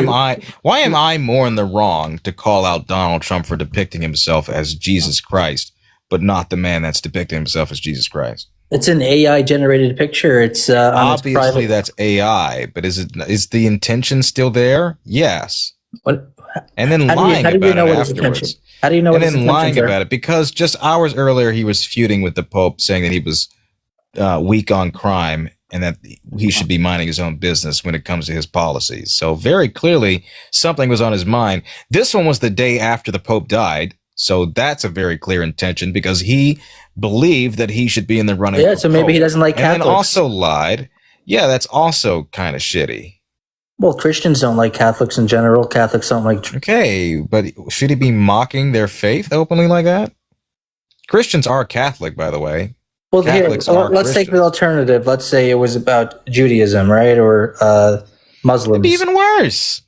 H: am I more in the wrong to call out Donald Trump for depicting himself as Jesus Christ, but not the man that's depicting himself as Jesus Christ?
L: It's an AI generated picture. It's
H: obviously that's AI, but is the intention still there? Yes.
L: What?
H: And then lying about it afterwards.
L: How do you know?
H: And then lying about it because just hours earlier he was feuding with the Pope, saying that he was weak on crime and that he should be minding his own business when it comes to his policies. So very clearly something was on his mind. This one was the day after the Pope died. So that's a very clear intention because he believed that he should be in the running.
L: Yeah, so maybe he doesn't like Catholics.
H: And then also lied. Yeah, that's also kind of shitty.
L: Well, Christians don't like Catholics in general. Catholics don't like...
H: Okay, but should he be mocking their faith openly like that? Christians are Catholic, by the way.
L: Well, let's take the alternative. Let's say it was about Judaism, right? Or Muslims.
H: It'd be even worse.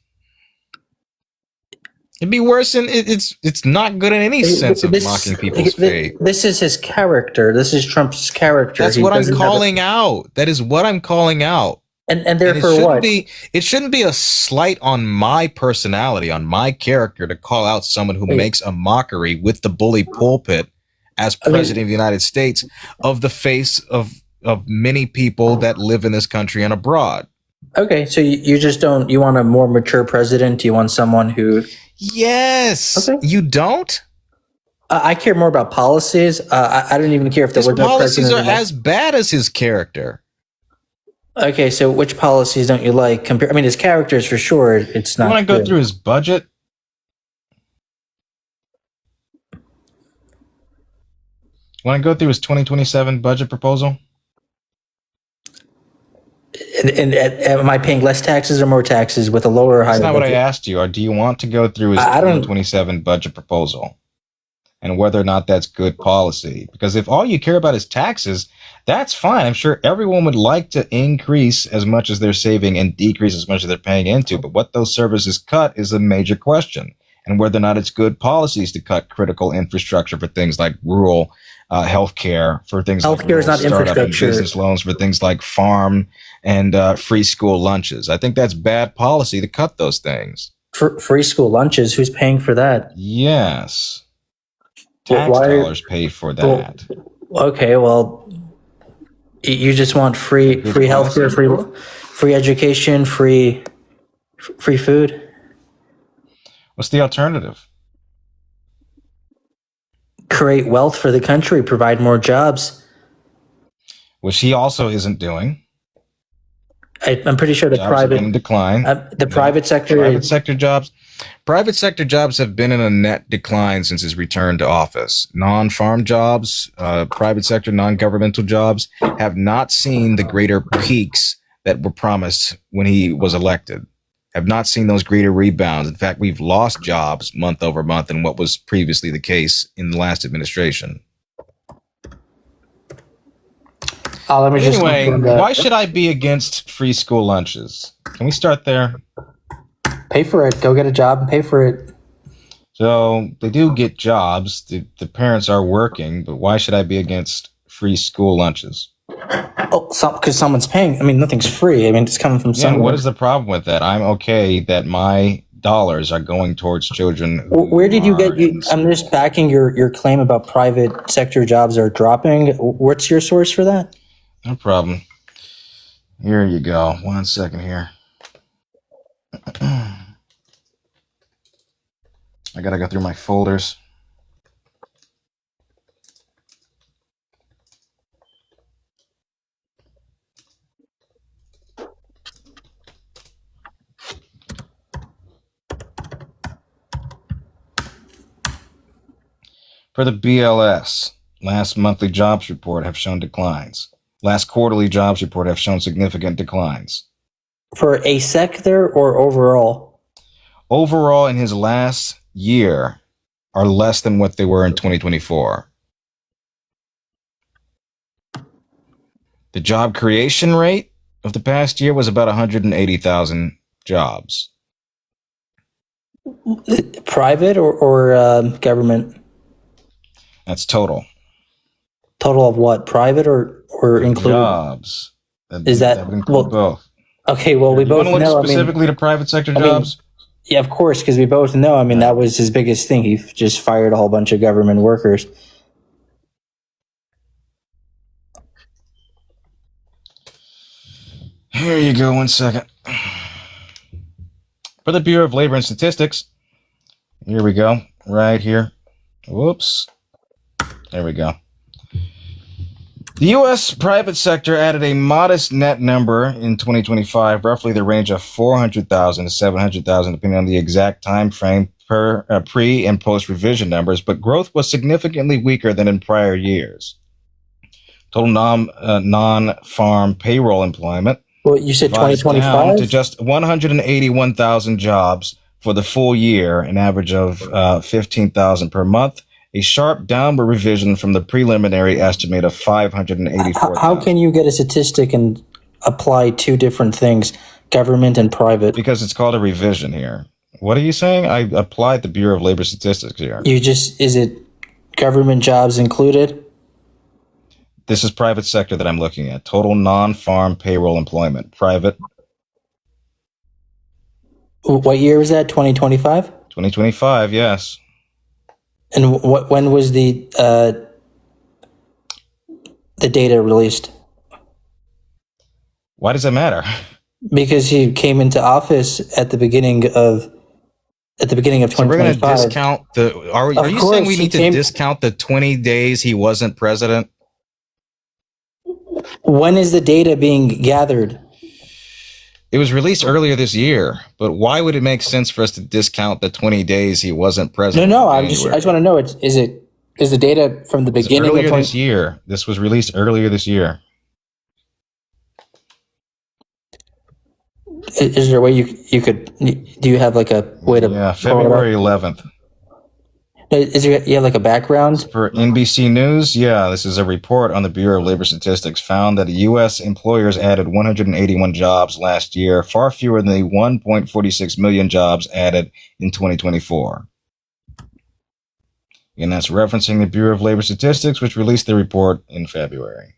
H: It'd be worse, and it's not good in any sense of mocking people's faith.
L: This is his character. This is Trump's character.
H: That's what I'm calling out. That is what I'm calling out.
L: And therefore what?
H: It shouldn't be a slight on my personality, on my character, to call out someone who makes a mockery with the bully pulpit as president of the United States of the face of many people that live in this country and abroad.
L: Okay, so you just don't, you want a more mature president? You want someone who...
H: Yes. Okay. You don't?
L: I care more about policies. I don't even care if there were no president.
H: His policies are as bad as his character.
L: Okay, so which policies don't you like? I mean, his characters for sure. It's not.
H: You want to go through his budget? Want to go through his 2027 budget proposal?
L: And am I paying less taxes or more taxes with a lower or higher?
H: That's not what I asked you. Or do you want to go through his 2027 budget proposal and whether or not that's good policy? Because if all you care about is taxes, that's fine. I'm sure everyone would like to increase as much as they're saving and decrease as much as they're paying into. But what those services cut is a major question. And whether or not it's good policies to cut critical infrastructure for things like rural healthcare, for things like
L: is not infrastructure,
H: business loans, for things like farm and free school lunches. I think that's bad policy to cut those things.
L: For free school lunches, who's paying for that?
H: Yes, tax dollars pay for that.
L: Okay, well, you just want free healthcare, free education, free food.
H: What's the alternative?
L: Create wealth for the country, provide more jobs.
H: Which he also isn't doing.
L: I'm pretty sure the
H: jobs
L: private
H: have been in decline.
L: Private sector.
H: Private sector jobs have been in a net decline since his return to office. Non-farm jobs, private sector, non-governmental jobs have not seen the greater peaks that were promised when he was elected. Have not seen those greater rebounds. In fact, we've lost jobs month over month in what was previously the case in the last administration. Anyway, why should I be against free school lunches? Can we start there?
L: Pay for it. Go get a job and pay for it.
H: So they do get jobs. The parents are working, but why should I be against free school lunches?
L: Oh, because someone's paying. I mean, nothing's free. I mean, it's coming from somewhere.
H: What is the problem with that? I'm okay that my dollars are going towards children.
L: Where did you get? I'm just backing your claim about private sector jobs are dropping. What's your source for that?
H: No problem. Here you go. 1 second here. I gotta go through my folders. For the BLS, last monthly jobs report have shown declines. Last quarterly jobs report have shown significant declines.
L: For a sector or overall?
H: Overall, in his last year, are less than what they were in 2024. The job creation rate of the past year was about 180,000 jobs.
L: Private or government?
H: That's total.
L: Total of what? Private or include
H: jobs?
L: That would include
H: both?
L: Okay, well, we
H: You
L: both
H: want to look
L: know.
H: specifically to private sector jobs?
L: Yeah, of course, because we both know. I mean, that was his biggest thing. He just fired a whole bunch of government workers.
H: Here you go. 1 second. For the Bureau of Labor and Statistics, here we go. Right here. Whoops. There we go. The U.S. private sector added a modest net number in 2025, roughly the range of 400,000 to 700,000, depending on the exact time frame per pre and post revision numbers, but growth was significantly weaker than in prior years. Total non-farm payroll employment.
L: Well, you said
H: down
L: 2025?
H: to just 181,000 jobs for the full year, an average of 15,000 per month. A sharp downward revision from the preliminary estimate of 584,000.
L: How can you get a statistic and apply two different things, government and private?
H: Because it's called a revision here. What are you saying? I applied the Bureau of Labor Statistics here.
L: Is it government jobs included?
H: This is private sector that I'm looking at. Total non-farm payroll employment. Private.
L: What year was that? 2025?
H: 2025, yes.
L: And when was the data released?
H: Why does that matter?
L: Because he came into office at the beginning of 2025.
H: So we're going to discount the. Are you saying we need to discount the 20 days he wasn't president?
L: When is the data being gathered?
H: It was released earlier this year, but why would it make sense for us to discount the 20 days he wasn't president?
L: No, I just want to know. Is the data from the beginning
H: earlier this year? This was released earlier this year.
L: Is there a way you could? Do you have like a way to?
H: Yeah, February 11th.
L: You have like a background?
H: For NBC News, yeah, this is a report on the Bureau of Labor Statistics found that U.S. employers added 181 jobs last year, far fewer than the 1.46 million jobs added in 2024. And that's referencing the Bureau of Labor Statistics, which released the report in February.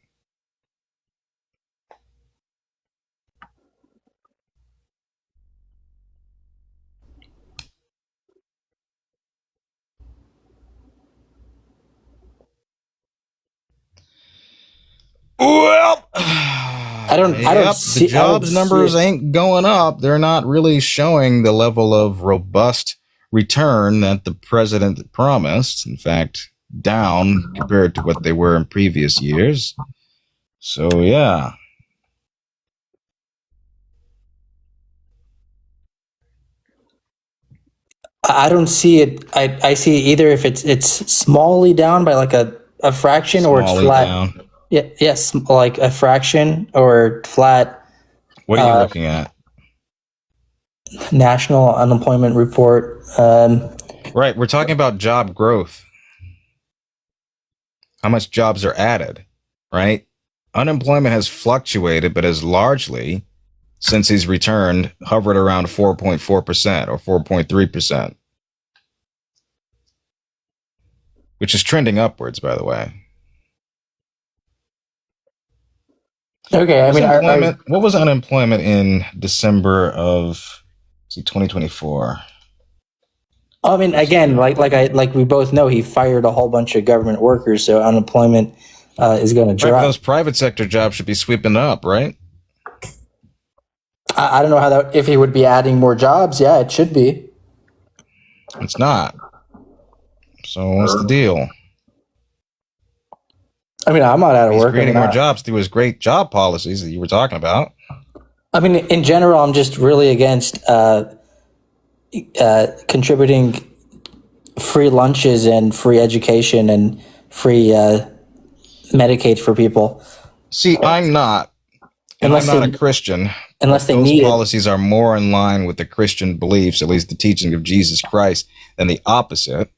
H: Well,
L: I don't see
H: the jobs numbers ain't going up. They're not really showing the level of robust return that the president promised. In fact, down compared to what they were in previous years. So, yeah.
L: I don't see it. I see either if it's smallly down by like a fraction or it's flat.
H: Down.
L: Yeah, yes, like a fraction or flat.
H: What are you looking at?
L: National unemployment report.
H: Right, we're talking about job growth. How much jobs are added, right? Unemployment has fluctuated, but has largely, since he's returned, hovered around 4.4% or 4.3%, which is trending upwards, by the way.
L: Okay, I mean,
H: what was unemployment in December of 2024?
L: I mean, again, like we both know, he fired a whole bunch of government workers, so unemployment is going to drop.
H: Right, those private sector jobs should be sweeping up, right?
L: I don't know if he would be adding more jobs. Yeah, it should be.
H: It's not. So what's the deal?
L: I mean, I'm not out of work.
H: He's creating more jobs through his great job policies that you were talking about.
L: I mean, in general, I'm just really against contributing free lunches and free education and free Medicaid for people.
H: See, I'm not. And I'm not a Christian.
L: Unless they need it.
H: Those policies are more in line with the Christian beliefs, at least the teaching of Jesus Christ, than the opposite.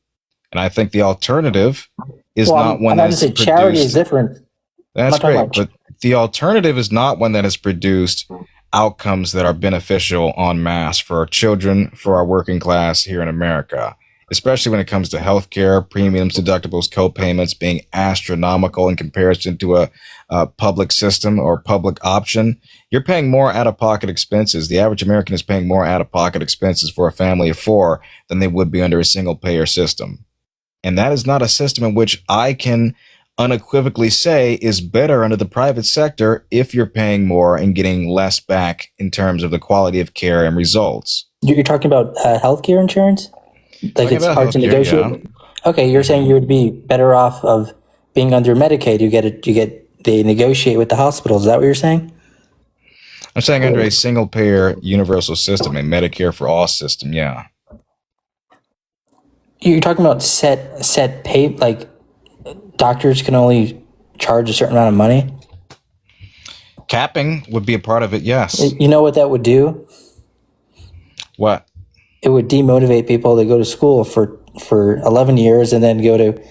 H: And I think the alternative is not one that's produced.
L: Charity is different.
H: That's great, but the alternative is not one that has produced outcomes that are beneficial en masse for our children, for our working class here in America.
B: especially when it comes to healthcare, premiums, deductibles, co-payments being astronomical in comparison to a public system or public option. You're paying more out-of-pocket expenses. The average American is paying more out-of-pocket expenses for a family of 4 than they would be under a single-payer system. And that is not a system in which I can unequivocally say is better under the private sector if you're paying more and getting less back in terms of the quality of care and results.
L: You're talking about healthcare insurance? Like
B: Talking
L: it's
B: about
L: hard to
B: healthcare,
L: negotiate?
B: yeah.
L: Okay, you're saying you would be better off of being under Medicaid. They negotiate with the hospitals. Is that what you're saying?
B: I'm saying under a single-payer universal system, a Medicare for all system, yeah.
L: You're talking about set pay, like doctors can only charge a certain amount of money?
B: Capping would be a part of it, yes.
L: You know what that would do?
B: What?
L: It would demotivate people to go to school for 11 years and then go to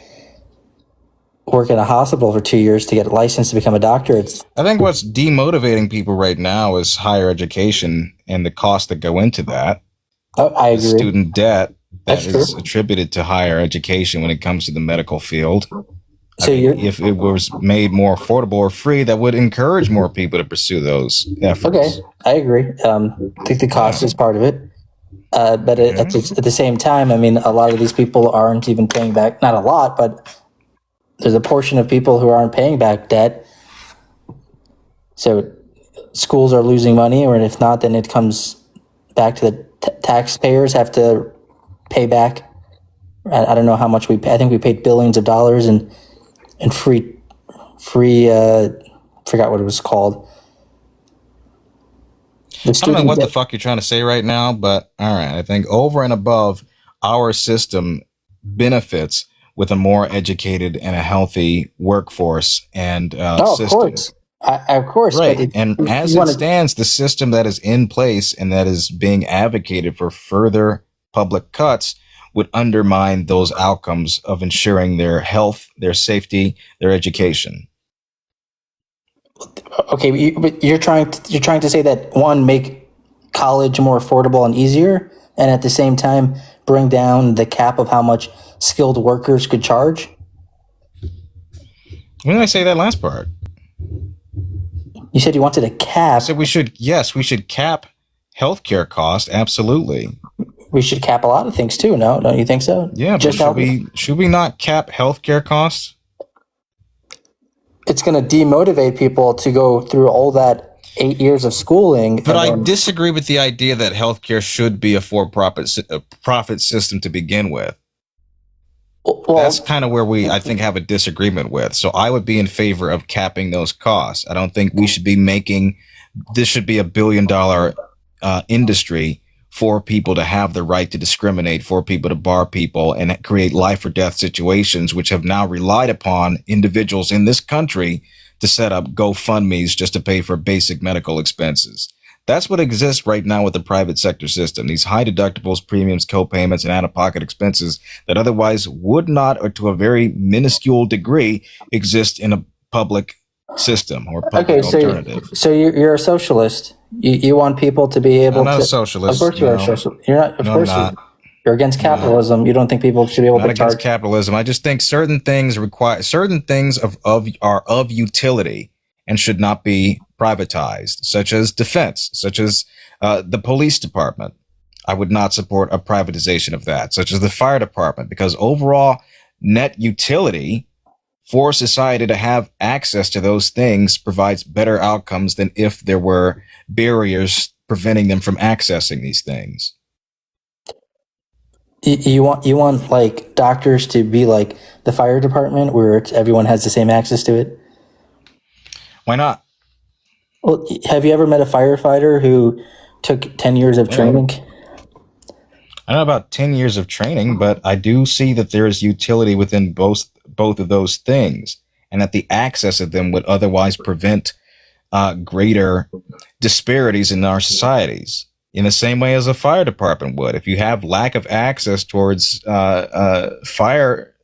L: work in a hospital for 2 years to get a license to become a doctor.
B: I think what's demotivating people right now is higher education and the costs that go into that.
L: Oh, I agree.
B: The student debt that
L: That's
B: is
L: true.
B: attributed to higher education when it comes to the medical field.
L: So
B: if it was made more affordable or free, that would encourage more people to pursue those efforts.
L: Okay, I agree. I think the cost is part of it. But at the same time, I mean, a lot of these people aren't even paying back, not a lot, but there's a portion of people who aren't paying back debt. So schools are losing money, or if not, then it comes back to the taxpayers have to pay back. I don't know how much we pay. I think we paid billions of dollars in free, forgot what it was called.
B: I don't know what the fuck you're trying to say right now, but all right. I think over and above, our system benefits with a more educated and a healthy workforce and system.
L: Of course.
B: Right. And as it stands, the system that is in place and that is being advocated for further public cuts would undermine those outcomes of ensuring their health, their safety, their education.
L: Okay, but you're trying to say that one, make college more affordable and easier, and at the same time bring down the cap of how much skilled workers could charge?
B: When did I say that last part?
L: You said you wanted a cap.
B: I said we should cap healthcare costs. Absolutely.
L: We should cap a lot of things too. No, don't you think so?
B: Yeah, but should we not cap healthcare costs?
L: It's going to demotivate people to go through all that 8 years of schooling.
B: But I disagree with the idea that healthcare should be a for-profit system to begin with. Well, that's kind of where I think, have a disagreement with. So I would be in favor of capping those costs. I don't think we should be this should be $1 billion industry for people to have the right to discriminate, for people to bar people and create life or death situations, which have now relied upon individuals in this country to set up GoFundMes just to pay for basic medical expenses. That's what exists right now with the private sector system. These high deductibles, premiums, co-payments, and out-of-pocket expenses that otherwise would not, or to a very minuscule degree, exist in a public system or public alternative.
L: So you're a socialist. You want people to be able to...
B: I'm not a socialist.
L: Of course you're a socialist. You're not. Of course you're against capitalism. You don't think people should be able to charge...
B: Not against capitalism. I just think certain things are of utility and should not be privatized, such as defense, such as the police department. I would not support a privatization of that, such as the fire department, because overall net utility for society to have access to those things provides better outcomes than if there were barriers preventing them from accessing these things.
L: You want like doctors to be like the fire department, where everyone has the same access to it?
B: Why not?
L: Well, have you ever met a firefighter who took 10 years of training?
B: I don't know about 10 years of training, but I do see that there is utility within both of those things, and that the access of them would otherwise prevent greater disparities in our societies, in the same way as a fire department would. If you have lack of access towards fire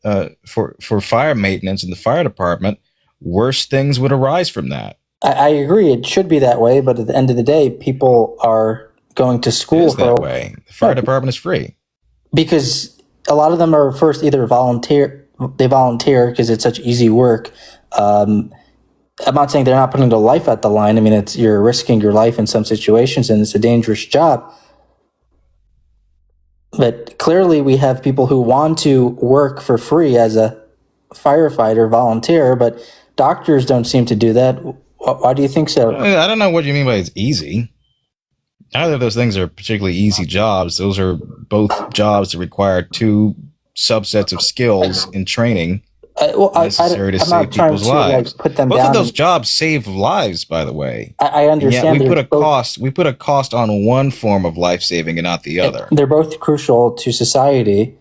B: for fire maintenance in the fire department, worse things would arise from that.
L: I agree. It should be that way, but at the end of the day, people are going to school
B: that way. The fire department is free.
L: Because a lot of them are first either volunteer because it's such easy work. I'm not saying they're not putting their life at the line. I mean, you're risking your life in some situations, and it's a dangerous job. But clearly, we have people who want to work for free as a firefighter, volunteer, but doctors don't seem to do that. Why do you think so?
B: I don't know what you mean by it's easy. Neither of those things are particularly easy jobs. Those are both jobs that require two subsets of skills and training necessary to save people's lives.
L: Put them
B: both
L: down.
B: Of those jobs save lives, by the way.
L: I understand.
B: And yet we put a cost on one form of life saving and not the other.
L: They're both crucial to society.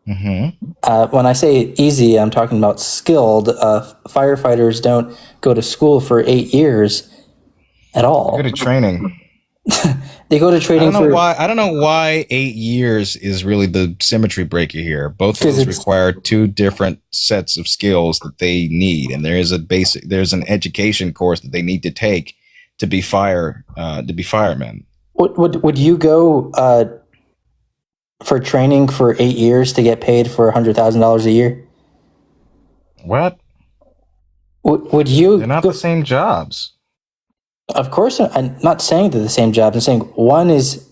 B: Mm-hmm.
L: When I say easy, I'm talking about skilled. Firefighters don't go to school for 8 years at all.
B: They go to training.
L: They go to training.
B: I don't know why 8 years is really the symmetry breaker here. Both of those require two different sets of skills that they need, and there's an education course that they need to take to be firemen.
L: Would you go for training for 8 years to get paid for $100,000 a year?
B: What?
L: Would you?
B: They're not the same jobs.
L: Of course, I'm not saying they're the same job. I'm saying one is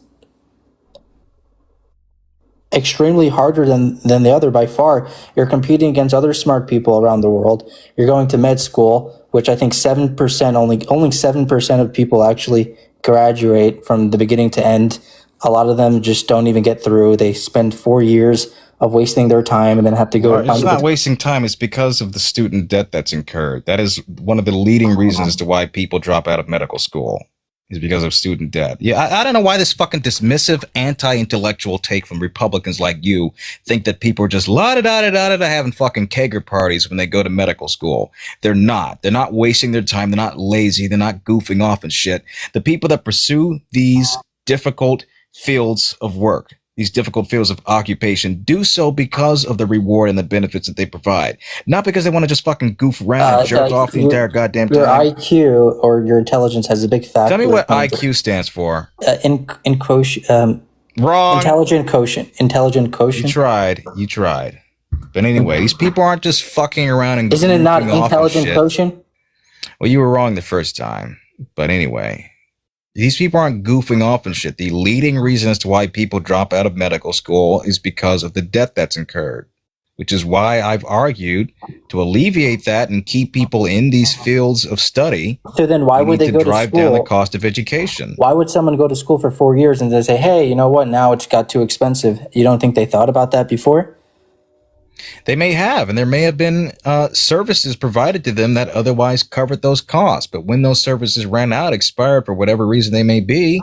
L: extremely harder than the other by far. You're competing against other smart people around the world. You're going to med school, which I think 7%, only 7% of people actually graduate from the beginning to end. A lot of them just don't even get through. They spend 4 years of wasting their time and then have to go.
B: It's not wasting time. It's because of the student debt that's incurred. That is one of the leading reasons as to why people drop out of medical school, is because of student debt. Yeah, I don't know why this fucking dismissive, anti-intellectual take from Republicans like you think that people are just la-da-da-da-da-da having fucking kegger parties when they go to medical school. They're not. They're not wasting their time. They're not lazy. They're not goofing off and shit. The people that pursue these difficult fields of work, these difficult fields of occupation, do so because of the reward and the benefits that they provide, not because they want to just fucking goof around and jerk off the entire goddamn time.
L: Your IQ or your intelligence has a big factor.
B: Tell me what IQ stands for.
L: Wrong. Intelligent quotient.
B: You tried. But anyway, these people aren't just fucking around and
L: isn't it not intelligent quotient?
B: Well, you were wrong the first time. But anyway, these people aren't goofing off and shit. The leading reason as to why people drop out of medical school is because of the debt that's incurred, which is why I've argued to alleviate that and keep people in these fields of study.
L: So then why would they go to school?
B: Drive down the cost of education.
L: Why would someone go to school for 4 years and then say, hey, you know what, now it's got too expensive? You don't think they thought about that before?
B: They may have, and there may have been services provided to them that otherwise covered those costs. But when those services ran out, expired for whatever reason they may be,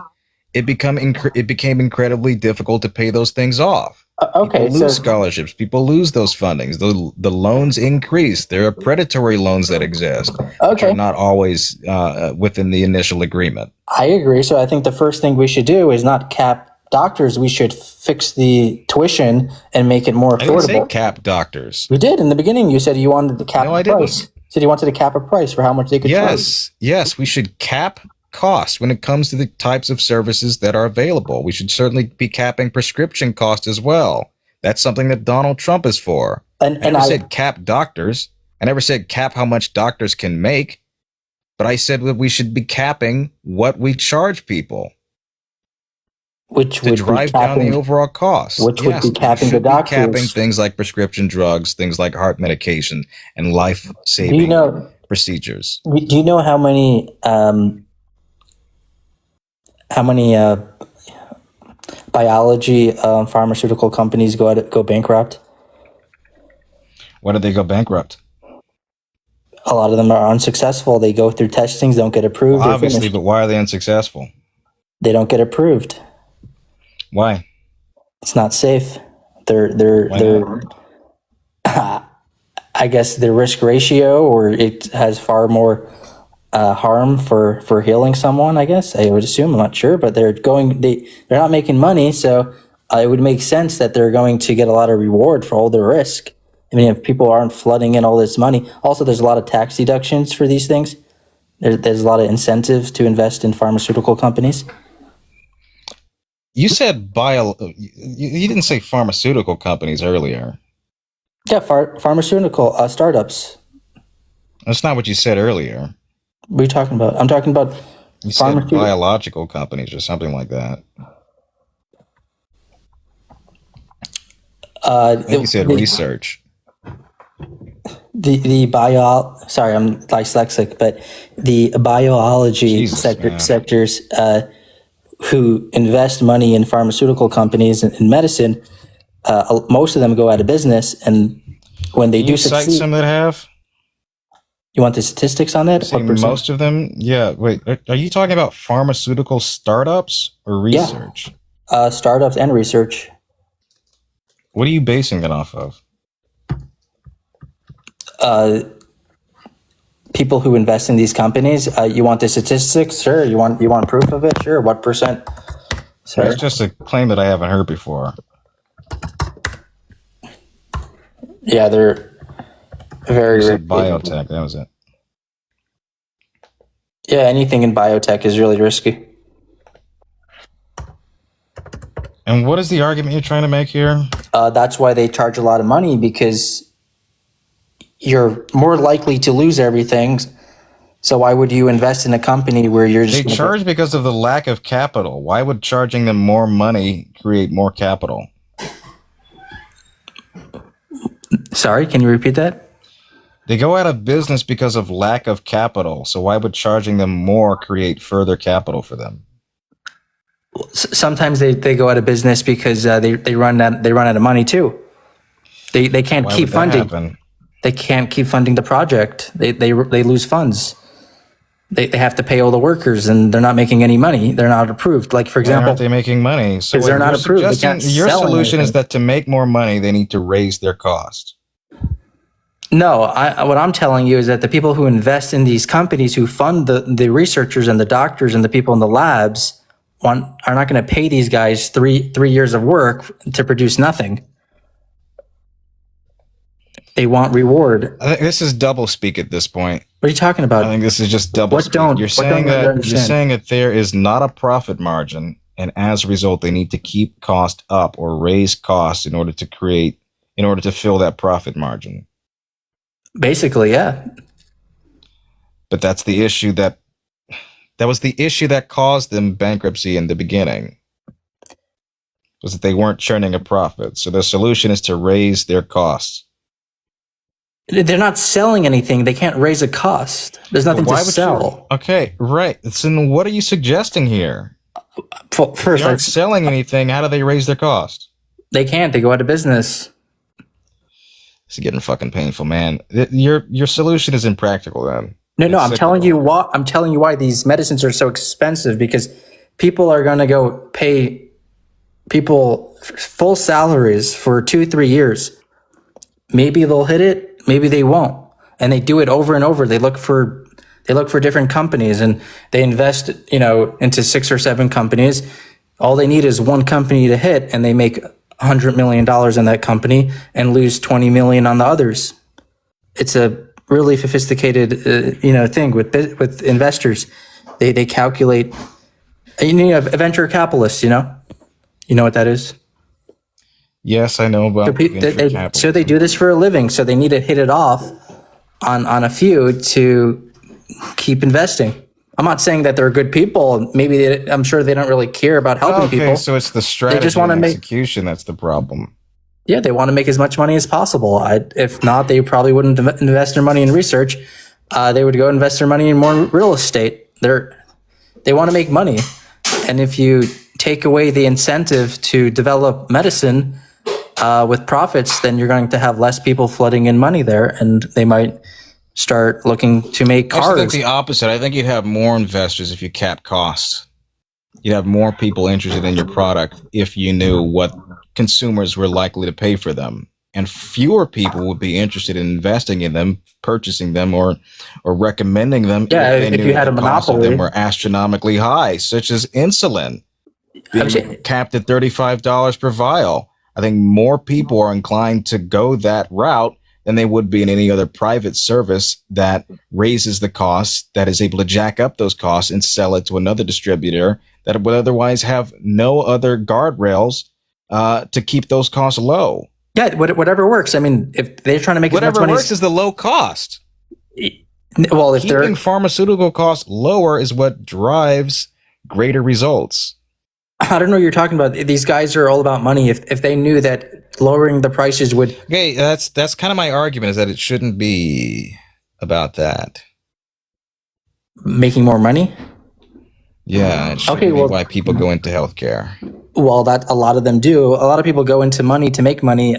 B: it became incredibly difficult to pay those things off.
L: Okay,
B: people lose scholarships. People lose those fundings. The loans increase. There are predatory loans that exist, which are not always within the initial agreement.
L: I agree. So I think the first thing we should do is not cap doctors. We should fix the tuition and make it more affordable.
B: I didn't say cap doctors.
L: You did in the beginning. You said you wanted to cap a price. You said you wanted to cap a price for how much they could charge.
B: Yes, we should cap costs when it comes to the types of services that are available. We should certainly be capping prescription costs as well. That's something that Donald Trump is for. I never said cap doctors. I never said cap how much doctors can make. But I said that we should be capping what we charge people.
L: Which would
B: drive down the overall cost.
L: Which would be capping the doctors.
B: Capping things like prescription drugs, things like heart medication, and life-saving procedures.
L: Do you know how many biology pharmaceutical companies go bankrupt?
B: Why did they go bankrupt?
L: A lot of them are unsuccessful. They go through testings, don't get approved.
B: Well, obviously, but why are they unsuccessful?
L: They don't get approved.
B: Why?
L: It's not safe. They're I guess their risk ratio, or it has far more harm for healing someone, I guess. I would assume, I'm not sure, but they're not making money, so it would make sense that they're going to get a lot of reward for all their risk. I mean, if people aren't flooding in all this money. Also, there's a lot of tax deductions for these things. There's a lot of incentives to invest in pharmaceutical companies.
B: You said you didn't say pharmaceutical companies earlier.
L: Yeah, pharmaceutical startups.
B: That's not what you said earlier.
L: What are you talking about? I'm talking about
B: you said biological companies or something like that. I think you said research.
L: The bio. Sorry, I'm dyslexic, but the biology sectors who invest money in pharmaceutical companies and medicine, most of them go out of business, and when they do succeed,
B: cite some that have.
L: You want the statistics on that?
B: Most of them? Yeah. Wait, are you talking about pharmaceutical startups or research?
L: Yeah. Startups and research.
B: What are you basing that off of?
L: People who invest in these companies. You want the statistics? Sure. You want proof of it? Sure. What percent? Sir?
B: That's just a claim that I haven't heard before.
L: Yeah, they're very.
B: You said biotech. That was it.
L: Yeah, anything in biotech is really risky.
B: And what is the argument you're trying to make here?
L: That's why they charge a lot of money, because you're more likely to lose everything. So why would you invest in a company where you're just...
B: They charge because of the lack of capital. Why would charging them more money create more capital?
L: Sorry, can you repeat that?
B: They go out of business because of lack of capital. So why would charging them more create further capital for them?
L: Sometimes they go out of business because they run out of money too. They can't keep funding. They can't keep funding the project. They lose funds. They have to pay all the workers, and they're not making any money. They're not approved. Like, for example,
B: why aren't they making money? So
L: they're not approved. They can't
B: your
L: sell
B: solution
L: anything.
B: is that to make more money, they need to raise their cost.
L: No, what I'm telling you is that the people who invest in these companies, who fund the researchers and the doctors and the people in the labs, are not going to pay these guys three years of work to produce nothing. They want reward.
B: I think this is double speak at this point.
L: What are you talking about?
B: I think this is just double speak. You're saying that there is not a profit margin, and as a result, they need to keep cost up or raise costs in order to fill that profit margin.
L: Basically, yeah.
B: But that's the issue that was the issue that caused them bankruptcy in the beginning. Was that they weren't churning a profit. So the solution is to raise their costs.
L: They're not selling anything. They can't raise a cost. There's nothing to sell.
B: Okay, right. So what are you suggesting here?
L: First,
B: they aren't selling anything. How do they raise their cost?
L: They can't. They go out of business.
B: It's getting fucking painful, man. Your solution is impractical, then.
L: No. I'm telling you why these medicines are so expensive, because people are going to go pay people full salaries for 2-3 years. Maybe they'll hit it. Maybe they won't. And they do it over and over. They look for different companies, and they invest, into 6 or 7 companies. All they need is one company to hit, and they make $100 million in that company and lose $20 million on the others. It's a really sophisticated, thing with investors. They calculate. A venture capitalist. You know what that is.
B: Yes, I know about
L: so they do this for a living. So they need to hit it off on a few to keep investing. I'm not saying that they're good people. Maybe I'm sure they don't really care about helping people.
B: So it's the strategy they just want and execution that's the problem.
L: Yeah, they want to make as much money as possible. If not, they probably wouldn't invest their money in research. They would go invest their money in more real estate. They want to make money. And if you take away the incentive to develop medicine with profits, then you're going to have less people flooding in money there, and they might start looking to make cars.
B: I think the opposite. I think you'd have more investors if you cap costs. You'd have more people interested in your product if you knew what consumers were likely to pay for them. And fewer people would be interested in investing in them, purchasing them, or recommending them.
L: Yeah, if you had a monopoly.
B: Of them were astronomically high, such as insulin, being capped at $35 per vial. I think more people are inclined to go that route than they would be in any other private service that raises the cost, that is able to jack up those costs and sell it to another distributor that would otherwise have no other guardrails to keep those costs low.
L: Yeah, whatever works. I mean, if they're trying to make
B: whatever
L: as much money
B: works is the low cost.
L: Well, if
B: keeping pharmaceutical costs lower is what drives greater results.
L: I don't know what you're talking about. These guys are all about money. If they knew that lowering the prices would...
B: Okay, that's kind of my argument, is that it shouldn't be about that.
L: Making more money?
B: Yeah, it shouldn't be why people go into healthcare.
L: Well, that a lot of them do. A lot of people go into money to make money.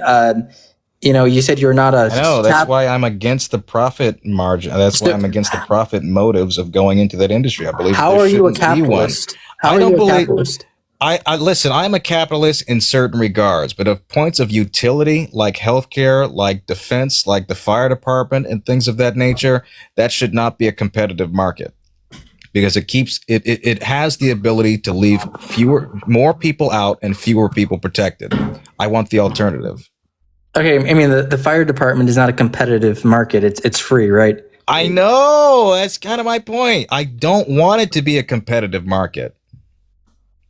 L: You said you're not a...
B: I know, that's why I'm against the profit margin. That's why I'm against the profit motives of going into that industry. I believe
L: How are you a capitalist?
B: I don't believe... I listen, I'm a capitalist in certain regards, but of points of utility, like healthcare, like defense, like the fire department and things of that nature, that should not be a competitive market, because it has the ability to leave more people out and fewer people protected. I want the alternative.
L: Okay, I mean, the fire department is not a competitive market. It's free, right?
B: I know, that's kind of my point. I don't want it to be a competitive market,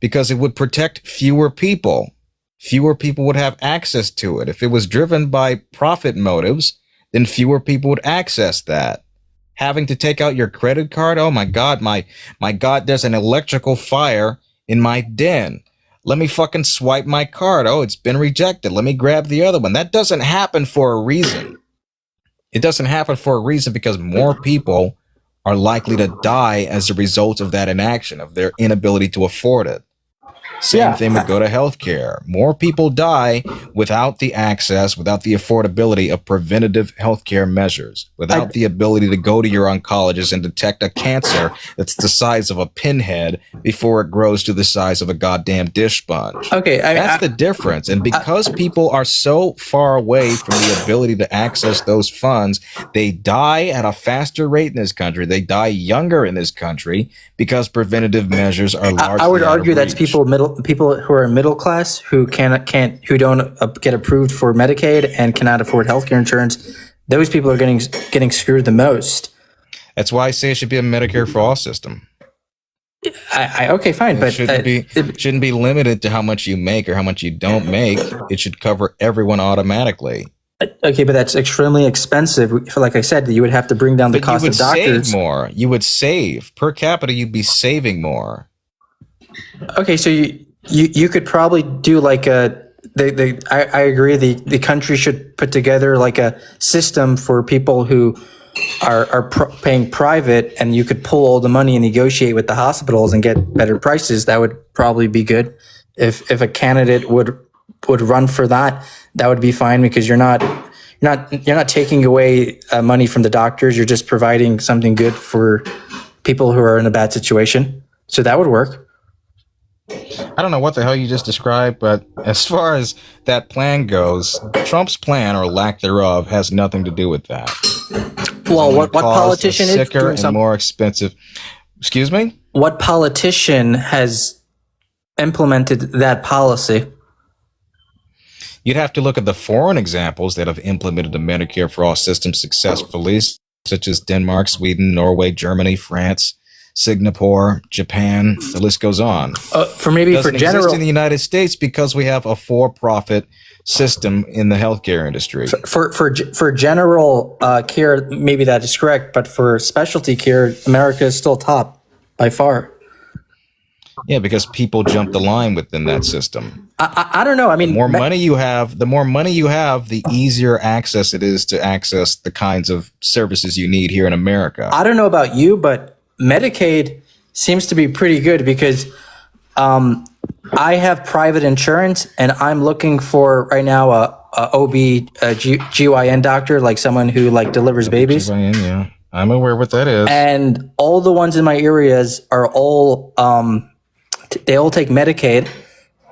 B: because it would protect fewer people. Fewer people would have access to it. If it was driven by profit motives, then fewer people would access that. Having to take out your credit card, oh my God, my God, there's an electrical fire in my den. Let me fucking swipe my card. Oh, it's been rejected. Let me grab the other one. That doesn't happen for a reason. It doesn't happen for a reason because more people are likely to die as a result of that inaction, of their inability to afford it. Same thing would go to healthcare. More people die without the access, without the affordability of preventative healthcare measures, without the ability to go to your oncologist and detect a cancer that's the size of a pinhead before it grows to the size of a goddamn dish sponge.
L: Okay,
B: that's the difference. And because people are so far away from the ability to access those funds, they die at a faster rate in this country. They die younger in this country because preventative measures are largely
L: I would argue
B: that's
L: people who are middle class who don't get approved for Medicaid and cannot afford healthcare insurance. Those people are getting screwed the most.
B: That's why I say it should be a Medicare for all system.
L: Okay, fine, but
B: it shouldn't be limited to how much you make or how much you don't make. It should cover everyone automatically.
L: Okay, but that's extremely expensive. Like I said, you would have to bring down the cost of doctors.
B: You would save more. You would save per capita. You'd be saving more.
L: Okay, so you could probably do like I agree. The country should put together like a system for people who are paying private, and you could pull all the money and negotiate with the hospitals and get better prices. That would probably be good. If a candidate would run for that, that would be fine, because you're not taking away money from the doctors. You're just providing something good for people who are in a bad situation. So that would work.
B: I don't know what the hell you just described, but as far as that plan goes, Trump's plan, or lack thereof, has nothing to do with that.
L: Well, what politician is
B: sicker and more expensive? Excuse me?
L: What politician has implemented that policy?
B: You'd have to look at the foreign examples that have implemented the Medicare for All system successfully, such as Denmark, Sweden, Norway, Germany, France, Singapore, Japan. The list goes on.
L: For general,
B: exist in the United States because we have a for-profit system in the healthcare industry.
L: For general care, maybe that is correct, but for specialty care, America is still top by far.
B: Yeah, because people jump the line within that system.
L: I don't know. I mean,
B: the more money you have, the easier access it is to access the kinds of services you need here in America.
L: I don't know about you, but Medicaid seems to be pretty good, because I have private insurance, and I'm looking for right now a GYN doctor, like someone who delivers babies.
B: GYN, yeah, I'm aware what that is.
L: And all the ones in my areas are all they all take Medicaid,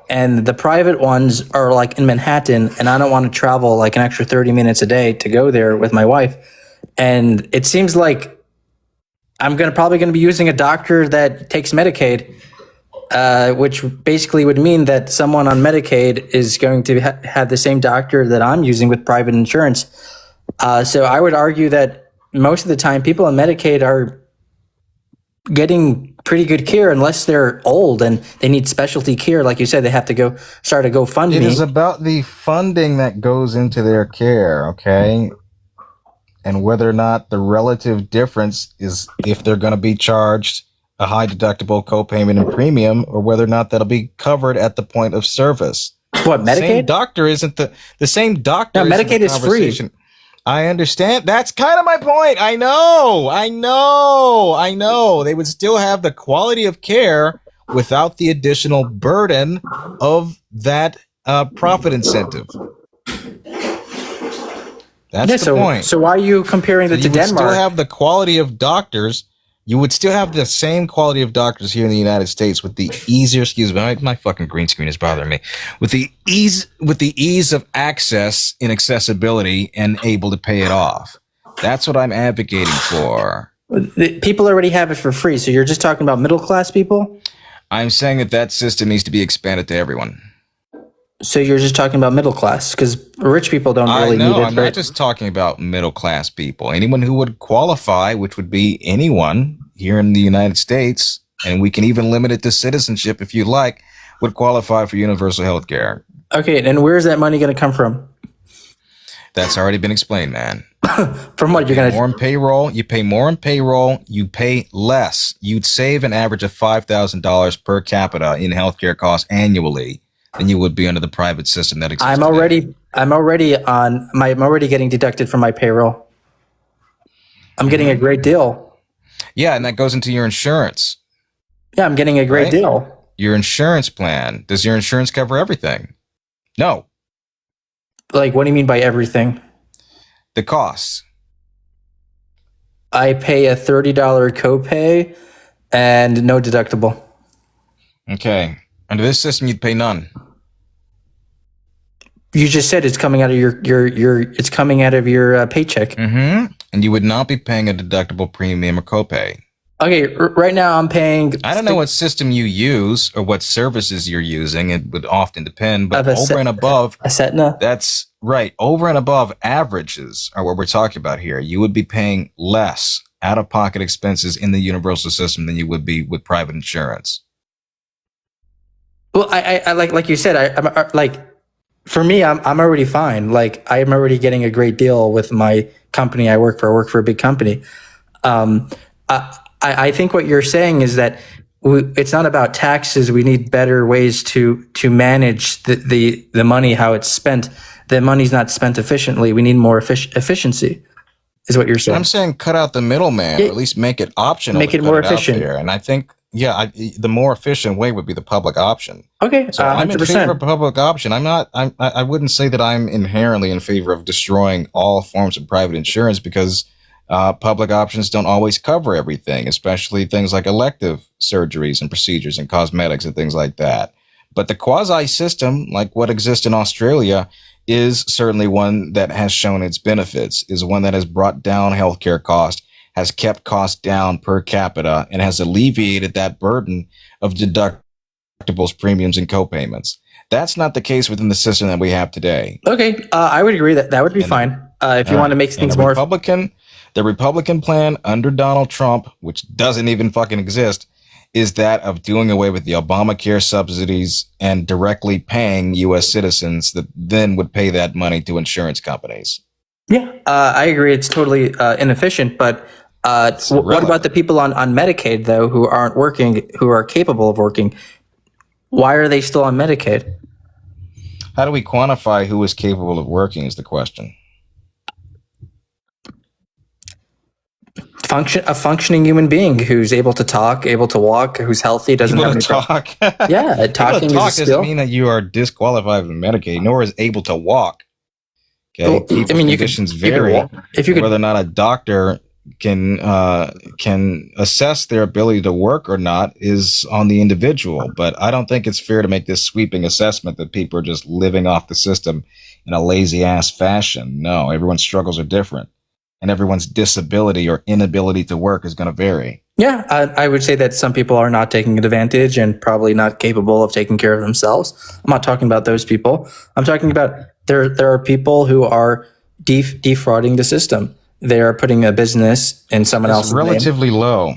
L: and the private ones are like in Manhattan, and I don't want to travel like an extra 30 minutes a day to go there with my wife. And it seems like I'm probably going to be using a doctor that takes Medicaid, which basically would mean that someone on Medicaid is going to have the same doctor that I'm using with private insurance. So I would argue that most of the time people on Medicaid are getting pretty good care unless they're old and they need specialty care. Like you said, they have to go start a GoFundMe.
B: It is about the funding that goes into their care, okay? And whether or not the relative difference is if they're going to be charged a high deductible copayment and premium, or whether or not that'll be covered at the point of service.
L: What, Medicaid?
B: Same doctor isn't the same doctor.
L: No, Medicaid is free.
B: I understand. That's kind of my point. I know. They would still have the quality of care without the additional burden of that profit incentive. That's the point.
L: So why are you comparing it to Denmark?
B: You would still have the quality of doctors. You would still have the same quality of doctors here in the United States with the easier, excuse me, my fucking green screen is bothering me. With the ease of access and accessibility and able to pay it off. That's what I'm advocating for.
L: People already have it for free, so you're just talking about middle class people?
B: I'm saying that system needs to be expanded to everyone.
L: So you're just talking about middle class, because rich people don't really need it.
B: I'm not just talking about middle class people. Anyone who would qualify, which would be anyone here in the United States, and we can even limit it to citizenship if you like, would qualify for universal health care.
L: Okay, and where's that money going to come from?
B: That's already been explained, man.
L: From what you're going to
B: more in payroll? You pay more in payroll. You pay less. You'd save an average of $5,000 per capita in healthcare costs annually than you would be under the private system that exists.
L: I'm already getting deducted from my payroll. I'm getting a great deal.
B: Yeah, and that goes into your insurance.
L: Yeah, I'm getting a great deal.
B: Your insurance plan. Does your insurance cover everything? No.
L: Like, what do you mean by everything?
B: The costs.
L: I pay a $30 copay and no deductible.
B: Okay. Under this system, you'd pay none.
L: You just said it's coming out of your paycheck.
B: Mm-hmm. And you would not be paying a deductible premium or copay.
L: Okay, right now I'm paying.
B: I don't know what system you use or what services you're using. It would often depend, but over and above,
L: Asetna.
B: That's right. Over and above averages are what we're talking about here. You would be paying less out-of-pocket expenses in the universal system than you would be with private insurance.
L: Well, I like you said, I'm like, for me, I'm already fine. Like, I'm already getting a great deal with my company I work for. I work for a big company. I think what you're saying is that it's not about taxes. We need better ways to manage the money, how it's spent. The money's not spent efficiently. We need more efficiency, is what you're saying.
B: I'm saying cut out the middleman, or at least make it optional.
L: Make it more efficient.
B: And I think, the more efficient way would be the public option.
L: Okay,
B: so I'm in
L: 100%.
B: favor of public option. I wouldn't say that I'm inherently in favor of destroying all forms of private insurance, because public options don't always cover everything, especially things like elective surgeries and procedures and cosmetics and things like that. But the quasi system, like what exists in Australia, is certainly one that has shown its benefits, is one that has brought down healthcare costs, has kept costs down per capita, and has alleviated that burden of deductibles, premiums, and copayments. That's not the case within the system that we have today.
L: Okay, I would agree that would be fine. If you want to make things more...
B: The Republican plan under Donald Trump, which doesn't even fucking exist, is that of doing away with the Obamacare subsidies and directly paying U.S. citizens that then would pay that money to insurance companies.
L: Yeah, I agree. It's totally inefficient, but what about the people on Medicaid, though, who aren't working, who are capable of working? Why are they still on Medicaid?
B: How do we quantify who is capable of working is the question.
L: A functioning human being who's able to talk, able to walk, who's healthy, doesn't have any
B: talk.
L: Yeah, talking is a skill.
B: Doesn't mean that you are disqualified from Medicaid, nor is able to walk. Okay, well, people's conditions vary. Whether or not a doctor can assess their ability to work or not is on the individual. But I don't think it's fair to make this sweeping assessment that people are just living off the system in a lazy ass fashion. No, everyone's struggles are different. And everyone's disability or inability to work is going to vary.
L: Yeah, I would say that some people are not taking advantage and probably not capable of taking care of themselves. I'm not talking about those people. I'm talking about there are people who are defrauding the system. They are putting a business in someone else's name.
B: Relatively low.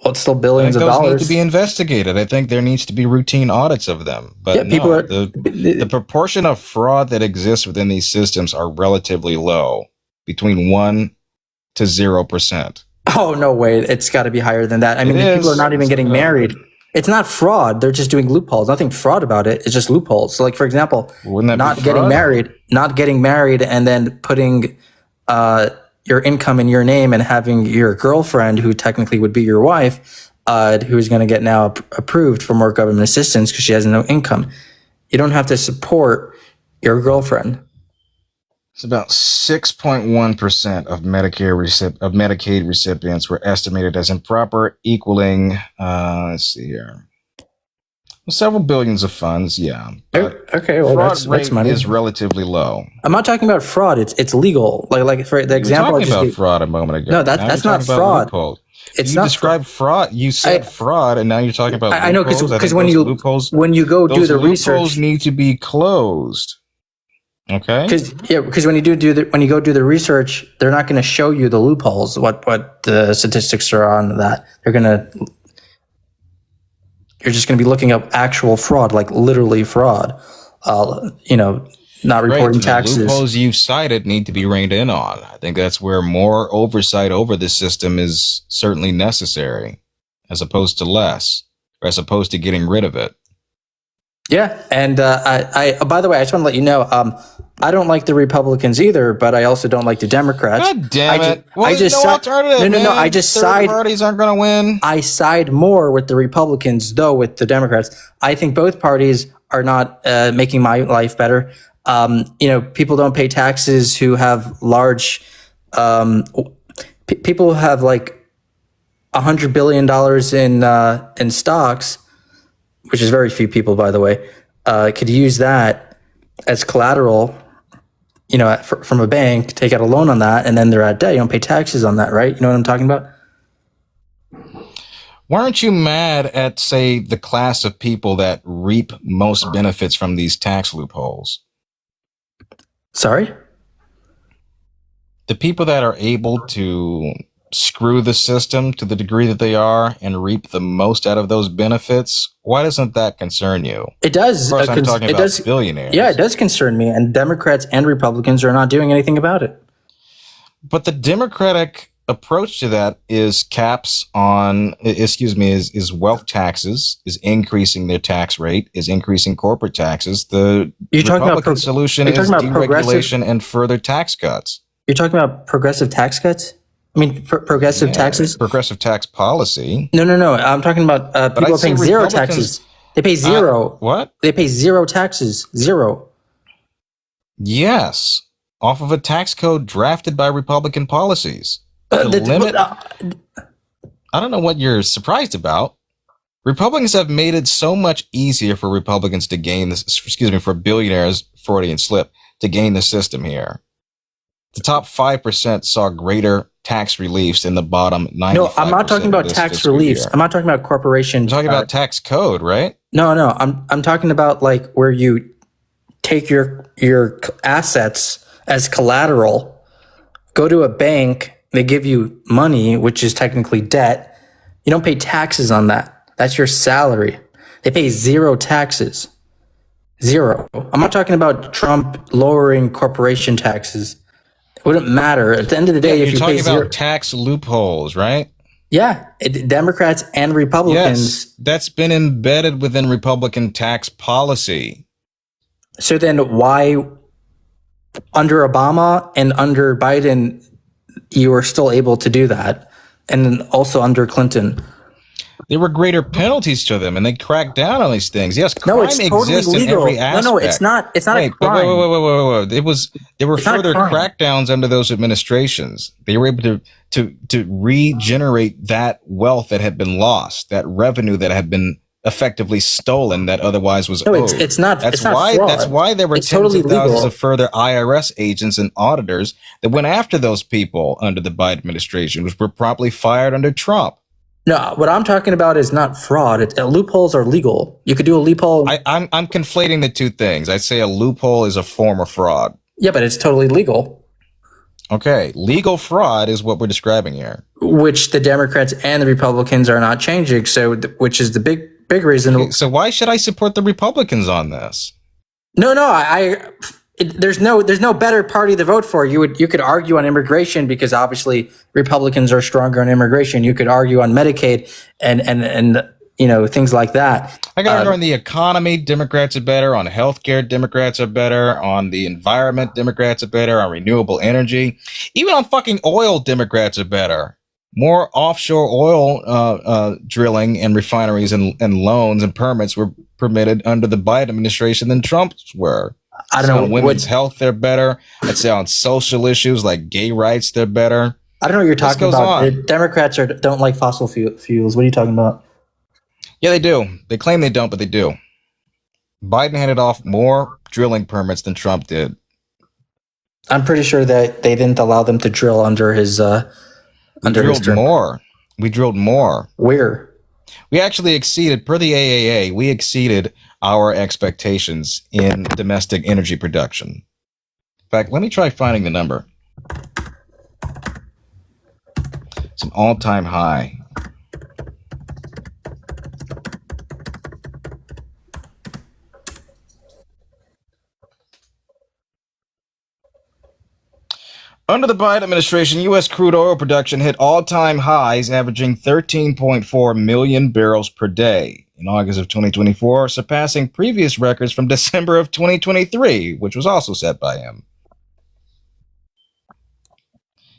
L: Well, it's still
H: I think
L: billions of
H: those
L: dollars.
H: need to be investigated. I think there needs to be routine audits of them. But
L: Yeah, people are-
H: the proportion of fraud that exists within these systems are relatively low, between 1 to 0%.
L: Oh, no way. It's got to be higher than that. I mean,
H: It
L: people are
H: is.
L: not even
H: It's
L: getting
H: not.
L: married. It's not fraud. They're just doing loopholes. Nothing fraud about it. It's just loopholes. So, like, for example,
H: Wouldn't that
L: not
H: be
L: getting
H: fraud?
L: married, and then putting your income in your name and having your girlfriend, who technically would be your wife, who's going to get now approved for more government assistance because she has no income. You don't have to support your girlfriend.
H: It's about 6.1% of Medicaid recipients were estimated as improper, equaling let's see here, several billions of funds. Yeah. But
L: Okay, well,
H: fraud
L: that's
H: rate
L: money.
H: is relatively low.
L: I'm not talking about fraud. It's legal. Like for the
H: You were
L: example I
H: talking
L: just
H: about
L: gave.
H: fraud a moment ago.
L: No,
H: Now
L: that's
H: you're
L: not
H: talking about
L: fraud.
H: loopholes.
L: It's
H: You
L: not
H: described fraud. You said fraud, and now you're talking about
L: I know
H: loopholes.
L: because
H: think
L: when
H: those
L: you go do
H: those
L: the
H: loopholes
L: research,
H: need to be closed. Okay.
L: Because when you when you go do the research, they're not going to show you the loopholes. What the statistics are on that. You're just going to be looking up actual fraud, like literally fraud. Not reporting
H: The
L: taxes.
H: loopholes you've cited need to be reined in on. I think that's where more oversight over the system is certainly necessary, as opposed to less, or as opposed to getting rid of it.
L: Yeah, and I by the way, I just want to let you know, I don't like the Republicans either, but I also don't like the Democrats.
H: God damn it!
L: I just
H: no alternative.
L: No.
H: Man.
L: I just
H: Third
L: side.
H: Parties aren't going to win.
L: I side more with the Republicans, though, with the Democrats. I think both parties are not making my life better. People don't pay taxes who have large. People who have like $100 billion in stocks, which is very few people, by the way, could use that as collateral. From a bank, take out a loan on that, and then they're at debt. You don't pay taxes on that, right? You know what I'm talking about?
H: Why aren't you mad at, say, the class of people that reap most benefits from these tax loopholes?
L: Sorry?
H: The people that are able to screw the system to the degree that they are and reap the most out of those benefits, why doesn't that concern you?
L: It does.
H: Of course, I'm talking about billionaires.
L: Yeah, it does concern me, and Democrats and Republicans are not doing anything about it.
H: But the Democratic approach to that is is wealth taxes, is increasing their tax rate, is increasing corporate taxes. The Republican solution is deregulation and further tax cuts.
L: You're talking about progressive tax cuts? I mean, progressive taxes?
H: Progressive tax policy.
L: No. I'm talking about people paying zero taxes. They pay zero.
H: What?
L: They pay zero taxes. Zero.
H: Yes. Off of a tax code drafted by Republican policies. I don't know what you're surprised about. Republicans have made it so much easier for Republicans to gain this, for billionaires, Freudian slip, to gain the system here. The top 5% saw greater tax reliefs than the bottom 95%.
L: No, I'm not talking about tax reliefs.
H: Year.
L: I'm not talking about corporations.
H: I'm talking about tax code, right?
L: No. I'm talking about like where you take your assets as collateral, go to a bank, they give you money, which is technically debt. You don't pay taxes on that. That's your salary. They pay zero taxes. Zero. I'm not talking about Trump lowering corporation taxes. It wouldn't matter. At the end of the day, if
H: you're
L: you
H: talking about tax loopholes, right?
L: Yeah, Democrats and Republicans.
H: Yes, that's been embedded within Republican tax policy.
L: So then why, under Obama and under Biden, you were still able to do that? And then also under Clinton.
H: There were greater penalties to them, and they cracked down on these things. Yes, crime exists in every aspect.
L: No, it's not. It's not a crime.
H: Wait. There were further crackdowns under those administrations. They were able to regenerate that wealth that had been lost, that revenue that had been effectively stolen that otherwise was owed.
L: It's not.
H: That's
L: it's not
H: why.
L: fraud.
H: That's why there were tens of thousands of further IRS agents and auditors that went after those people under the Biden administration, which were promptly fired under Trump.
L: No, what I'm talking about is not fraud. Loopholes are legal. You could do a loophole.
H: I'm conflating the two things. I'd say a loophole is a form of fraud.
L: Yeah, but it's totally legal.
H: Okay, legal fraud is what we're describing here.
L: which the Democrats and the Republicans are not changing. So, which is the big reason.
B: Okay, so why should I support the Republicans on this?
L: No, there's no better party to vote for. You could argue on immigration because obviously Republicans are stronger on immigration. You could argue on Medicaid and things like that.
B: I got to argue on the economy. Democrats are better on healthcare. Democrats are better on the environment. Democrats are better on renewable energy. Even on fucking oil, Democrats are better. More offshore oil drilling and refineries and loans and permits were permitted under the Biden administration than Trump's were.
L: I don't know.
B: On women's health, they're better. I'd say on social issues like gay rights, they're better.
L: I don't know what you're talking about. The Democrats don't like fossil fuels. What are you talking about?
B: Yeah, they do. They claim they don't, but they do. Biden handed off more drilling permits than Trump did.
L: I'm pretty sure that they didn't allow them to drill under his.
B: We drilled more. We drilled more.
L: Where?
B: We actually exceeded, per the AAA, we exceeded our expectations in domestic energy production. In fact, let me try finding the number. It's an all-time high. Under the Biden administration, U.S. crude oil production hit all-time highs, averaging 13.4 million barrels per day in August of 2024, surpassing previous records from December of 2023, which was also set by him.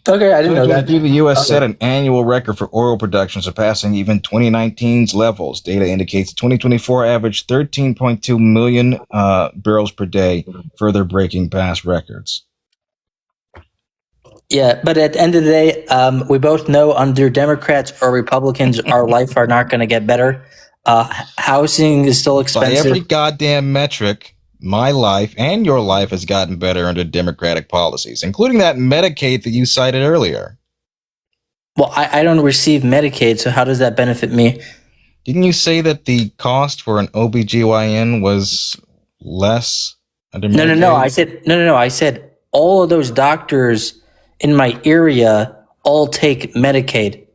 L: Okay, I didn't know that.
B: The U.S. set an annual record for oil production, surpassing even 2019's levels. Data indicates 2024 averaged 13.2 million barrels per day, further breaking past records.
L: Yeah, but at the end of the day, we both know under Democrats or Republicans, our life are not going to get better. Housing is still expensive.
B: By every goddamn metric, my life and your life has gotten better under Democratic policies, including that Medicaid that you cited earlier.
L: Well, I don't receive Medicaid, so how does that benefit me?
B: Didn't you say that the cost for an OBGYN was less under Medicaid?
L: No. I said all of those doctors in my area all take Medicaid.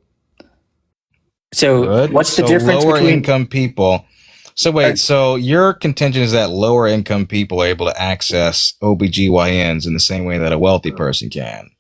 L: So
B: Good.
L: what's the difference
B: lower
L: between
B: income people? So wait, so your contention is that lower income people are able to access OBGYNs in the same way that a wealthy person can?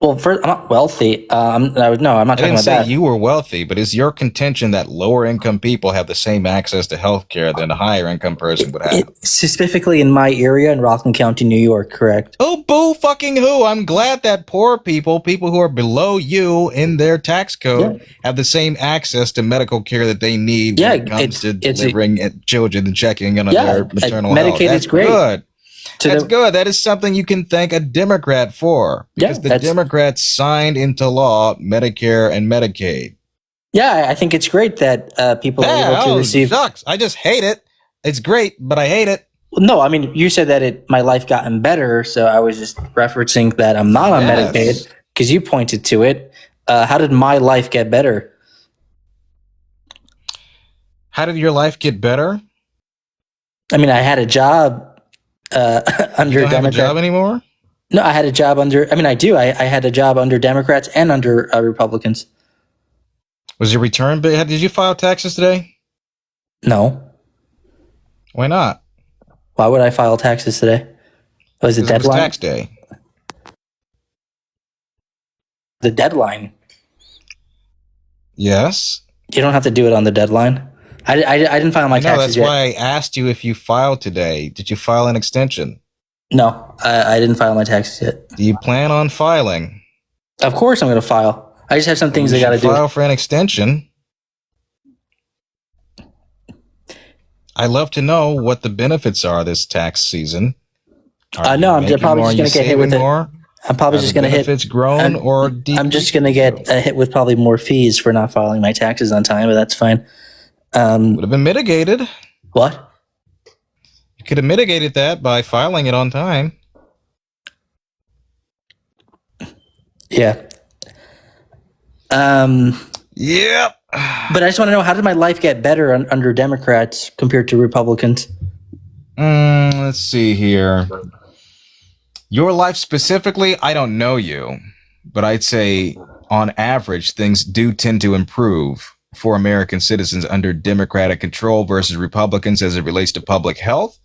L: Well, first, I'm not wealthy. I'm not talking about that.
B: I didn't say you were wealthy, but is your contention that lower income people have the same access to health care than a higher income person would have?
L: Specifically in my area in Rockland County, New York, correct?
B: Oh, boo fucking who. I'm glad that poor people who are below you in their tax code, have the same access to medical care that they need when it comes to delivering children and checking on their maternal health.
L: Medicaid is great.
B: Good. That's good. That is something you can thank a Democrat for, because the Democrats signed into law Medicare and Medicaid.
L: Yeah, I think it's great that people are able to receive.
B: Shucks. I just hate it. It's great, but I hate it.
L: No, I mean, you said that my life gotten better, so I was just referencing that I'm not on Medicaid because you pointed to it. How did my life get better?
B: How did your life get better?
L: I mean, I had a job. Under
B: you don't have a job anymore?
L: No, I had a job under. I mean, I do. I had a job under Democrats and under Republicans.
B: Was your return? Did you file taxes today?
L: No.
B: Why not?
L: Why would I file taxes today? Was the deadline?
B: It was tax day.
L: The deadline.
B: Yes.
L: You don't have to do it on the deadline. I didn't file my taxes yet.
B: That's why I asked you if you filed today. Did you file an extension?
L: No, I didn't file my taxes yet.
B: Do you plan on filing?
L: Of course I'm going to file. I just have some things I got to do.
B: File for an extension. I love to know what the benefits are this tax season.
L: No, I'm probably just going to get hit with it. I'm probably just going to hit.
B: Benefits grown or decreased?
L: I'm just going to get hit with probably more fees for not filing my taxes on time, but that's fine.
B: Would have been mitigated.
L: What?
B: You could have mitigated that by filing it on time.
L: Yeah.
B: Yep.
L: But I just want to know, how did my life get better under Democrats compared to Republicans?
B: Let's see here. Your life specifically, I don't know you, but I'd say
H: on average, things do tend to improve for American citizens under Democratic control versus Republicans as it relates to public health.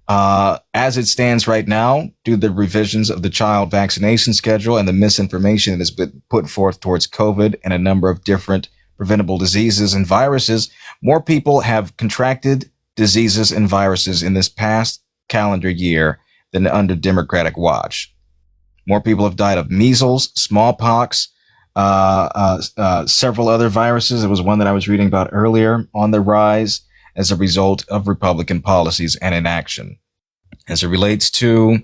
H: As it stands right now, due to the revisions of the child vaccination schedule and the misinformation that has been put forth towards COVID and a number of different preventable diseases and viruses, more people have contracted diseases and viruses in this past calendar year than under Democratic watch. More people have died of measles, smallpox, several other viruses. It was one that I was reading about earlier on the rise as a result of Republican policies and inaction. As it relates to,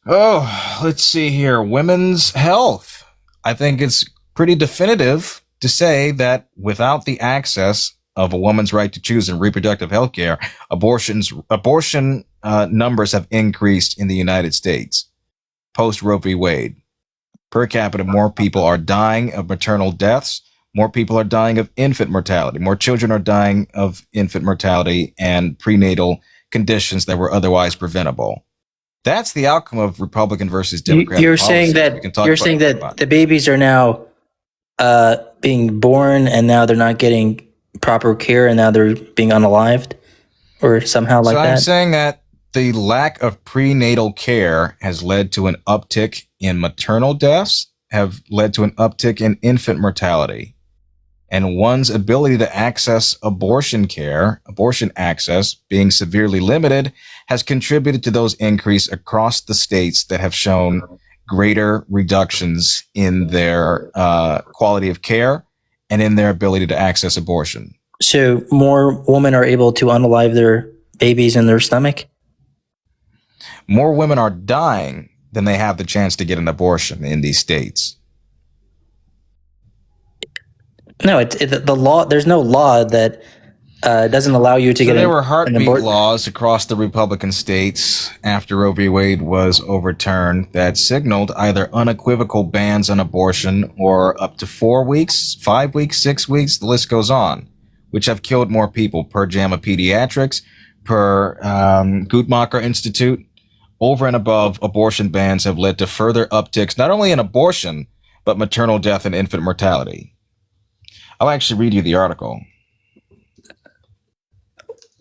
H: let's see here, women's health. I think it's pretty definitive to say that without the access of a woman's right to choose in reproductive health care, abortion numbers have increased in the United States post Roe v. Wade. Per capita, more people are dying of maternal deaths. More people are dying of infant mortality. More children are dying of infant mortality and prenatal conditions that were otherwise preventable. That's the outcome of Republican versus Democratic
L: You're
H: policy.
L: saying that the babies are now being born and now they're not getting proper care and now they're being unalived or somehow like that?
H: So I'm saying that the lack of prenatal care has led to an uptick in maternal deaths, have led to an uptick in infant mortality. And one's ability to access abortion care, abortion access being severely limited, has contributed to those increase across the states that have shown greater reductions in their quality of care and in their ability to access abortion.
L: So more women are able to unalive their babies in their stomach?
H: More women are dying than they have the chance to get an abortion in these states.
L: No, the law. There's no law that doesn't allow you to get.
H: There were heartbeat laws across the Republican states after Roe v. Wade was overturned that signaled either unequivocal bans on abortion or up to 4 weeks, 5 weeks, 6 weeks. The list goes on, which have killed more people per JAMA Pediatrics, per Guttmacher Institute. Over and above, abortion bans have led to further upticks, not only in abortion, but maternal death and infant mortality. I'll actually read you the article.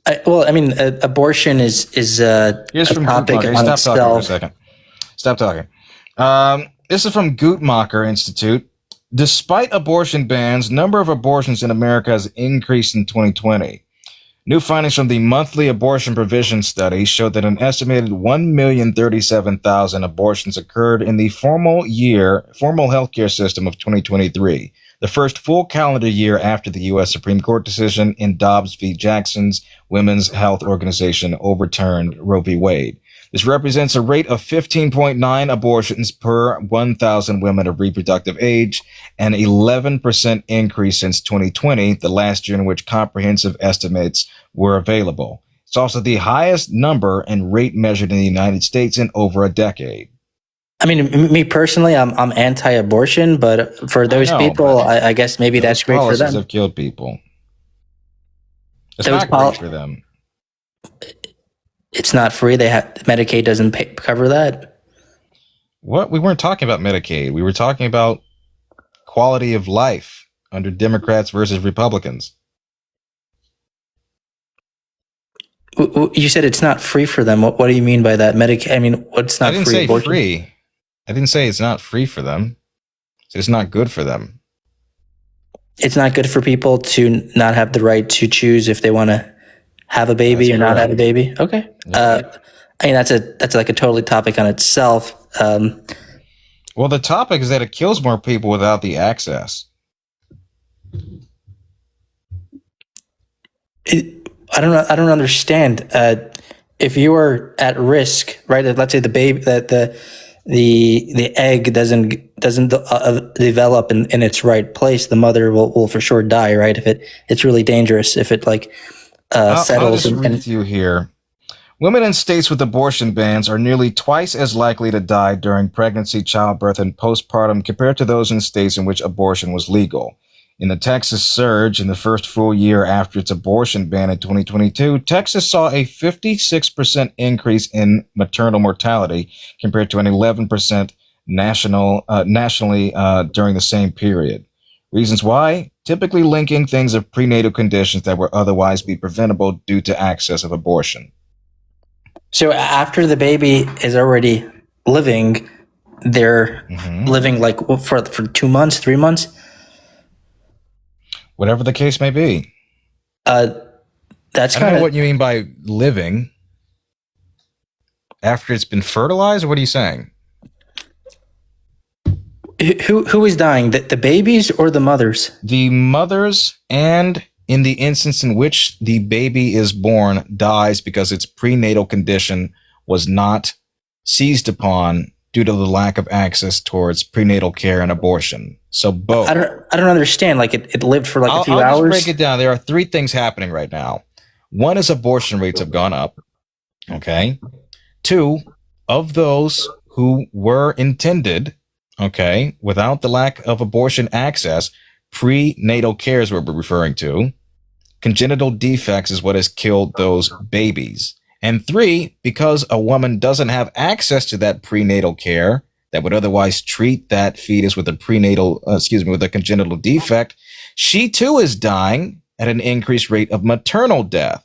L: Abortion is a topic on itself.
H: Stop talking for a second. Stop talking. This is from Guttmacher Institute. Despite abortion bans, number of abortions in America has increased in 2020. New findings from the monthly abortion provision study showed that an estimated 1,037,000 abortions occurred in the formal healthcare system of 2023, the first full calendar year after the U.S. Supreme Court decision in Dobbs v. Jackson's Women's Health Organization overturned Roe v. Wade. This represents a rate of 15.9 abortions per 1,000 women of reproductive age, an 11% increase since 2020, the last year in which comprehensive estimates were available. It's also the highest number and rate measured in the United States in over a decade.
L: I mean, me personally, I'm anti-abortion, but for those people, I guess maybe that's great for them.
H: Policies have killed people. It's not great for them.
L: It's not free. Medicaid doesn't cover that.
H: What? We weren't talking about Medicaid. We were talking about quality of life under Democrats versus Republicans.
L: You said it's not free for them. What do you mean by that? Medicaid? I mean, what's not free?
H: I didn't say free. I didn't say it's not free for them. It's not good for them.
L: It's not good for people to not have the right to choose if they want to have a baby or not have a baby. Okay. Yeah. I mean, that's like a totally topic on itself.
H: Well, the topic is that it kills more people without the access.
L: I don't understand. If you are at risk, right? Let's say the baby that the egg doesn't develop in its right place, the mother will for sure die, right? If it's really dangerous, if it settles.
H: I'll just read to you here. Women in states with abortion bans are nearly twice as likely to die during pregnancy, childbirth, and postpartum compared to those in states in which abortion was legal. In the Texas surge, in the first full year after its abortion ban in 2022, Texas saw a 56% increase in maternal mortality compared to an 11%
B: nationally during the same period. Reasons why? Typically linking things of prenatal conditions that would otherwise be preventable due to access of abortion.
L: So after the baby is already living, they're living like for 2 months, 3 months?
B: Whatever the case may be.
L: That's
B: I don't know what you mean by living. After it's been fertilized? What are you saying?
L: Who is dying? The babies or the mothers?
B: The mothers, and in the instance in which the baby is born, dies because its prenatal condition was not seized upon due to the lack of access towards prenatal care and abortion. So both.
L: I don't understand. Like it lived for like a few
B: I'll
L: hours.
B: just break it down. There are three things happening right now. One is abortion rates have gone up. Okay. Two, of those who were intended, okay, without the lack of abortion access, prenatal care is what we're referring to. Congenital defects is what has killed those babies. And three, because a woman doesn't have access to that prenatal care that would otherwise treat that fetus with with a congenital defect, she too is dying at an increased rate of maternal death.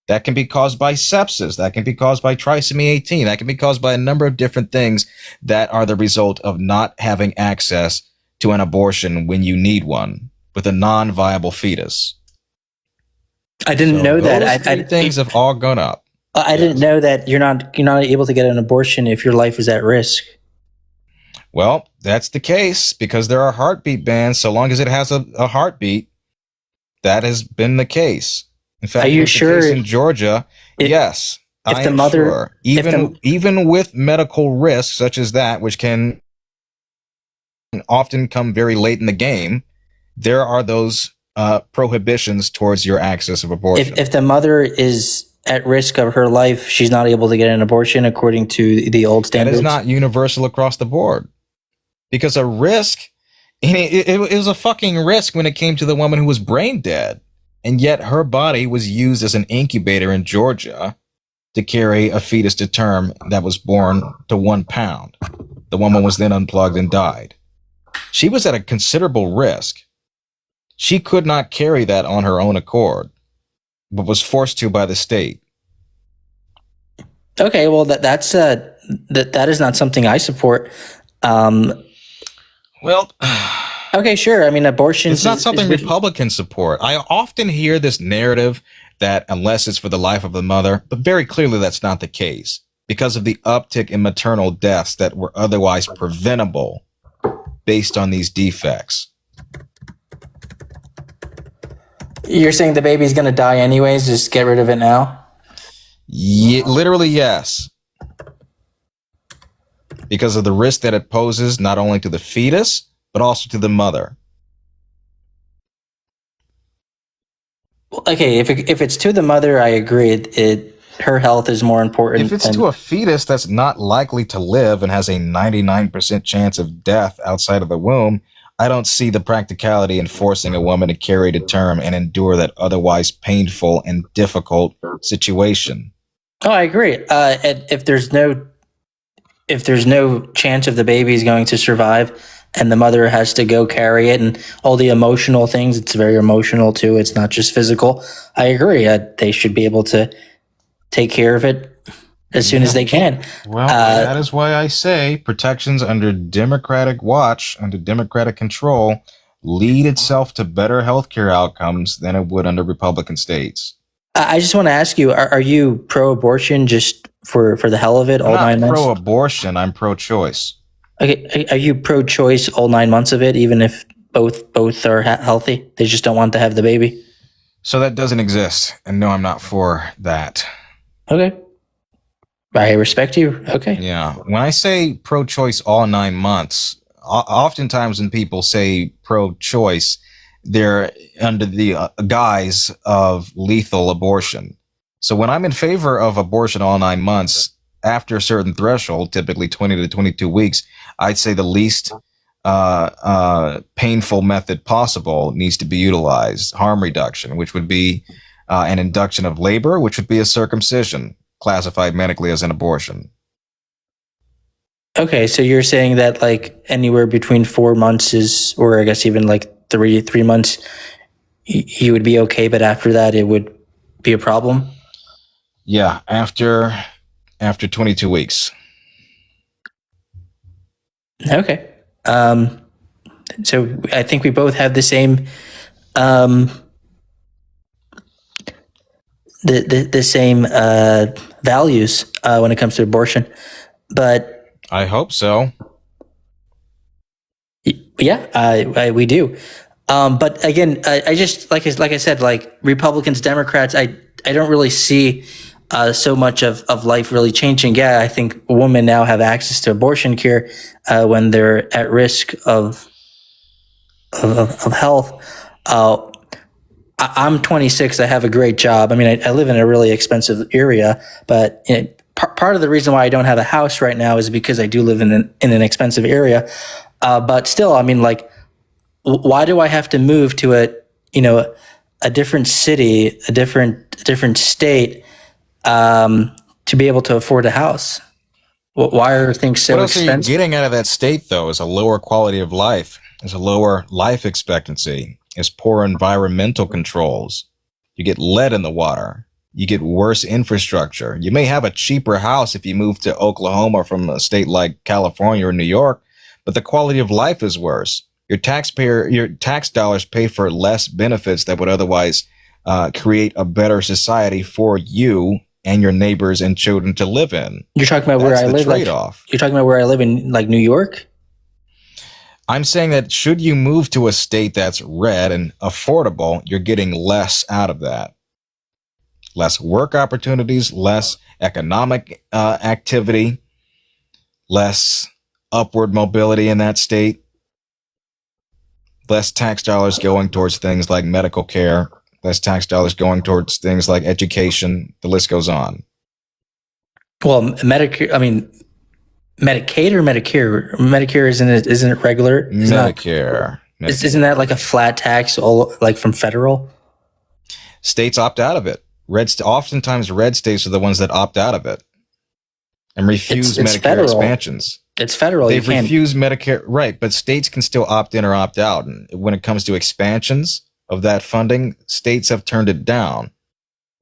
B: That can be caused by sepsis. That can be caused by trisomy 18. That can be caused by a number of different things that are the result of not having access to an abortion when you need one with a non-viable fetus.
L: I didn't know that.
B: Those three things have all gone up.
L: I didn't know that you're not able to get an abortion if your life is at risk.
B: Well, that's the case because there are heartbeat bans. So long as it has a heartbeat, that has been the case. In fact,
L: are you sure
B: in Georgia? Yes,
L: if the mother,
B: sure. Even with medical risks such as that, which can often come very late in the game, there are those prohibitions towards your access of abortion.
L: If the mother is at risk of her life, she's not able to get an abortion according to the old standards.
B: That is not universal across the board, because a risk, it was a fucking risk when it came to the woman who was brain dead. And yet her body was used as an incubator in Georgia to carry a fetus to term that was born to 1 pound. The woman was then unplugged and died. She was at a considerable risk. She could not carry that on her own accord, but was forced to by the state.
L: Okay, well that is not something I support.
B: Well,
L: okay, sure. I mean, abortion.
B: It's not something Republicans support. I often hear this narrative that unless it's for the life of the mother, but very clearly that's not the case because of the uptick in maternal deaths that were otherwise preventable based on these defects.
L: You're saying the baby's going to die anyways? Just get rid of it now?
B: Yeah, literally, yes. Because of the risk that it poses not only to the fetus, but also to the mother.
L: Okay, if it's to the mother, I agree. Her health is more important.
B: If it's to a fetus that's not likely to live and has a 99% chance of death outside of the womb, I don't see the practicality in forcing a woman to carry to term and endure that otherwise painful and difficult situation.
L: Oh, I agree. If there's no chance of the baby is going to survive and the mother has to go carry it and all the emotional things, it's very emotional too. It's not just physical. I agree. They should be able to take care of it as soon as they can.
B: Well, that is why I say protections under Democratic watch, under Democratic control, lead itself to better healthcare outcomes than it would under Republican states.
L: I just want to ask you, are you pro-abortion just for the hell of it, all 9 months?
B: I'm not pro-abortion, I'm pro-choice.
L: Okay, are you pro-choice all 9 months of it, even if both are healthy? They just don't want to have the baby?
B: So that doesn't exist, and no, I'm not for that.
L: Okay. I respect you. Okay.
B: Yeah. When I say pro-choice all 9 months, oftentimes when people say pro-choice, they're under the guise of lethal abortion. So when I'm in favor of abortion all 9 months, after a certain threshold, typically 20 to 22 weeks, I'd say the least painful method possible needs to be utilized. Harm reduction, which would be an induction of labor, which would be a circumcision, classified medically as an abortion.
L: Okay, so you're saying that like anywhere between 4 months is, or I guess even like three months, you would be okay, but after that it would be a problem.
B: Yeah, after 22 weeks.
L: Okay. So I think we both have the same, the same values when it comes to abortion, but
B: I hope so.
L: yeah, we do. But again, I just like I said, like Republicans, Democrats, I don't really see so much of life really changing. Yeah, I think women now have access to abortion care when they're at risk of health. I'm 26. I have a great job. I mean, I live in a really expensive area, but part of the reason why I don't have a house right now is because I do live in an expensive area. But still, I mean, like, why do I have to move to a different city, a different state, to be able to afford a house? Why are things so
B: What else
L: expensive?
B: are you getting out of that state, though, is a lower quality of life, is a lower life expectancy, is poor environmental controls. You get lead in the water. You get worse infrastructure. You may have a cheaper house if you move to Oklahoma from a state like California or New York, but the quality of life is worse. Your tax dollars pay for less benefits that would otherwise create a better society for you and your neighbors and children to live in.
L: You're talking about where I live.
B: Trade-off.
L: You're talking about where I live in like New York?
B: I'm saying that should you move to a state that's red and affordable, you're getting less out of that. Less work opportunities, less economic activity, less upward mobility in that state, less tax dollars going towards things like medical care, less tax dollars going towards things like education. The list goes on.
L: Well, Medicare. I mean, Medicaid or Medicare? Medicare isn't it regular?
B: Medicare.
L: Isn't that like a flat tax, all like from federal?
B: States opt out of it. Oftentimes, red states are the ones that opt out of it and refuse
L: It's
B: Medicare
L: federal.
B: expansions.
L: It's federal.
B: They've refused Medicare, right? But states can still opt in or opt out. And when it comes to expansions of that funding, states have turned it down,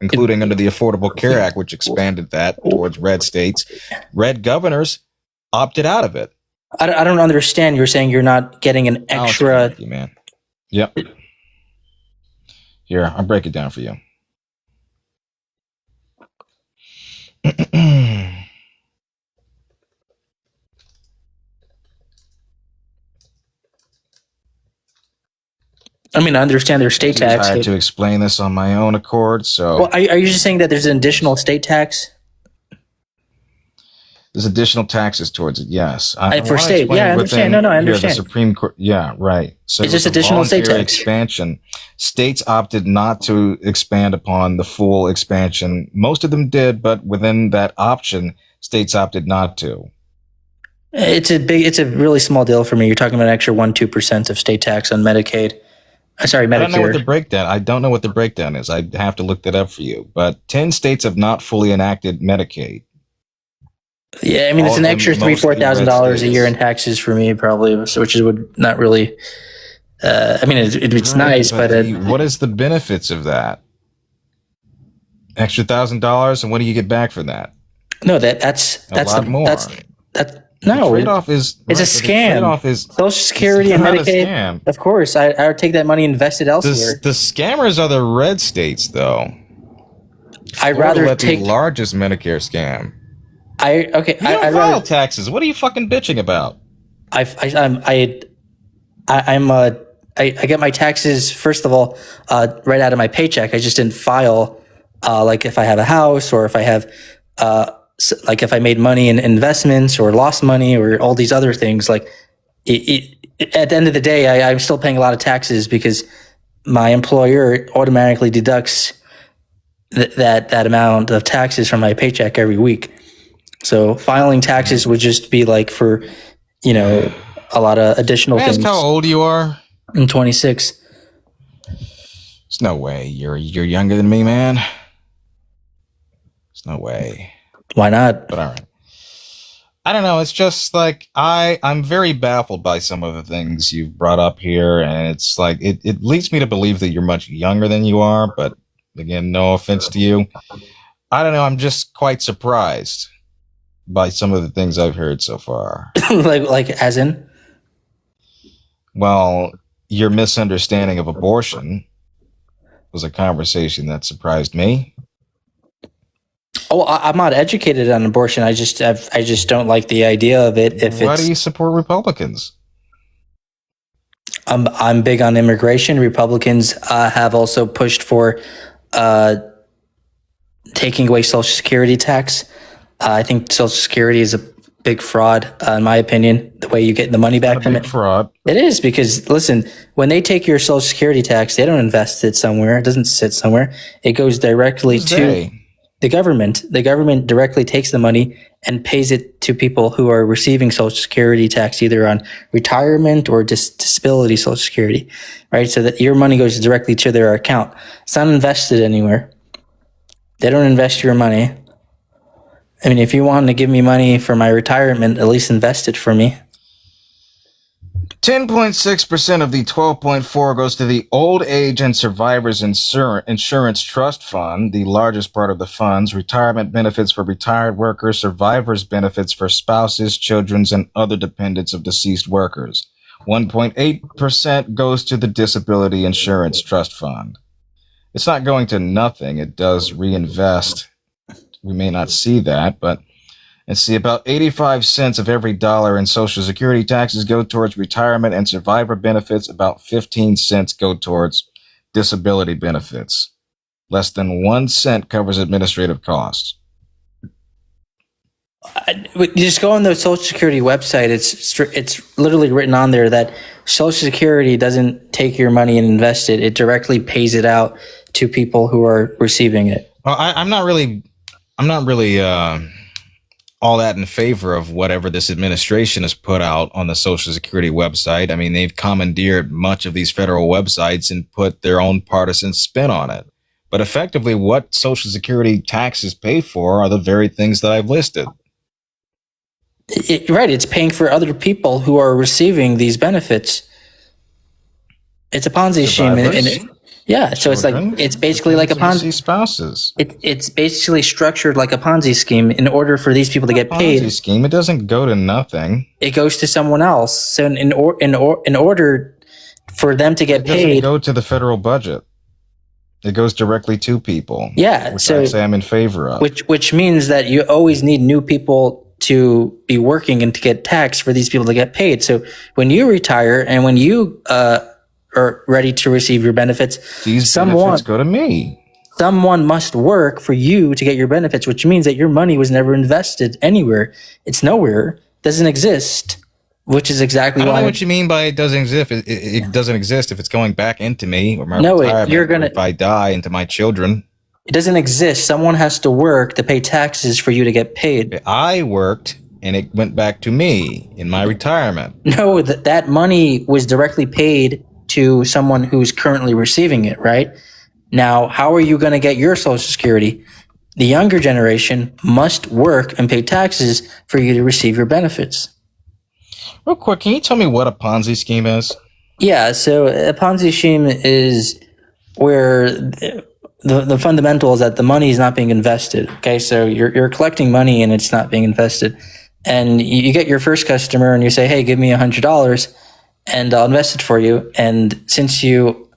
B: including under the Affordable Care Act, which expanded that towards red states. Red governors opted out of it.
L: I don't understand. You're saying you're not getting an extra.
B: You, man. Yep. Here, I'll break it down for you.
L: I mean, I understand there's state tax.
B: I had to explain this on my own accord. So,
L: well, are you just saying that there's an additional state tax?
B: There's additional taxes towards it. Yes,
L: for state. Yeah, I understand. No, I understand.
B: The Supreme Court. Yeah, right. So
L: it's just additional state tax
B: expansion. States opted not to expand upon the full expansion. Most of them did, but within that option, states opted not to.
L: It's a really small deal for me. You're talking about an extra 1-2% of state tax on Medicaid. Sorry, Medicare.
B: I don't know what the breakdown. I don't know what the breakdown is. I have to look that up for you. But 10 states have not fully enacted Medicaid.
L: Yeah, I mean, it's an extra $3,000-$4,000 a year in taxes for me, probably, which would not really. I mean, it's right, nice, but
B: what is the benefits of that? Extra $1,000, and what do you get back for that?
L: No, that's a lot more. No,
B: the trade-off is
L: it's a scam. Trade-off is Social Security and Medicaid. Of course, I would take that money and invest it elsewhere.
B: The scammers are the red states, though.
L: I'd rather take
B: the largest Medicare scam.
L: I'd
B: file taxes. What are you fucking bitching about?
L: I get my taxes first of all right out of my paycheck. I just didn't file like if I have a house or if I have like if I made money in investments or lost money or all these other things. Like at the end of the day, I'm still paying a lot of taxes because my employer automatically deducts that amount of taxes from my paycheck every week. So filing taxes would just be like for, a lot of additional things.
B: Ask how old you are?
L: I'm 26.
B: There's no way. You're younger than me, man. There's no way.
L: Why not?
B: But all right. I don't know. It's just like I'm very baffled by some of the things you've brought up here, and it's like it leads me to believe that you're much younger than you are. But again, no offense to you. I don't know. I'm just quite surprised by some of the things I've heard so far.
L: like as in?
B: Well, your misunderstanding of abortion was a conversation that surprised me.
L: Oh, I'm not educated on abortion. I just don't like the idea of it.
B: Why do you support Republicans?
L: I'm big on immigration. Republicans have also pushed for taking away Social Security tax. I think Social Security is a big fraud, in my opinion. The way you get the money back from it,
B: fraud.
L: It is, because listen, when they take your Social Security tax, they don't invest it somewhere. It doesn't sit somewhere. It goes directly to the government. The government directly takes the money and pays it to people who are receiving Social Security tax, either on retirement or disability Social Security, right? So that your money goes directly to their account. It's not invested anywhere. They don't invest your money. I mean, if you want to give me money for my retirement, at least invest it for me.
B: 10.6% of the 12.4 goes to the Old Age and Survivors Insurance Trust Fund, the largest part of the funds, retirement benefits for retired workers, survivors benefits for spouses, children, and other dependents of deceased workers. 1.8% goes to the Disability Insurance Trust Fund. It's not going to nothing. It does reinvest. We may not see that, but let's see, about 85 cents of every dollar in Social Security taxes go towards retirement and survivor benefits. About 15 cents go towards disability benefits. Less than 1 cent covers administrative costs.
L: You just go on the Social Security website. It's literally written on there that Social Security doesn't take your money and invest it. It directly pays it out to people who are receiving it.
B: Well, I'm not really all that in favor of whatever this administration has put out on the Social Security website. I mean, they've commandeered much of these federal websites and put their own partisan spin on it. But effectively, what Social Security taxes pay for are the very things that I've listed.
L: Right. It's paying for other people who are receiving these benefits. It's a Ponzi scheme. Yeah, so it's basically like a Ponzi
B: spouses.
L: It's basically structured like a Ponzi scheme in order for these people to get paid.
B: Ponzi scheme. It doesn't go to nothing.
L: It goes to someone else. So in order for them to get paid,
B: it doesn't go to the federal budget. It goes directly to people.
L: Yeah,
B: which I say I'm in favor of.
L: Which means that you always need new people to be working and to get taxed for these people to get paid. So when you retire and when you are ready to receive your benefits,
B: benefits go to me.
L: Someone must work for you to get your benefits, which means that your money was never invested anywhere. It's nowhere. Doesn't exist, which is exactly why.
B: I don't know what you mean by it doesn't exist. It doesn't exist if it's going back into me or my
L: retirement,
B: if I die, into my children.
L: It doesn't exist. Someone has to work to pay taxes for you to get paid.
B: I worked and it went back to me in my retirement.
L: No, that money was directly paid to someone who's currently receiving it, right? Now, how are you going to get your Social Security? The younger generation must work and pay taxes for you to receive your benefits.
B: Real quick, can you tell me what a Ponzi scheme is?
L: Yeah, so a Ponzi scheme is where the fundamental is that the money is not being invested. Okay, so you're collecting money and it's not being invested. And you get your first customer and you say, hey, give me $100 and I'll invest it for you. And since you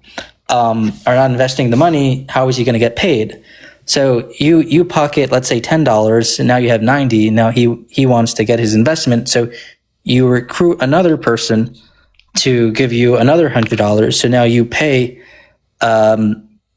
L: are not investing the money, how is he going to get paid? So you pocket, let's say $10, and now you have 90. Now he wants to get his investment. So you recruit another person to give you another $100. So now you pay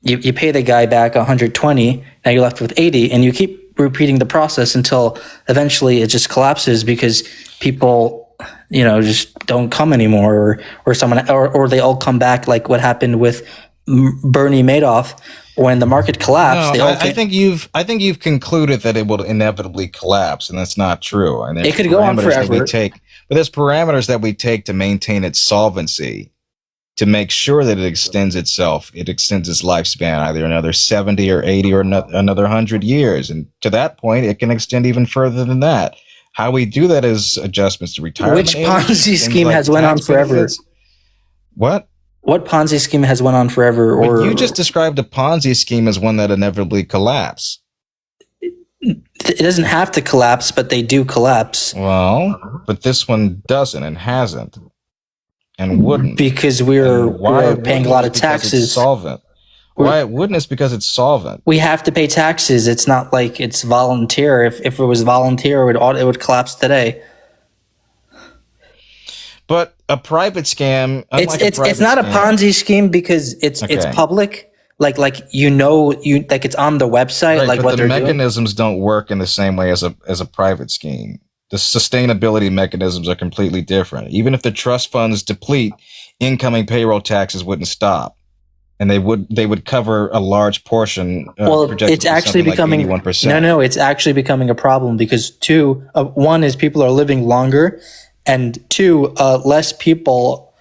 L: you pay the guy back 120. Now you're left with 80, and you keep repeating the process until eventually it just collapses because people, just don't come anymore, or they all come back, like what happened with Bernie Madoff when the market collapsed.
B: No, I think you've concluded that it will inevitably collapse, and that's not true. And
L: it could go on forever.
B: But there's parameters that we take to maintain its solvency, to make sure that it extends its lifespan, either another 70 or 80 or another 100 years. And to that point, it can extend even further than that. How we do that is adjustments to retirement.
L: Which Ponzi scheme
B: like
L: has went on forever?
B: Benefits. What
L: Ponzi scheme has went on forever?
B: But you just described a Ponzi scheme as one that inevitably collapse.
L: It doesn't have to collapse, but they do collapse.
B: Well, but this one doesn't and hasn't and wouldn't.
L: Because we're paying a lot of taxes.
B: It's solvent. Why it wouldn't is because it's solvent.
L: We have to pay taxes. It's not like it's volunteer. If it was volunteer, it would collapse today.
B: But a private scam,
L: it's not a Ponzi scheme because it's public. Like it's on the website.
B: Right,
L: like
B: but
L: what
B: the
L: they're
B: mechanisms don't work in the same way as a private scheme. The sustainability mechanisms are completely different. Even if the trust funds deplete, incoming payroll taxes wouldn't stop. And they would cover a large portion.
L: It's actually becoming
B: like 81%.
L: No, it's actually becoming a problem because one is people are living longer, and two, less people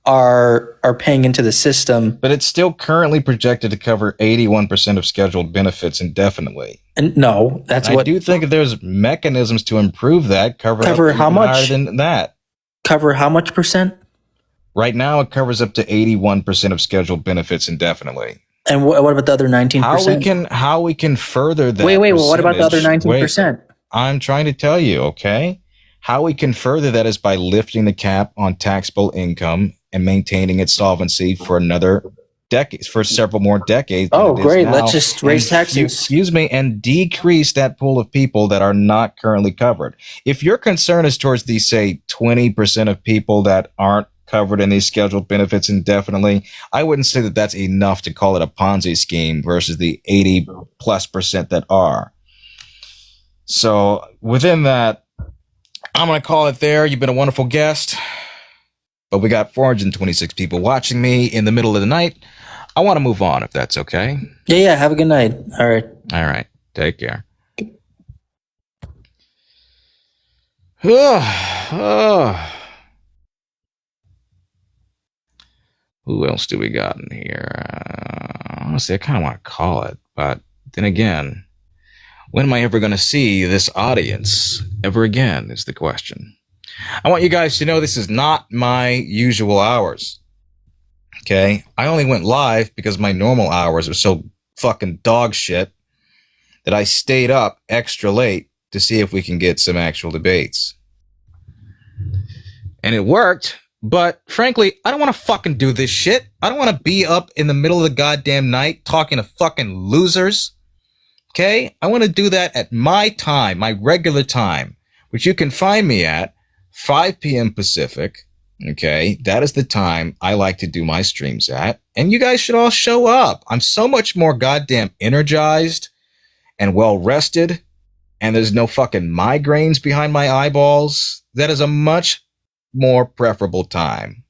L: are paying into the system.
B: But it's still currently projected to cover 81% of scheduled benefits indefinitely.
L: And no,
B: I do think that there's mechanisms to improve that. Cover
L: how much
B: higher than that?
L: Cover how much percent?
B: Right now, it covers up to 81% of scheduled benefits indefinitely.
L: And what about the other 19%?
B: How we can further that?
L: Wait. Well, what about the other 19%?
B: I'm trying to tell you, okay? How we can further that is by lifting the cap on taxable income and maintaining its solvency for another decade, for several more decades.
L: Oh, great! Let's just raise taxes.
B: And decrease that pool of people that are not currently covered. If your concern is towards the, say, 20% of people that aren't covered in these scheduled benefits indefinitely, I wouldn't say that that's enough to call it a Ponzi scheme versus the 80+% that are. So within that, I'm going to call it there. You've been a wonderful guest, but we got 426 people watching me in the middle of the night. I want to move on if that's okay.
L: Yeah. Have a good night. All right.
B: Take care. Who else do we got in here? Honestly, I kind of want to call it, but then again, when am I ever going to see this audience ever again is the question. I want you guys to know this is not my usual hours. Okay? I only went live because my normal hours are so fucking dog shit that I stayed up extra late to see if we can get some actual debates. And it worked. But frankly, I don't want to fucking do this shit. I don't want to be up in the middle of the goddamn night talking to fucking losers. Okay? I want to do that at my time, my regular time, which you can find me at 5 p.m. Pacific. Okay? That is the time I like to do my streams at. And you guys should all show up. I'm so much more goddamn energized and well rested. And there's no fucking migraines behind my eyeballs. That is a much more preferable time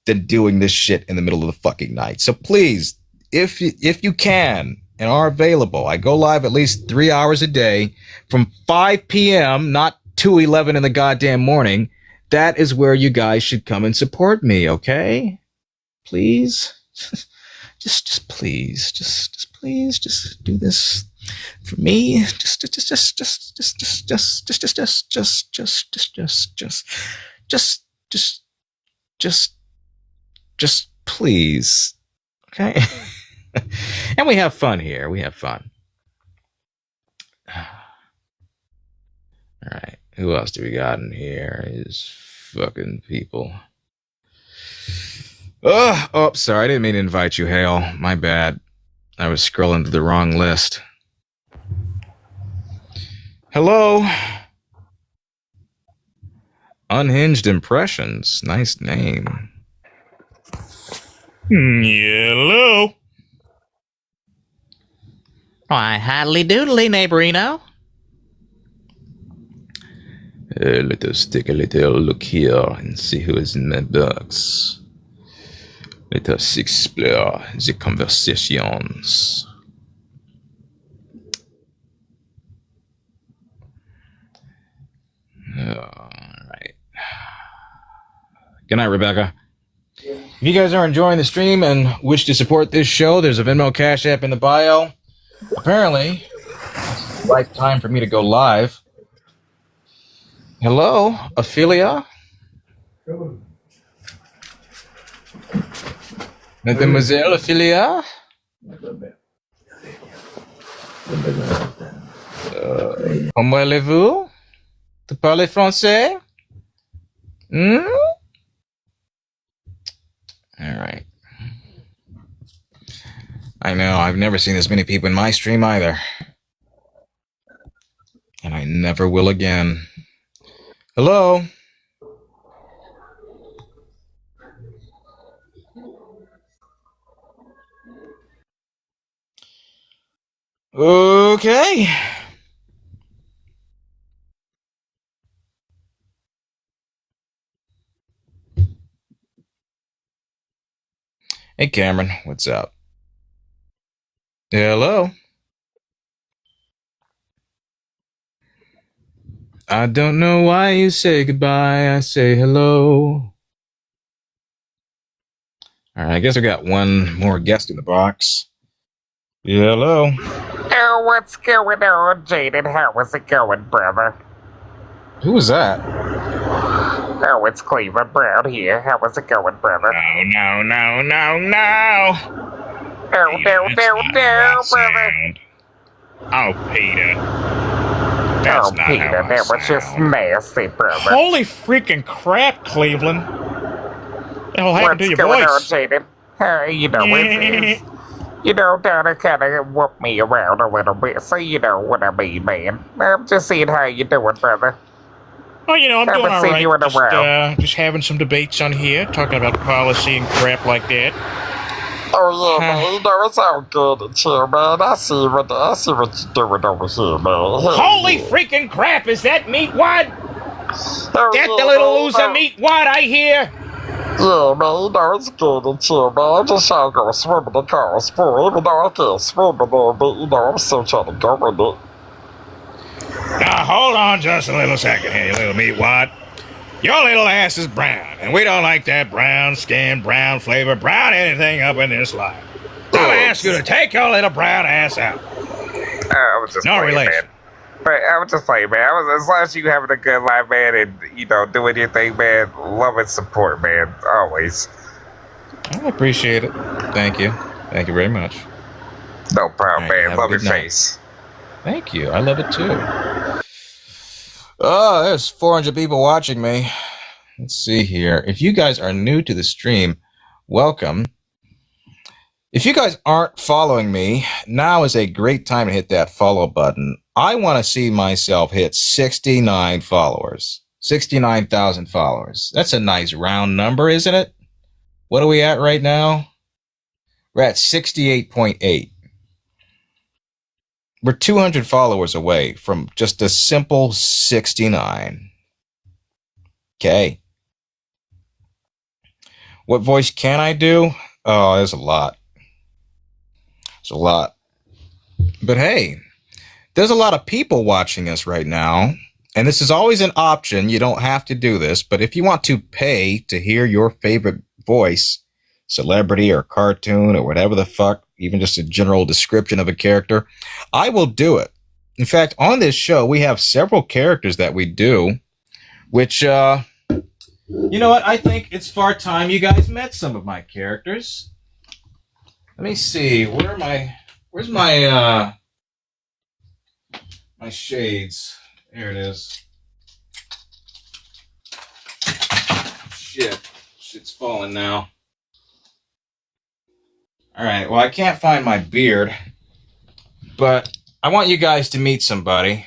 B: than doing this shit in the middle of the fucking night. So please, if you can and are available, I go live at least 3 hours a day from 5 p.m., not 2:11 in the goddamn morning. That is where you guys should come and support me, okay? Please? just please. Just please, just do this for me. Just please. Okay? And we have fun here. We have fun. All right. Who else do we got in here? Is fucking people. Oh, sorry. I didn't mean to invite you, Hale. My bad. I was scrolling to the wrong list. Hello. Unhinged Impressions. Nice name. Hello.
G: Why, howdy doodly, neighborino.
B: Let us take a little look here and see who is in my box. Let us explore the conversations. All right. Good night, Rebecca. If you guys are enjoying the stream and wish to support this show, there's a Venmo Cash App in the bio. Apparently, it's the right time for me to go live.
H: Hello, Ophelia? Mademoiselle Ophelia? Comment allez-vous? Tu parles français? Hmm? All right. I know, I've never seen this many people in my stream either. And I never will again. Hello? Okay. Hey, Cameron, what's up? Hello? I don't know why you say goodbye. I say hello. All right, I guess I got one more guest in the box. Yeah, hello.
M: Oh, what's going on, Jayden? How is it going, brother?
H: Who was that?
M: Oh, it's Cleveland Brown here. How is it going, brother?
H: No.
M: Oh, no, brother.
H: Oh, Peter.
M: That's not Peter, how I that was just nasty, brother.
N: Holy freaking crap, Cleveland. What the hell happened to your voice?
M: What's going on, Jayden? You know, it's you know, Donna kind of whooped me around a little bit, so you know what I mean, man. I'm just seeing how you doing, brother.
N: Oh, you know, I'm doing all right.
M: You in a while.
N: Just having some debates on here, talking about policy and crap like that.
M: Oh, yeah, man, you know, it's all good and chill, man. I see what you're doing over here, man.
N: Holy freaking crap, is that meat wad? That the little loser meat wad, I hear?
M: Yeah, man, you know, it's good and chill, man. I'm just trying to go swim in the car sport, even though I can't swim a little bit, you know, I'm still trying to go with it.
N: Now, hold on just a little second here, you little meat wad. Your little ass is brown, and we don't like that brown skin, brown flavor, brown anything up in this life. I'll ask you to take your little brown ass out.
M: I was just
N: no
M: playing,
N: relation.
M: Man. But I was just playing, man. As long as you having a good life, man, and, you know, doing your thing, man, love and support, man, always.
H: I appreciate it. Thank you. Thank you very much.
M: No problem, man. Love your face.
H: Thank you. I love it too. Oh, there's 400 people watching me. Let's see here. If you guys are new to the stream, welcome. If you guys aren't following me, now is a great time to hit that follow button. I want to see myself hit 69 followers. 69,000 followers. That's a nice round number, isn't it? What are we at right now? We're at 68.8. We're 200 followers away from just a simple 69. Okay. What voice can I do? Oh, there's a lot. There's a lot. But hey, there's a lot of people watching us right now. And this is always an option. You don't have to do this. But if you want to pay to hear your favorite voice, celebrity or cartoon or whatever the fuck, even just a general description of a character, I will do it. In fact, on this show, we have several characters that we do, which, you know what? I think it's far time you guys met some of my characters. Let me see. Where's my shades? There it is. Shit's falling now. All right, well, I can't find my beard, but I want you guys to meet somebody.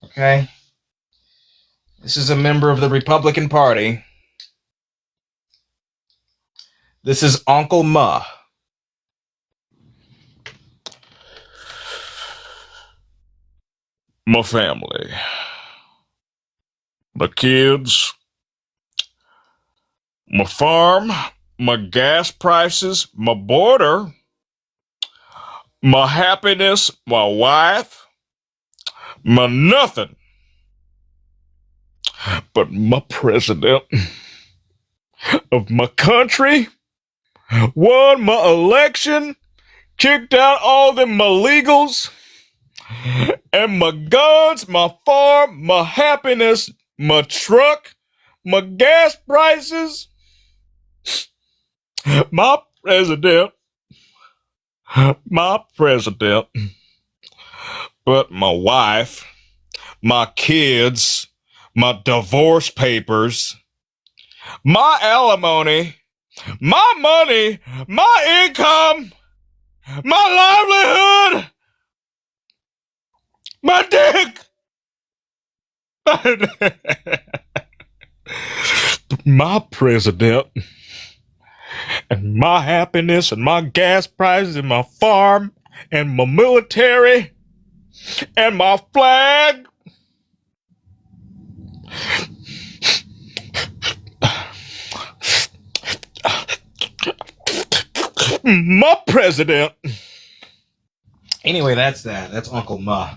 H: Okay? This is a member of the Republican Party. This is Uncle Ma.
I: My family. My kids. My farm. My gas prices. My border. My happiness. My wife. My nothing. But my president of my country won my election, kicked out all them illegals,
N: And my guns, my farm, my happiness, my truck, my gas prices, my president, but my wife, my kids, my divorce papers, my alimony, my money, my income, my livelihood, my dick, my president, and my happiness, and my gas prices, and my farm, and my military, and my flag. My president.
H: Anyway, that's that. That's Uncle Ma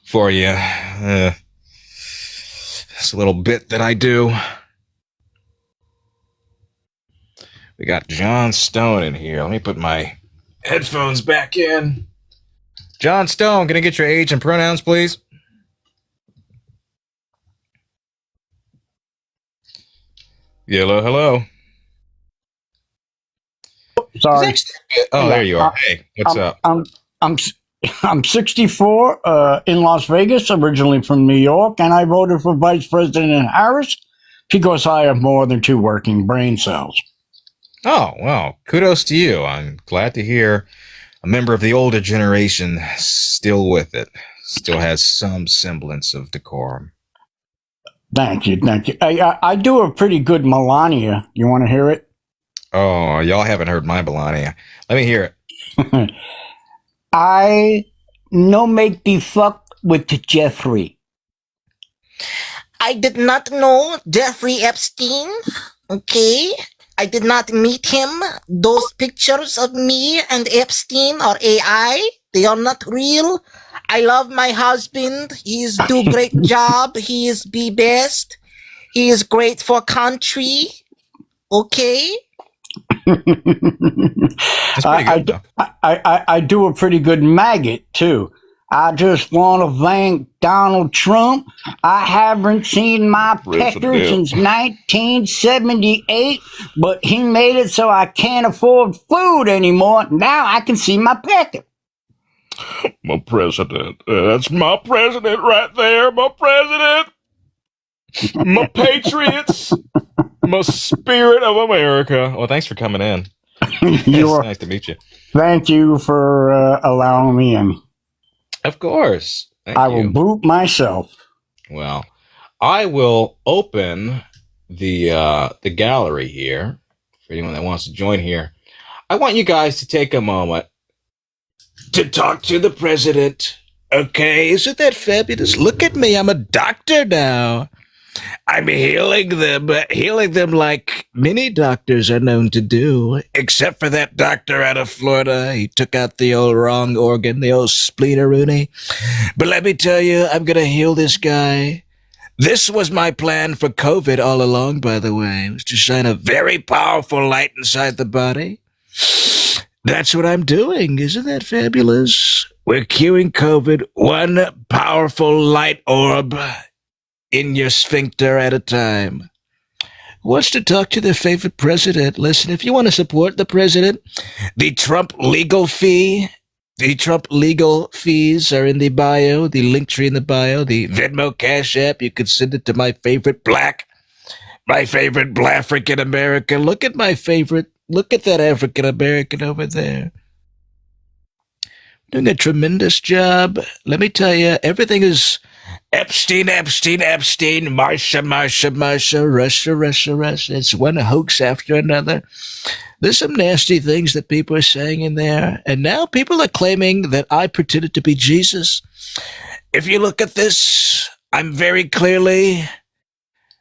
H: for you. It's a little bit that I do. We got John Stone in here. Let me put my headphones back in. John Stone, can I get your age and pronouns, please? Hello, hello.
O: Sorry.
H: Oh, there you are. Hey, what's up?
O: I'm 64, in Las Vegas, originally from New York, and I voted for Vice President Harris because I have more than 2 working brain cells.
H: Oh, well, kudos to you. I'm glad to hear a member of the older generation still with it, still has some semblance of decorum.
O: Thank you. I do a pretty good Melania. You want to hear it?
H: Oh, y'all haven't heard my Melania. Let me hear it.
O: I no make the fuck with Jeffrey.
G: I did not know Jeffrey Epstein. Okay. I did not meet him. Those pictures of me and Epstein are AI. They are not real. I love my husband. He's do great job. He is the best. He is great for country. Okay.
O: I do a pretty good maggot too. I just want to thank Donald Trump. I haven't seen my pecker since 1978, but he made it so I can't afford food anymore. Now I can see my pecker.
I: My president. That's my president right there. My president. My patriots.
H: My spirit of America. Well, thanks for coming in. It's nice to meet you.
O: Thank you for allowing me in.
H: Of course.
O: I will boot myself.
H: Well, I will open the gallery here for anyone that wants to join here. I want you guys to take a moment to talk to the president. Okay, isn't that fabulous? Look at me, I'm a doctor now. I'm healing them like many doctors are known to do, except for that doctor out of Florida. He took out the old wrong organ, the old spleen-a-rooney. But let me tell you, I'm going to heal this guy. This was my plan for COVID all along, by the way. It was to shine a very powerful light inside the body. That's what I'm doing. Isn't that fabulous? We're curing COVID, one powerful light orb in your sphincter at a time. Who wants to talk to their favorite president? Listen, if you want to support the president, the Trump legal fees are in the bio, the link tree in the bio, the Venmo Cash App. You can send it to my favorite African American. Look at that African American over there. Doing a tremendous job. Let me tell you, everything is Epstein, Marsha, Russia. It's one hoax after another. There's some nasty things that people are saying in there. And now people are claiming that I pretended to be Jesus. If you look at this, I'm very clearly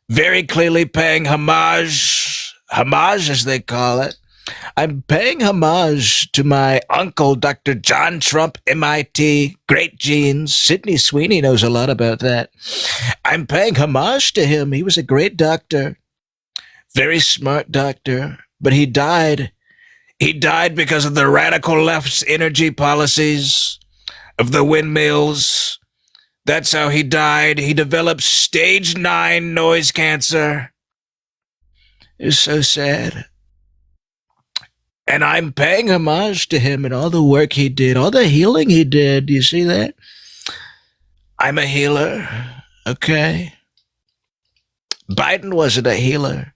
H: paying homage as they call it. I'm paying homage to my uncle, Dr. John Trump, MIT, great genes. Sidney Sweeney knows a lot about that. I'm paying homage to him. He was a great doctor, very smart doctor, but he died. He died because of the radical left's energy policies,
N: of the windmills. That's how he died. He developed stage 9 noise cancer. It was so sad. And I'm paying homage to him and all the work he did, all the healing he did. Do you see that? I'm a healer, okay? Biden wasn't a healer.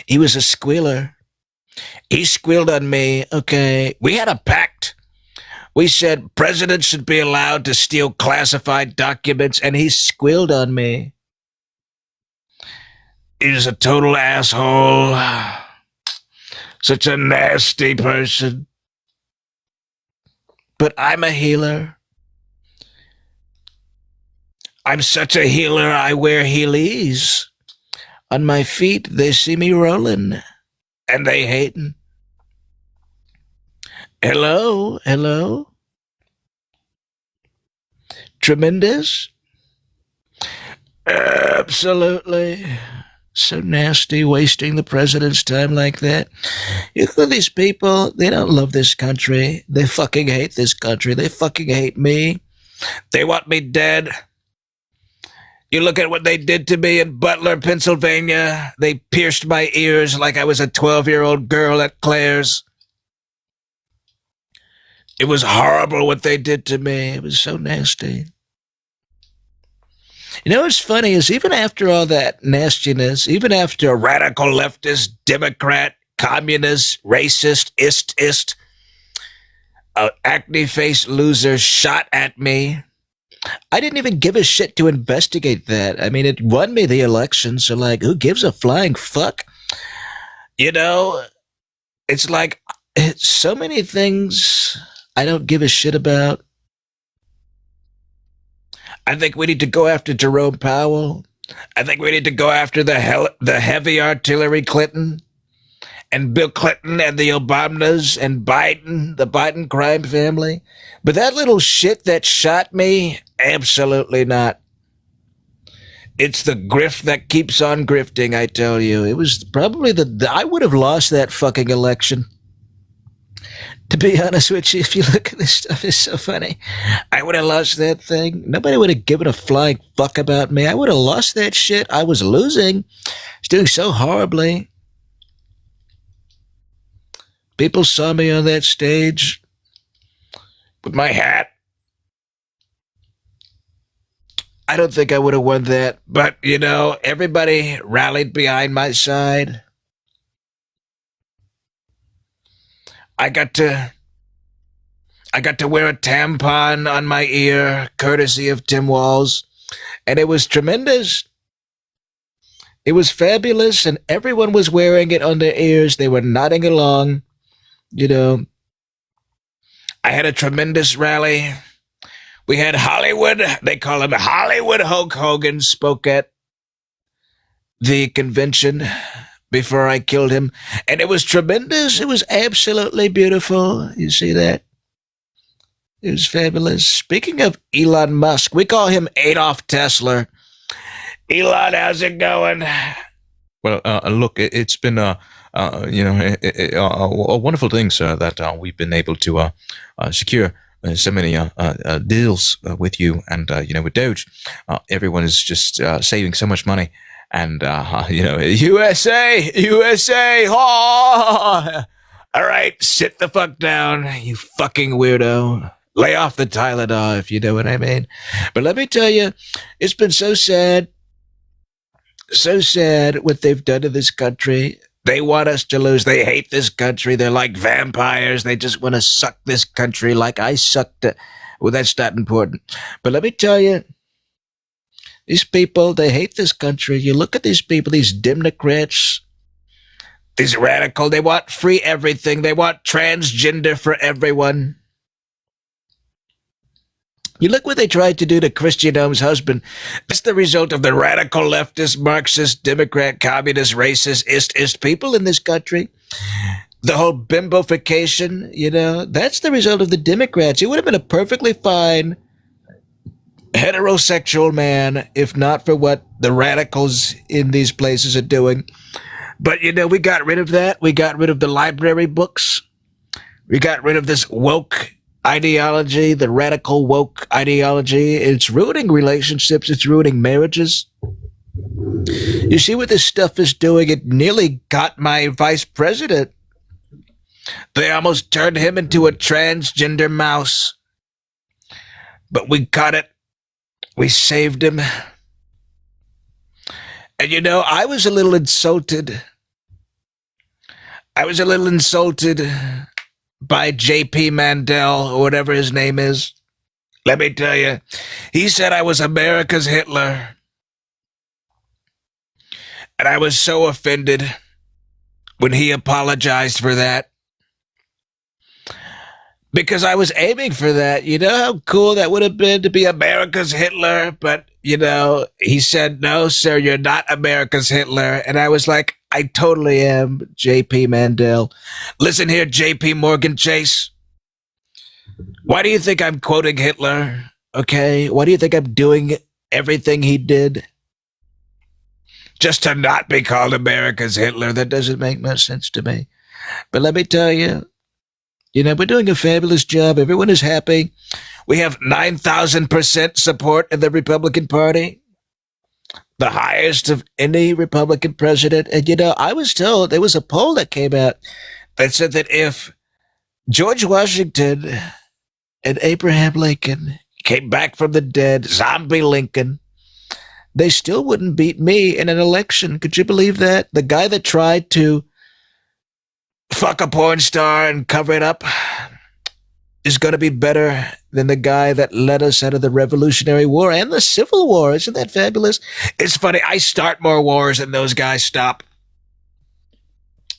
N: He was a squealer. He squealed on me, okay? We had a pact. We said presidents should be allowed to steal classified documents, and he squealed on me. He's a total asshole. Such a nasty person. But I'm a healer. I'm such a healer, I wear heelys. On my feet, they see me rolling, and they hating. Hello, hello? Tremendous? Absolutely. So nasty, wasting the president's time like that. You know, these people, they don't love this country. They fucking hate this country. They fucking hate me. They want me dead. You look at what they did to me in Butler, Pennsylvania. They pierced my ears like I was a 12-year-old girl at Claire's. It was horrible what they did to me. It was so nasty. You know what's funny is even after all that nastiness, even after a radical leftist, Democrat, communist, racist, ist, acne-faced loser shot at me, I didn't even give a shit to investigate that. I mean, it won me the election, so like, who gives a flying fuck? You know, it's like so many things I don't give a shit about. I think we need to go after Jerome Powell. I think we need to go after the heavy artillery Clinton and Bill Clinton and the Obamas and Biden, the Biden crime family. But that little shit that shot me, absolutely not. It's the grift that keeps on grifting, I tell you. It was probably I would have lost that fucking election. To be honest with you, if you look at this stuff, it's so funny. I would have lost that thing. Nobody would have given a flying fuck about me. I would have lost that shit. I was losing. I was doing so horribly. People saw me on that stage with my hat. I don't think I would have won that. But, you know, everybody rallied behind my side. I got to wear a tampon on my ear, courtesy of Tim Walz, and it was tremendous. It was fabulous, and everyone was wearing it on their ears. They were nodding along, you know. I had a tremendous rally. We had Hollywood, they call him Hollywood Hulk Hogan, spoke at the convention before I killed him. And it was tremendous. It was absolutely beautiful. You see that? It was fabulous. Speaking of Elon Musk, we call him Adolf Tesla. Elon, how's it going?
H: Well, look, it's been a wonderful thing, sir, that we've been able to secure so many deals with you, and with Doge, everyone is just saving so much money. And, USA, oh! All right, sit the fuck down, you fucking weirdo. Lay off the Tylenol, if you know what I mean. But let me tell you, it's been so sad what they've done to this country. They want us to lose. They hate this country. They're like vampires. They just want to suck this country like I sucked it. Well, that's not important. But let me tell you, these people, they hate this country. You look at these people, these Democrats, these radical, they want free everything. They want transgender for everyone. You look what they tried to do to Christian Ohm's husband. That's the result of the radical leftist, Marxist, Democrat, communist, racist, ist people in this country. The whole bimbofication, that's the result of the Democrats. He would have been a perfectly fine heterosexual man if not for what the radicals in these places are doing. But, we got rid of that. We got rid of the library books. We got rid of this woke
C: ideology, the radical woke ideology. It's ruining relationships. It's ruining marriages. You see what this stuff is doing? It nearly got my vice president. They almost turned him into a transgender mouse. But we caught it. We saved him. And you know, I was a little insulted. I was a little insulted by J.P. Mandel, or whatever his name is. Let me tell you, he said I was America's Hitler. And I was so offended when he apologized for that. Because I was aiming for that. You know how cool that would have been to be America's Hitler? But, you know, he said, no, sir, you're not America's Hitler. And I was like, I totally am, J.P. Mandel. Listen here, J.P. Morgan Chase. Why do you think I'm quoting Hitler? Okay? Why do you think I'm doing everything he did? Just to not be called America's Hitler. That doesn't make much sense to me. But let me tell you, you know, we're doing a fabulous job. Everyone is happy. We have 9,000% support in the Republican Party, the highest of any Republican president. And, you know, I was told there was a poll that came out that said that if George Washington and Abraham Lincoln came back from the dead, zombie Lincoln, they still wouldn't beat me in an election. Could you believe that? The guy that tried to fuck a porn star and cover it up is going to be better than the guy that led us out of the Revolutionary War and the Civil War. Isn't that fabulous? It's funny. I start more wars than those guys stop.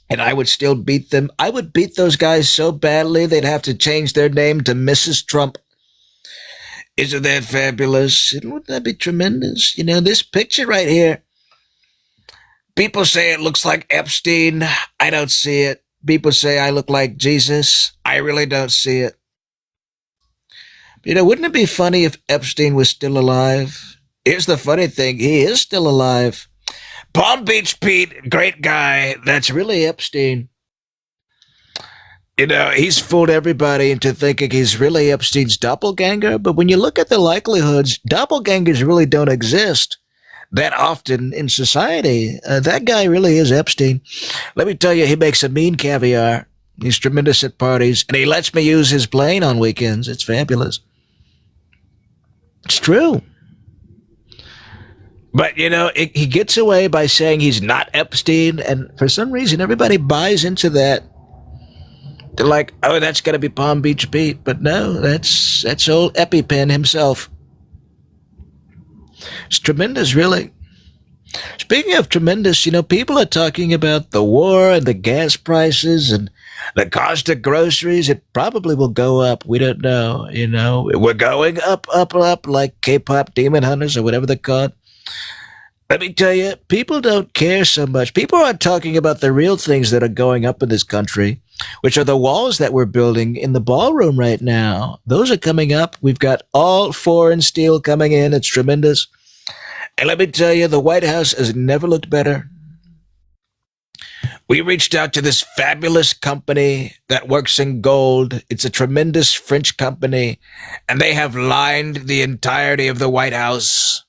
C: And I would still beat them. I would beat those guys so badly they'd have to change their name to Mrs. Trump. Isn't that fabulous? Wouldn't that be tremendous? You know, this picture right here, people say it looks like Epstein. I don't see it. People say I look like Jesus. I really don't see it. You know, wouldn't it be funny if Epstein was still alive? Here's the funny thing. He is still alive. Palm Beach Pete, great guy. That's really Epstein. You know, he's fooled everybody into thinking he's really Epstein's doppelganger. But when you look at the likelihoods, doppelgangers really don't exist that often in society. That guy really is Epstein. Let me tell you, he makes a mean caviar. He's tremendous at parties, and he lets me use his plane on weekends. It's fabulous. It's true. But, you know, he gets away by saying he's not Epstein, and for some reason, everybody buys into that. They're like, oh, that's got to be Palm Beach Pete. But no, that's old EpiPen himself. It's tremendous, really. Speaking of tremendous, you know, people are talking about the war and the gas prices and the cost of groceries. It probably will go up. We don't know, you know. We're going up, up, up like K-pop demon hunters or whatever they're called. Let me tell you, people don't care so much. People aren't talking about the real things that are going up in this country, which are the walls that we're building in the ballroom right now. Those are coming up. We've got all foreign steel coming in. It's tremendous. And let me tell you, the White House has never looked better. We reached out to this fabulous company that works in gold. It's a tremendous French company, and they have lined the entirety of the White House.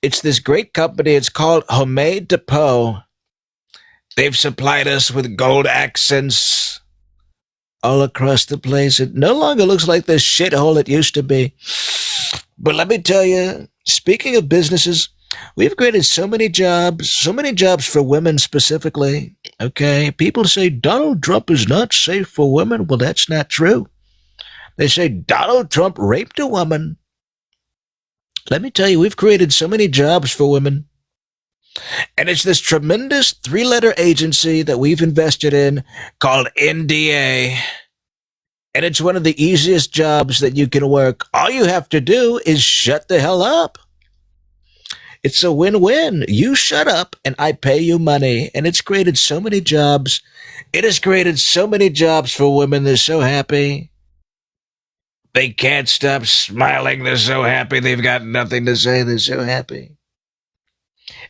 C: It's this great company. It's called Homemade Depot. They've supplied us with gold accents all across the place. It no longer looks like the shithole it used to be. But let me tell you, speaking of businesses, we've created so many jobs for women specifically. Okay, people say Donald Trump is not safe for women. Well, that's not true. They say Donald Trump raped a woman. Let me tell you, we've created so many jobs for women. And it's this tremendous 3-letter agency that we've invested in called NDA. And it's one of the easiest jobs that you can work. All you have to do is shut the hell up. It's a win-win. You shut up and I pay you money. And it's created so many jobs. It has created so many jobs for women. They're so happy. They can't stop smiling. They're so happy. They've got nothing to say. They're so happy.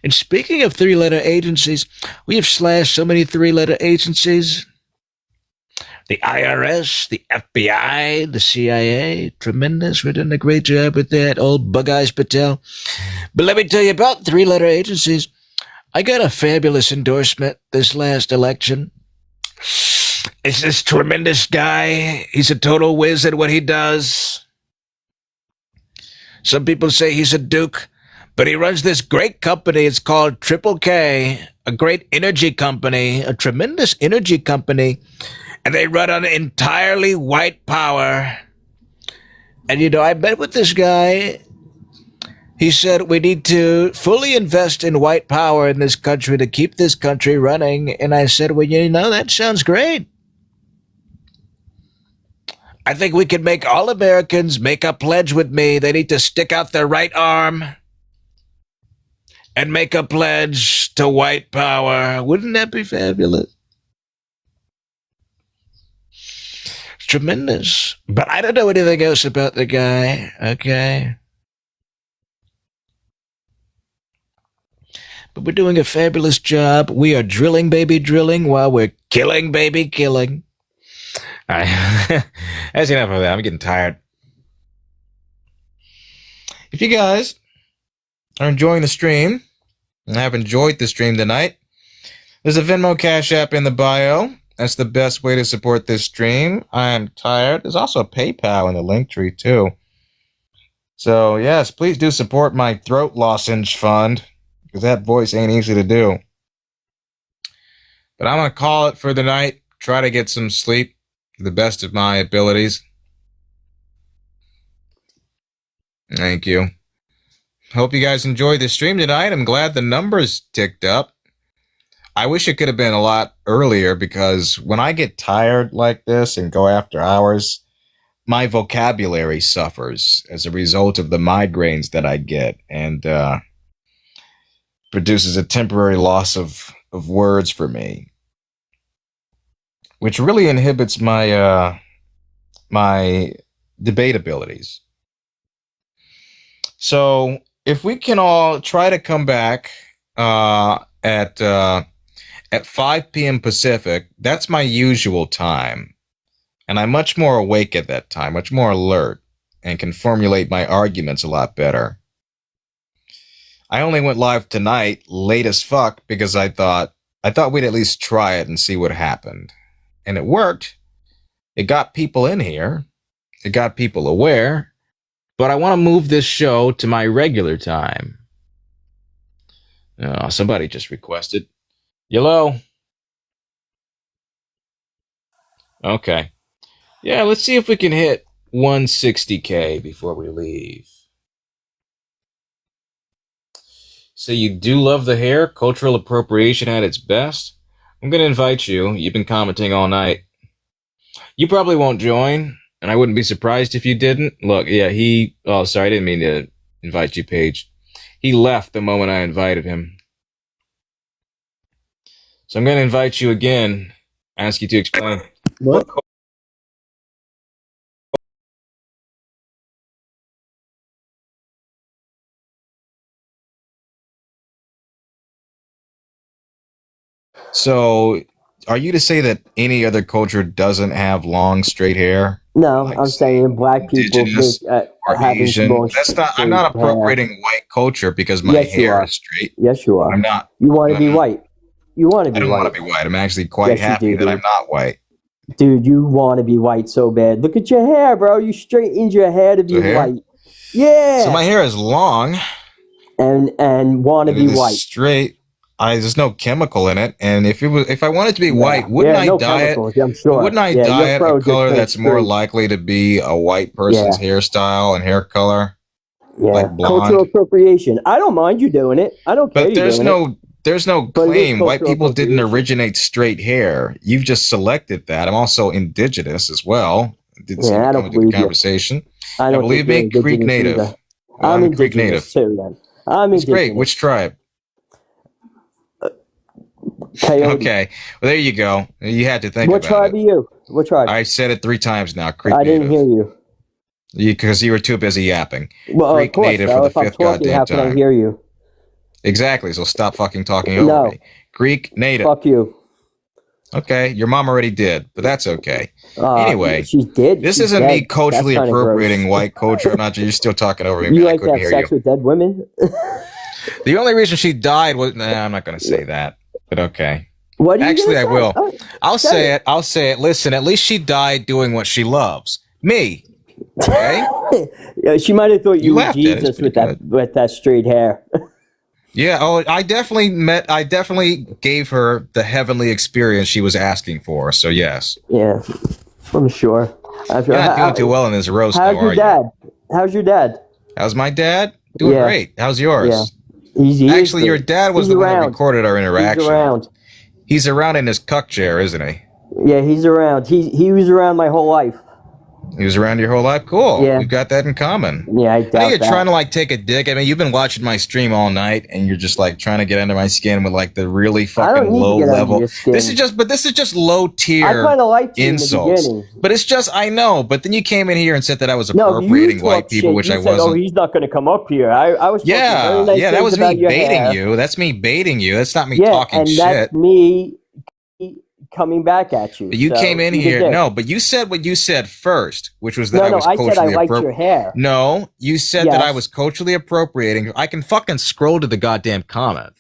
C: And speaking of 3-letter agencies, we have slashed so many 3-letter agencies. the IRS, the FBI, the CIA. Tremendous. We're doing a great job with that, old Bug Eyes Patel. But let me tell you about three-letter agencies. I got a fabulous endorsement this last election. It's this tremendous guy. He's a total whiz at what he does. Some people say he's a duke, but he runs this great company. It's called Triple K, a great energy company, a tremendous energy company. And they run on entirely white power. And, you know, I met with this guy. He said we need to fully invest in white power in this country to keep this country running. And I said, well, you know, that sounds great. I think we can make all Americans make a pledge with me. They need to stick out their right arm and make a pledge to white power. Wouldn't that be fabulous? Tremendous. But I don't know anything else about the guy, okay? But we're doing a fabulous job. We are drilling, baby, drilling, while we're killing, baby, killing. All right. That's enough of that. I'm getting tired. If you guys are enjoying the stream and have enjoyed the stream tonight, there's a Venmo Cash App in the bio. That's the best way to support this stream. I am tired. There's also a PayPal in the link tree, too. So, yes, please do support my throat lozenge fund, because that voice ain't easy to do. But I'm going to call it for the night. Try to get some sleep to the best of my abilities. Thank you. Hope you guys enjoyed the stream tonight. I'm glad the numbers ticked up. I wish it could have been a lot earlier, because when I get tired like this and go after hours, my vocabulary suffers as a result of the migraines that I get, and produces a temporary loss of words for me, which really inhibits my my debate abilities. So if we can all try to come back at 5 p.m. Pacific, that's my usual time. And I'm much more awake at that time, much more alert, and can formulate my arguments a lot better. I only went live tonight, late as fuck, because I thought we'd at least try it and see what happened. And it worked. It got people in here. It got people aware. But I want to move this show to my regular time. Oh, somebody just requested. Hello? Okay. Yeah, let's see if we can hit 160K before we leave. So you do love the hair? Cultural appropriation at its best? I'm going to invite you. You've been commenting all night. You probably won't join, and I wouldn't be surprised if you didn't. Look, yeah, oh, sorry, I didn't mean to invite you, Paige. He left the moment I invited him. So I'm going to invite you again, ask you to explain.
P: What?
H: So, are you to say that any other culture doesn't have long, straight hair?
P: No, like, I'm saying black people
H: or Asian. That's not. I'm not appropriating white culture because my hair is straight.
P: Yes, you are.
H: I'm not.
P: You want to be white. You want to be white.
H: I don't want to be white. I'm actually quite happy that I'm not white.
P: Dude, you want to be white so bad. Look at your hair, bro. You straightened your hair to be white. Yeah.
H: So my hair is long.
P: And want to be white.
H: Straight. There's no chemical in it, and if I wanted to be white, wouldn't I dye it? I'm sure. Wouldn't I dye it a color that's more likely to be a white person's hairstyle and hair color?
P: Yeah,
H: like blonde.
P: Cultural appropriation. I don't mind you doing it. I don't care.
H: But there's no claim white people didn't originate straight hair. You've just selected that. I'm also indigenous as well. Didn't seem to come into the conversation. I believe me, Creek native.
P: Well, I'm Creek native too. Then I'm indigenous.
H: Great. Which tribe?
P: Coyote.
H: Okay, well there you go. You had to think about it.
P: What tribe are you? What tribe?
H: I said it 3 times now. Creek
P: I didn't hear you.
H: Because you were too busy yapping.
P: Well,
H: Creek
P: of course,
H: native for the 5th goddamn
P: how can I hear you?
H: Exactly. So stop fucking talking over me. Greek native.
P: Fuck you.
H: Okay, your mom already did, but that's okay. Anyway,
P: she did.
H: This
P: She's
H: isn't
P: dead.
H: me culturally
P: That's kinda
H: appropriating
P: gross.
H: white culture. I'm not. You're still talking over me.
P: You
H: Man, I
P: like to
H: couldn't
P: have
H: hear
P: sex
H: you.
P: with dead women?
H: The only reason she died was. Nah, I'm not going to say that. But okay.
P: What are you
H: Actually, I
P: gonna say?
H: will.
P: Oh,
H: I'll say it. I'll say it. Listen, at least she died doing what she loves. Me. Okay.
P: Yeah, she might have thought you were
H: laughed at it. It's
P: Jesus
H: pretty
P: with that straight hair.
H: Yeah. Oh, I definitely gave her the heavenly experience she was asking for. So yes.
P: Yeah, I'm sure.
H: You're not doing too well in this roast,
P: How's
H: though,
P: your
H: are
P: dad? How's your dad?
H: you? How's my dad? Doing
P: Yeah.
H: great. How's yours?
P: Yeah. He is
H: Actually, your
P: good.
H: dad was
P: He's
H: the one that
P: around.
H: recorded our interaction.
P: He's around.
H: He's around in his cuck chair, isn't he?
P: Yeah, he's around. He was around my whole life.
H: He was around your whole life? Cool.
P: Yeah.
H: We've got that in common.
P: Yeah, I
H: I think
P: doubt
H: you're
P: that.
H: trying to like take a dig. I mean, you've been watching my stream all night, and you're just like trying to get under my skin with like the really fucking
P: need to
H: low
P: get under
H: level.
P: your skin.
H: This is just low tier.
P: I kind of liked you
H: insults.
P: in the beginning.
H: But it's just I know. But then you came in here and said that I was
P: No, you
H: appropriating white
P: talked
H: people,
P: shit.
H: which
P: You
H: I
P: said,
H: wasn't.
P: "Oh, he's not going to come up here." I was talking very nice
H: Yeah, that
P: things
H: was
P: about
H: me
P: your
H: baiting
P: hair.
H: you. That's me baiting you. That's not me
P: Yeah,
H: talking
P: and
H: shit.
P: that's me coming back at you.
H: But you
P: So,
H: came in
P: eat a
H: here.
P: dick.
H: No, but you said what you said first, which was that
P: No,
H: I
P: no,
H: was
P: I
H: culturally
P: said I liked your
H: appropriating.
P: hair.
H: No, you said that I
P: Yes.
H: was culturally appropriating. I can fucking scroll to the goddamn comment.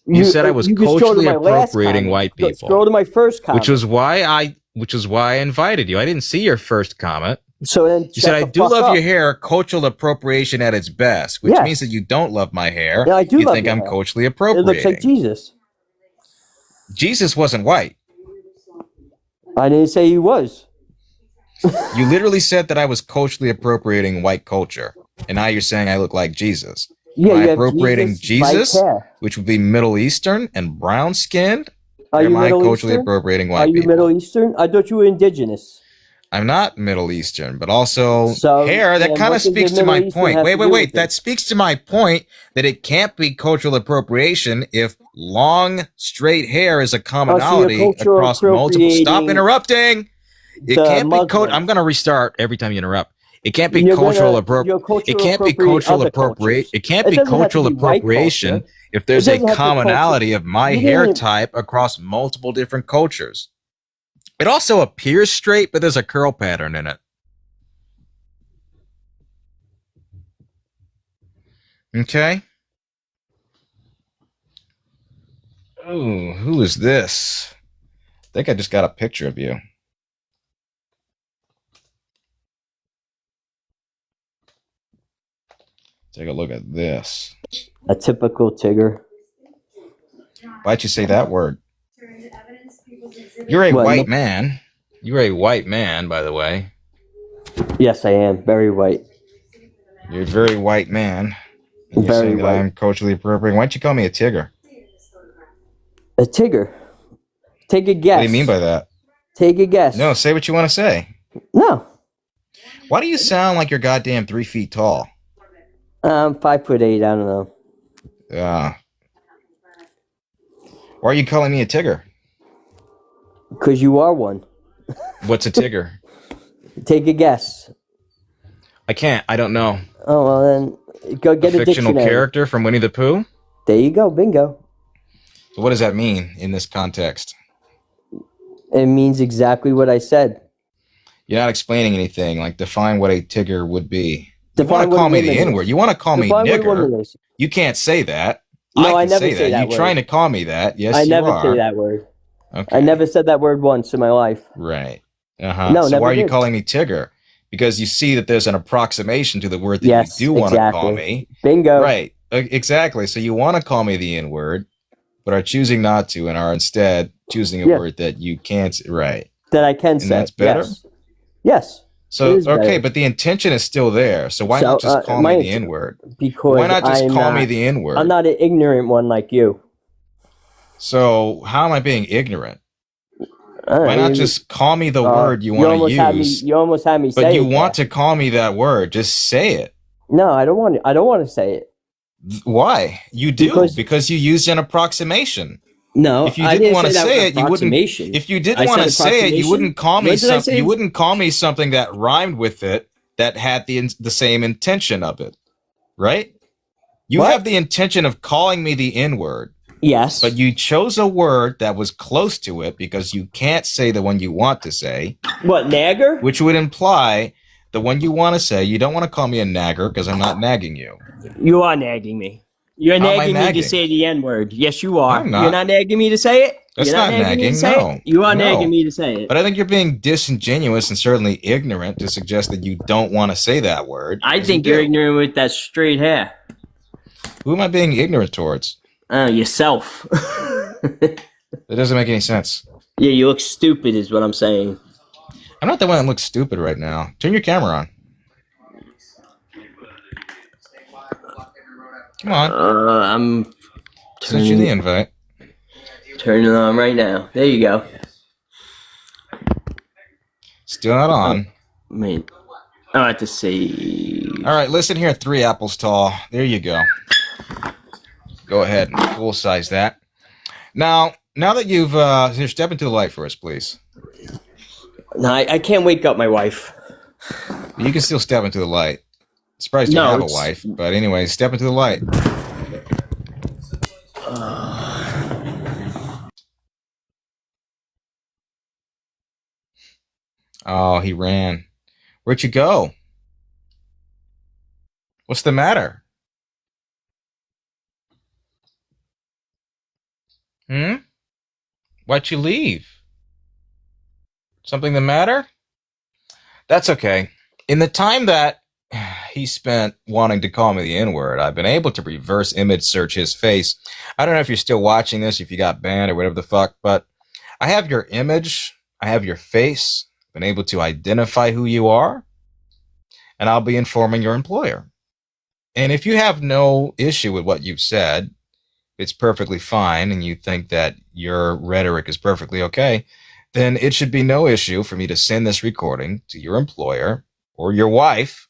H: You said I was
P: you can scroll to
H: culturally
P: my last
H: appropriating
P: comment.
H: white
P: Go-
H: people,
P: Scroll to my first comment.
H: which was why I invited you. I didn't see your first comment.
P: So then
H: You said I
P: shut the
H: do
P: fuck
H: love
P: up.
H: your hair, cultural appropriation at its best, which
P: Yes.
H: means that you don't love my hair.
P: Yeah, I do
H: You
P: love
H: think
P: your
H: I'm
P: hair.
H: culturally
P: It
H: appropriating.
P: looks like Jesus.
H: Jesus wasn't white.
P: I didn't say he was.
H: You literally said that I was culturally appropriating white culture, and now you're saying I look like Jesus.
P: Yeah,
H: Am I
P: you have
H: appropriating
P: Jesus, white hair.
H: which would be Middle Eastern and brown skinned?
P: Are
H: Or
P: you
H: am I
P: Middle
H: culturally
P: Eastern?
H: appropriating
P: Are
H: white
P: you
H: people?
P: Middle Eastern? I thought you were indigenous.
H: I'm not Middle Eastern, but also
P: So,
H: hair. That
P: then
H: kind
P: what
H: of
P: does the
H: speaks to
P: Middle
H: my
P: Eastern
H: point.
P: have
H: Wait,
P: to
H: wait,
P: do
H: wait.
P: with
H: That
P: it?
H: speaks to my point that it can't be cultural appropriation if long, straight hair is a commonality
P: cultural
H: across multiple. Stop
P: appropriating
H: interrupting. It
P: the
H: can't be.
P: Muslims.
H: I'm going to restart every time you interrupt. It can't be
P: You're
H: cultural
P: you're
H: It can't be cultural appropriate. It can't be
P: doesn't have to
H: cultural
P: be white
H: appropriation
P: culture.
H: if there's
P: It
H: a
P: doesn't have to be culture.
H: commonality of my
P: You
H: hair
P: didn't-
H: type across multiple different cultures. It also appears straight, but there's a curl pattern in it. Okay. Oh, who is this? I think I just got a picture of you. Take a look at this.
P: A typical Tigger.
H: Why'd you say that word? You're a
P: What,
H: white
P: no-
H: man. You're a white man, by the way.
P: Yes, I am. Very white.
H: You're a very white man. And you're
P: Very
H: saying that
P: white.
H: I'm culturally appropriate. Why'd you call me a Tigger?
P: A Tigger. Take a guess.
H: What do you mean by that?
P: Take a guess.
H: No, say what you want to say.
P: No.
H: Why do you sound like you're goddamn 3 feet tall?
P: 5'8". I don't know.
H: Yeah. Why are you calling me a Tigger?
P: Because you are one.
H: What's a Tigger?
P: Take a guess.
H: I can't. I don't know.
P: Oh well, then go get a
H: fictional
P: dictionary.
H: character from Winnie the Pooh?
P: There you go. Bingo.
H: So what does that mean in this context?
P: It means exactly what I said.
H: You're not explaining anything. Like, define what a Tigger would be. You
P: Define
H: want to
P: what
H: call
P: a
H: me the
P: woman is.
H: N-word. You want to call me
P: Define what a woman
H: nigger.
P: is.
H: You can't say that.
P: No, I
H: can
P: never
H: say
P: say that
H: You're
P: word.
H: trying to call me that. Yes,
P: I
H: you
P: never
H: are.
P: say that word.
H: Okay.
P: I never said that word once in my life.
H: Right. Uh-huh.
P: No,
H: so
P: never
H: why are you
P: did.
H: calling me Tigger? Because you see that there's an approximation to the word that
P: Yes,
H: you do want to call
P: exactly.
H: me.
P: Bingo.
H: Right. Exactly. So you want to call me the N-word, but are choosing not to and are instead choosing a
P: Yeah.
H: word that you can't say. Right.
P: That I can
H: And
P: say.
H: that's better?
P: Yes. Yes.
H: So,
P: It is
H: okay,
P: better.
H: but the intention is still there. So why not just call
P: my
H: me the
P: int-
H: N-word?
P: Because
H: Why not just
P: I'm
H: call me
P: not-
H: the N-word?
P: I'm not an ignorant one like you.
H: So how am I being ignorant? Why not just call me the word you want to use?
P: You almost had me say
H: But you
P: it
H: want
P: there.
H: to call me that word. Just say it.
P: No, I don't want. I don't want to say it.
H: Why? You do because you used an approximation.
P: No,
H: If you
P: I
H: didn't want to
P: that
H: say
P: was
H: it, you wouldn't.
P: approximation.
H: If you
P: I
H: didn't want to
P: said
H: say it, you
P: approximation?
H: wouldn't call me
P: What did I
H: something.
P: say?
H: You wouldn't call me something that rhymed with it that had the same intention of it, right? You
P: What?
H: have the intention of calling me the N-word.
P: Yes.
H: But you chose a word that was close to it because you can't say the one you want to say.
P: What, nagger?
H: Which would imply the one you want to say. You don't want to call me a nagger because I'm not nagging you.
P: You are nagging me. You're
H: How am I
P: nagging me
H: nagging?
P: to say the N-word. Yes, you are.
H: I'm not.
P: You're not nagging me to say it?
H: That's
P: You're
H: not
P: nagging me to
H: nagging,
P: say
H: no.
P: it? You are
H: No.
P: nagging me to say it.
H: But I think you're being disingenuous and certainly ignorant to suggest that you don't want to say that word.
P: I
H: because
P: think
H: you
P: you're
H: do.
P: ignorant with that straight hair.
H: Who am I being ignorant towards?
P: Yourself.
H: That doesn't make any sense.
P: Yeah, you look stupid is what I'm saying.
H: I'm not the one that looks stupid right now. Turn your camera on. Come on.
P: I'm
H: Sent you the invite.
P: Turning it on right now. There you go.
H: Still not on.
P: I mean, I have to see.
H: All right, listen here, 3 apples tall. There you go. Go ahead and full size that. Now that you've here, step into the light for us, please.
P: No, I can't wake up my wife.
H: You can still step into the light. Surprised you have a wife, but anyway, step into the light. Oh, he ran. Where'd you go? What's the matter? Why'd you leave? Something the matter? That's okay. In the time that he spent wanting to call me the N-word, I've been able to reverse image search his face. I don't know if you're still watching this, if you got banned or whatever the fuck, but I have your image, I have your face, been able to identify who you are, and I'll be informing your employer. And if you have no issue with what you've said, it's perfectly fine, and you think that your rhetoric is perfectly okay, then it should be no issue for me to send this recording to your employer or your wife.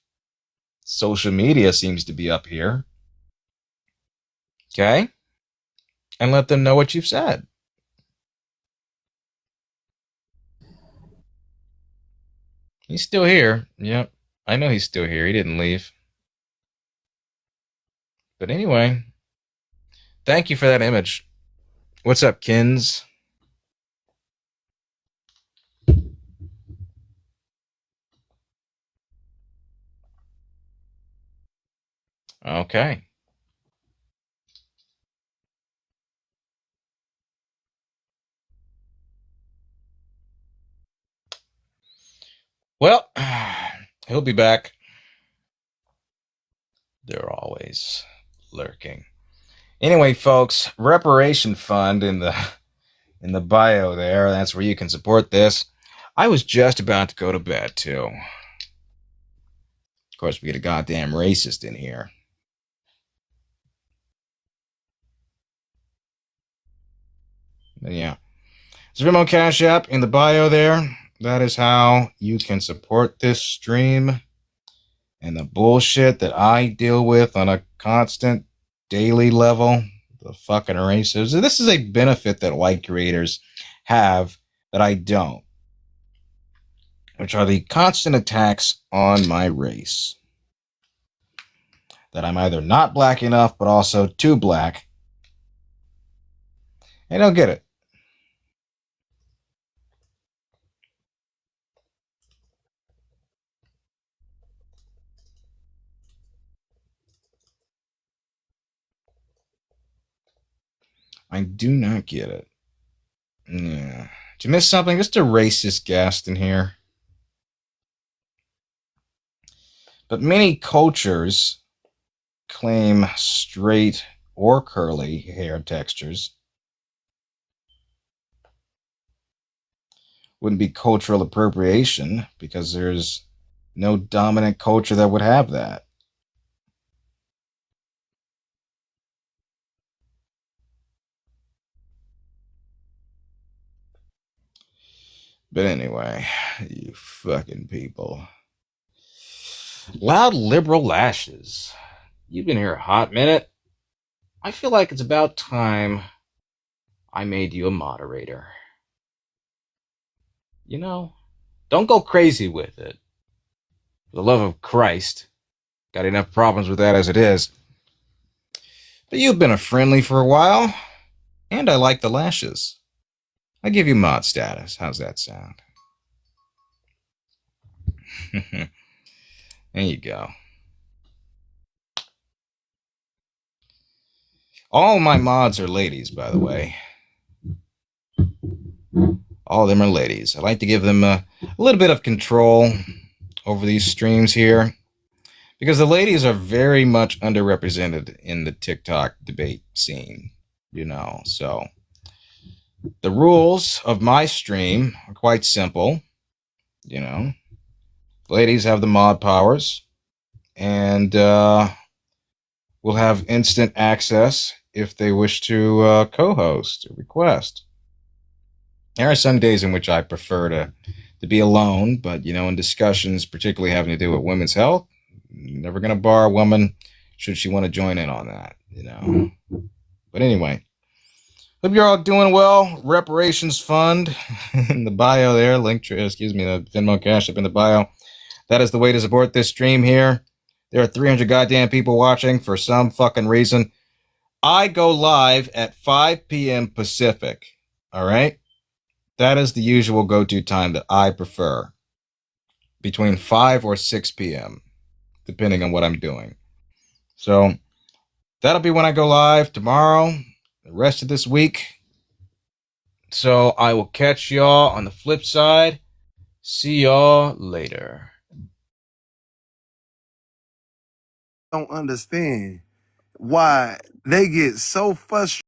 H: Social media seems to be up here. Okay? And let them know what you've said. He's still here. Yep. I know he's still here. He didn't leave. But anyway, thank you for that image. What's up, Kins? Okay. Well, he'll be back. They're always lurking. Anyway, folks, reparation fund in the bio there. That's where you can support this. I was just about to go to bed too. Of course, we get a goddamn racist in here. But yeah. Venmo Cash App in the bio there. That is how you can support this stream and the bullshit that I deal with on a constant daily level. The fucking racism. This is a benefit that white creators have that I don't, which are the constant attacks on my race. That I'm either not black enough, but also too black. I don't get it. I do not get it. Yeah. Did you miss something? Just a racist guest in here. But many cultures claim straight or curly hair textures. Wouldn't be cultural appropriation because there's no dominant culture that would have that. But anyway, you fucking people. Loud liberal lashes. You've been here a hot minute. I feel like it's about time I made you a moderator. You know, don't go crazy with it. For the love of Christ. Got enough problems with that as it is. But you've been a friendly for a while.
B: And I like the lashes. I give you mod status. How's that sound? There you go. All my mods are ladies, by the way. All of them are ladies. I like to give them a little bit of control over these streams here, because the ladies are very much underrepresented in the TikTok debate scene, you know. So the rules of my stream are quite simple, you know. Ladies have the mod powers, and will have instant access if they wish to co-host or request. There are some days in which I prefer to be alone, but, you know, in discussions particularly having to do with women's health, I'm never going to bar a woman should she want to join in on that, you know. But anyway, hope you're all doing well. Reparations Fund in the bio there. The Venmo Cash up in the bio. That is the way to support this stream here. There are 300 goddamn people watching for some fucking reason. I go live at 5 p.m. Pacific. All right? That is the usual go-to time that I prefer. Between 5 or 6 p.m., depending on what I'm doing. So that'll be when I go live tomorrow, the rest of this week. So I will catch y'all on the flip side. See y'all later.
Q: Don't understand why they get so frustrated.